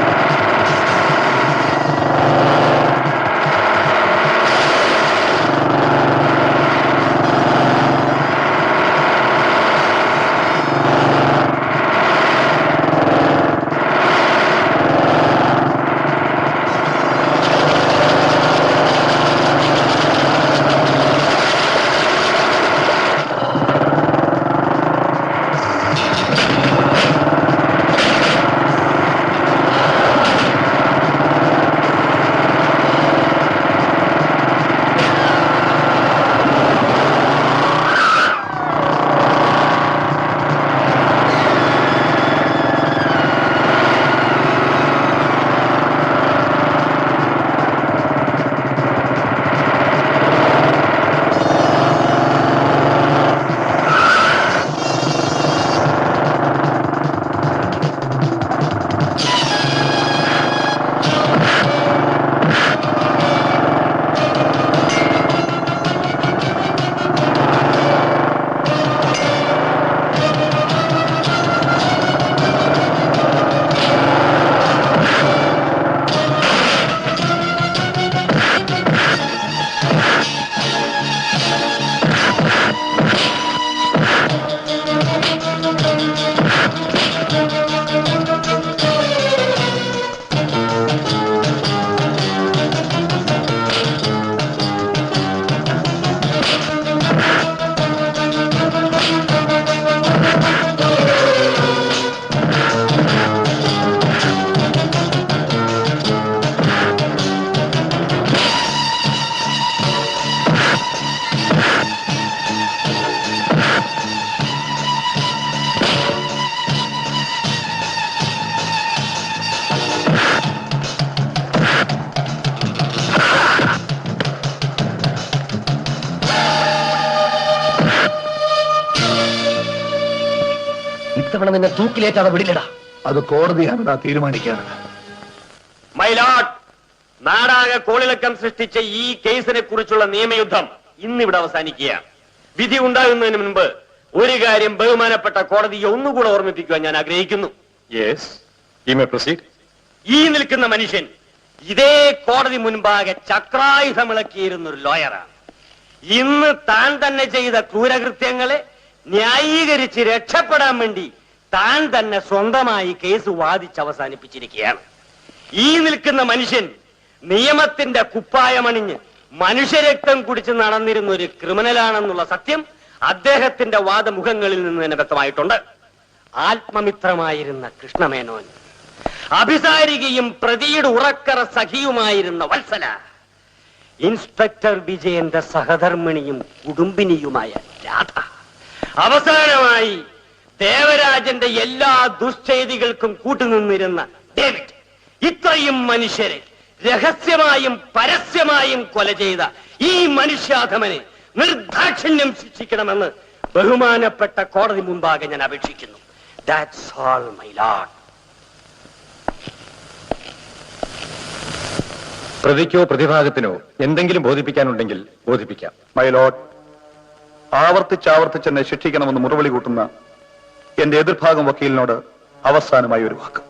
[SPEAKER 11] ഇത്തവണ നിന്നെ തൂക്കിലേറ്റാതെ വിടില്ലടാ.
[SPEAKER 6] അത് കോടതിയാണ് തീരുമാനിക്കേണ്ടത്.
[SPEAKER 7] മൈലോട്ട്, നാടാകെ കോളിളക്കം സൃഷ്ടിച്ച ഈ കേസിനെ കുറിച്ചുള്ള നിയമയുദ്ധം ഇന്നിവിടെ അവസാനിക്കുകയാണ്. വിധി ഉണ്ടാകുന്നതിന് മുൻപ് ഒരു കാര്യം ബഹുമാനപ്പെട്ട കോടതിയെ ഒന്നുകൂടെ ഓർമ്മിപ്പിക്കുവാൻ ഞാൻ ആഗ്രഹിക്കുന്നു. ഈ നിൽക്കുന്ന മനുഷ്യൻ ഇതേ കോടതി മുൻപാകെ ചക്രായുധമിളക്കിയിരുന്ന ഒരു ലോയറാണ്. ഇന്ന് താൻ തന്നെ ചെയ്ത ക്രൂരകൃത്യങ്ങളെ ന്യായീകരിച്ച് രക്ഷപ്പെടാൻ വേണ്ടി താൻ തന്നെ സ്വന്തമായി കേസ് വാദിച്ച് അവസാനിപ്പിച്ചിരിക്കുകയാണ്. ഈ നിൽക്കുന്ന മനുഷ്യൻ നിയമത്തിന്റെ കുപ്പായമണിഞ്ഞ് മനുഷ്യരക്തം കുടിച്ച് നടന്നിരുന്ന ഒരു ക്രിമിനലാണെന്നുള്ള സത്യം അദ്ദേഹത്തിന്റെ വാദമുഖങ്ങളിൽ നിന്ന് തന്നെ വ്യക്തമായിട്ടുണ്ട്. ആത്മമിത്രമായിരുന്ന കൃഷ്ണമേനോൻ, അഭിസാരികയും പ്രതിയുടെ ഉറക്കറ സഖിയുമായിരുന്ന വത്സല, ഇൻസ്പെക്ടർ വിജയന്റെ സഹധർമ്മിണിയും കുടുംബിനിയുമായ രാധ, അവസാനമായി ദേവരാജന്റെ എല്ലാ ദുശ്ചെയ്തികൾക്കും കൂട്ടുനിന്നിരുന്ന ഡേവിഡ്, ഇത്രയും മനുഷ്യരെ രഹസ്യമായും പരസ്യമായും കൊല ചെയ്ത ഈ മനുഷ്യാധമനെ നിർദാക്ഷിണ്യം ശിക്ഷിക്കണമെന്ന് ബഹുമാനപ്പെട്ട കോടതി മുൻപാകെ ഞാൻ അപേക്ഷിക്കുന്നു. That's all my lord.
[SPEAKER 12] പ്രതിക്കോ പ്രതിഭാഗത്തിനോ എന്തെങ്കിലും ബോധിപ്പിക്കാനുണ്ടെങ്കിൽ ബോധിപ്പിക്കാം.
[SPEAKER 6] മൈ ലോർഡ്, ആവർത്തിച്ച് എന്നെ ശിക്ഷിക്കണമെന്ന് മുറവിളി കൂട്ടുന്ന എന്റെ എതിർഭാഗം വക്കീലിനോട് അവസാനമായി ഒരു വാക്ക്.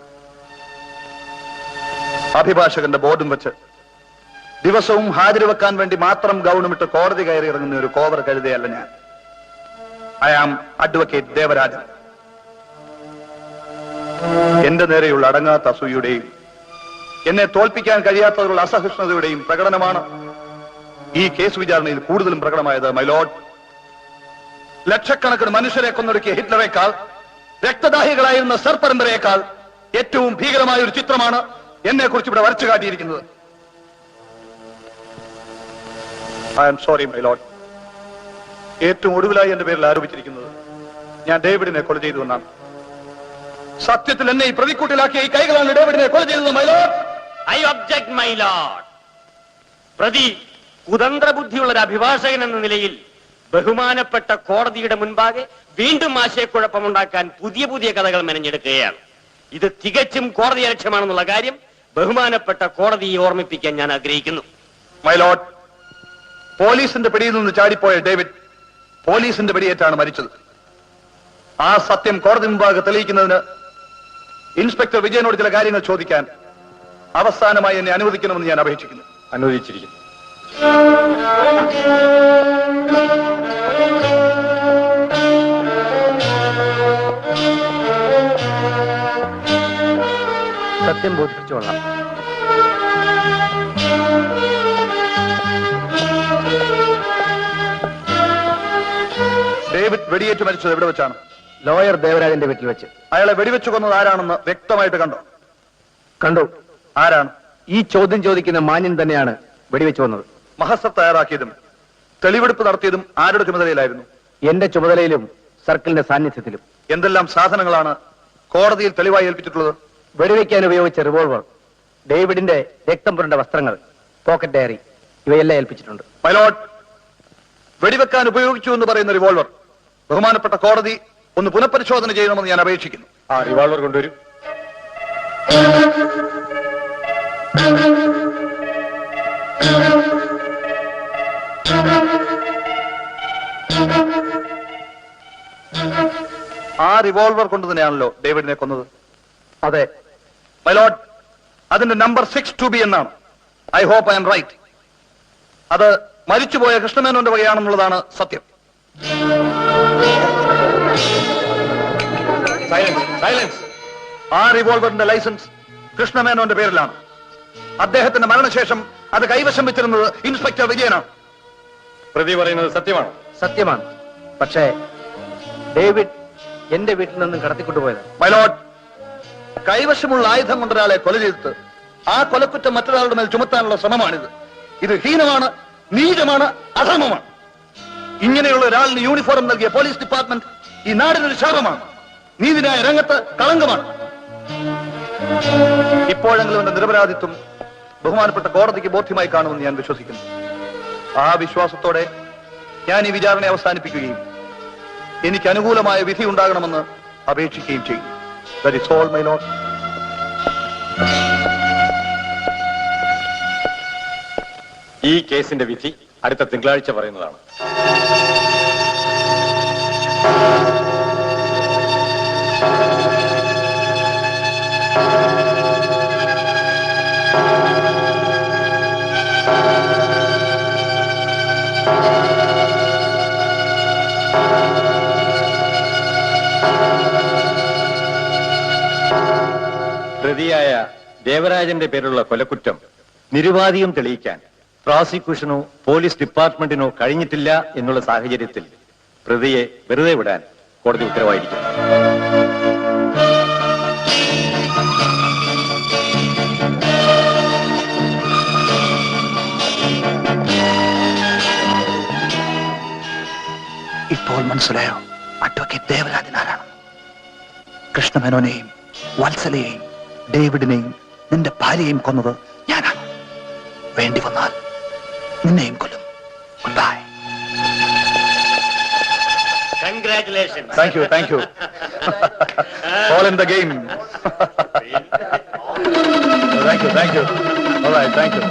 [SPEAKER 6] അഭിഭാഷകന്റെ ബോർഡും വെച്ച് ദിവസവും ഹാജര് വെക്കാൻ വേണ്ടി മാത്രം ഗൗണമിട്ട് കോടതി കയറി ഇറങ്ങുന്ന ഒരു കോവർ കഴുതയല്ല ഞാൻ. I am advocate Devarajan. എന്റെ നേരെയുള്ള അടങ്ങാത്ത അസൂയയുടെയും എന്നെ തോൽപ്പിക്കാൻ കഴിയാത്തവരുള്ള അസഹിഷ്ണുതയുടെയും പ്രകടനമാണ് ഈ കേസ് വിചാരണയിൽ കൂടുതലും പ്രകടമായത്. മൈ ലോർഡ്, ലക്ഷക്കണക്കിന് മനുഷ്യരെ കൊന്നൊടുക്കിയ ഹിറ്റ്ലറേക്കാൾ, രക്തദാഹികളായിരുന്ന സർ പരമ്പരയേക്കാൾ ഏറ്റവും ഭീകരമായ ഒരു ചിത്രമാണ് എന്നെ കുറിച്ച് ഇവിടെ വരച്ചു കാട്ടിയിരിക്കുന്നത്. I am sorry my lord. ഏറ്റവും ഒടുവിലായി എന്റെ പേരിൽ ആരോപിച്ചിരിക്കുന്നത് ഞാൻ ഡേവിഡിനെ കൊല ചെയ്തു എന്നാണ്. സത്യത്തിൽ എന്നെ ഈ പ്രതിക്കൂട്ടിലാക്കിയ ഈ കൈകളാണ് ഡേവിഡിനെ കൊല ചെയ്തത്. My Lord,
[SPEAKER 7] I object my lord. പ്രതി കുതന്ത്ര ബുദ്ധിയുള്ള ഒരു അഭിഭാഷകൻ എന്ന നിലയിൽ ബഹുമാനപ്പെട്ട കോടതിയുടെ മുൻപാകെ വീണ്ടും ആശയക്കുഴപ്പമുണ്ടാക്കാൻ പുതിയ പുതിയ കഥകൾ മെനഞ്ഞെടുക്കുകയാണ്. ഇത് തികച്ചും കോടതി ലക്ഷ്യമാണെന്നുള്ള കാര്യം ബഹുമാനപ്പെട്ട കോടതിയെ ഓർമ്മിപ്പിക്കാൻ ഞാൻ ആഗ്രഹിക്കുന്നു.
[SPEAKER 6] മൈ ലോർഡ്, പോലീസിന്റെ പിടിയിൽ നിന്ന് ചാടിപ്പോയ ഡേവിഡ് പോലീസിന്റെ പിടിയേറ്റാണ് മരിച്ചത്. ആ സത്യം കോടതി മുമ്പാകെ തെളിയിക്കുന്നതിന് ഇൻസ്പെക്ടർ വിജയനോട് ചില കാര്യങ്ങൾ ചോദിക്കാൻ അവസാനമായി എന്നെ അനുവദിക്കണമെന്ന് ഞാൻ അപേക്ഷിക്കുന്നു.
[SPEAKER 12] അനുവദിച്ചിരിക്കുന്നു.
[SPEAKER 1] സത്യം ബോധിപ്പിച്ചോളാം.
[SPEAKER 6] ഡേവിഡ് വെടിയേറ്റ് മരിച്ചത് എവിടെ വെച്ചാണ്?
[SPEAKER 1] ലോയർ ദേവരാജന്റെ വീട്ടിൽ വെച്ച്.
[SPEAKER 6] അയാളെ വെടിവെച്ചു കൊന്നത് ആരാണെന്ന് വ്യക്തമായിട്ട്
[SPEAKER 1] കണ്ടു.
[SPEAKER 6] ആരാണ്?
[SPEAKER 1] ഈ ചോദ്യം ചോദിക്കുന്ന മാന്യൻ തന്നെയാണ് വെടിവെച്ചു വന്നത്.
[SPEAKER 6] മഹസർ തയ്യാറാക്കിയതും തെളിവെടുപ്പ് നടത്തിയതും ആരുടെ ചുമതലയിലായിരുന്നു?
[SPEAKER 1] എന്റെ ചുമതലയിലും സർക്കിളിന്റെ സാന്നിധ്യത്തിലും.
[SPEAKER 6] എന്തെല്ലാം സാധനങ്ങളാണ് കോടതിയിൽ തെളിവായി ഏൽപ്പിച്ചിട്ടുള്ളത്?
[SPEAKER 1] വെടിവെക്കാൻ ഉപയോഗിച്ച റിവോൾവർ, ഡേവിഡിന്റെ രക്തം പുരണ്ട വസ്ത്രങ്ങൾ, പോക്കറ്റ് ഡയറി, ഇവയെല്ലാം ഏൽപ്പിച്ചിട്ടുണ്ട്.
[SPEAKER 6] മൈ ലോർഡ്, വെടിവെക്കാൻ ഉപയോഗിച്ചു എന്ന് പറയുന്ന റിവോൾവർ ബഹുമാനപ്പെട്ട കോടതി ഒന്ന് പുനഃപരിശോധന ചെയ്യണമെന്ന് ഞാൻ അപേക്ഷിക്കുന്നു.
[SPEAKER 12] ആ റിവോൾവർ കൊണ്ടുവരൂ.
[SPEAKER 6] ആ റിവോൾവർ കൊണ്ട് തന്നെയാണല്ലോ ഡേവിഡിനെ കൊന്നത്?
[SPEAKER 1] അതെ.
[SPEAKER 6] മൈ ലോർഡ്, അതിന്റെ നമ്പർ 6-2B എന്നാണ്. I hope I am right. അത് മരിച്ചുപോയ കൃഷ്ണമേനോന്റെ വകയാണെന്നുള്ളതാണ് സത്യം.
[SPEAKER 12] സൈലൻസ്.
[SPEAKER 6] ആ റിവോൾവറിന്റെ ലൈസൻസ് കൃഷ്ണമേനോന്റെ പേരിലാണ്. അദ്ദേഹത്തിന്റെ മരണശേഷം അത് കൈവശം വെച്ചിരുന്നത് ഇൻസ്പെക്ടർ വിജയനാണ്.
[SPEAKER 12] പ്രതി പറയുന്നത് സത്യമാണ്?
[SPEAKER 1] സത്യമാണ്. പക്ഷേ ഡേവിഡ് എന്റെ വീട്ടിൽ നിന്നും കടത്തിക്കൊണ്ടുപോയത്.
[SPEAKER 6] മൈ ലോർഡ്, കൈവശമുള്ള ആയുധം കൊണ്ടൊരാളെ കൊല ചെയ്തിട്ട് ആ കൊലക്കുറ്റം മറ്റൊരാളുടെ മേൽ ചുമത്താനുള്ള ശ്രമമാണിത്. ഇത് ഹീനമാണ്, നീചമാണ്, അധർമ്മമാണ്. ഇങ്ങനെയുള്ള ഒരാളിന് യൂണിഫോം നൽകിയ പോലീസ് ഡിപ്പാർട്ട്മെന്റ് ഈ നാടിനൊരു ശാപമാണ്. നീതിന്യായ രംഗത്ത് കളങ്കമാണ്. ഇപ്പോഴെങ്കിലും എന്റെ നിരപരാധിത്വം ബഹുമാനപ്പെട്ട കോടതിക്ക് ബോധ്യമായി കാണുമെന്ന് ഞാൻ വിശ്വസിക്കുന്നു. ആ വിശ്വാസത്തോടെ ഞാൻ ഈ വിചാരണ അവസാനിപ്പിക്കുകയും എനിക്ക് അനുകൂലമായ വിധി ഉണ്ടാകണമെന്ന് അപേക്ഷിക്കുകയും ചെയ്യും. That is all, my lord.
[SPEAKER 12] ഈ കേസിന്റെ വിധി അടുത്ത തിങ്കളാഴ്ച പറയുന്നതാണ്. പ്രതിയായ ദേവരാജന്റെ പേരിലുള്ള കൊലക്കുറ്റം നിരുപാധികം തെളിയിക്കാൻ പ്രോസിക്യൂഷനോ പോലീസ് ഡിപ്പാർട്ട്മെന്റിനോ കഴിഞ്ഞിട്ടില്ല എന്നുള്ള സാഹചര്യത്തിൽ പ്രതിയെ വെറുതെ വിടാൻ കോടതി ഉത്തരവായിരിക്കുന്നു.
[SPEAKER 6] ഇപ്പോൾ മനസ്സിലായോ അഡ്വക്കേറ്റ് ദേവരാജൻ ആരാണ്? കൃഷ്ണമേനോനെയും വത്സലയെയും ഡേവിഡിനെയും നിന്റെ ഭാര്യയെയും കൊന്നത് ഞാനാണ്. വേണ്ടി വന്നാൽ നിന്നെയും കൊല്ലും. Good bye.
[SPEAKER 7] Congratulations.
[SPEAKER 6] Thank you, thank you. All in the game. Thank you, thank you. All right, thank you.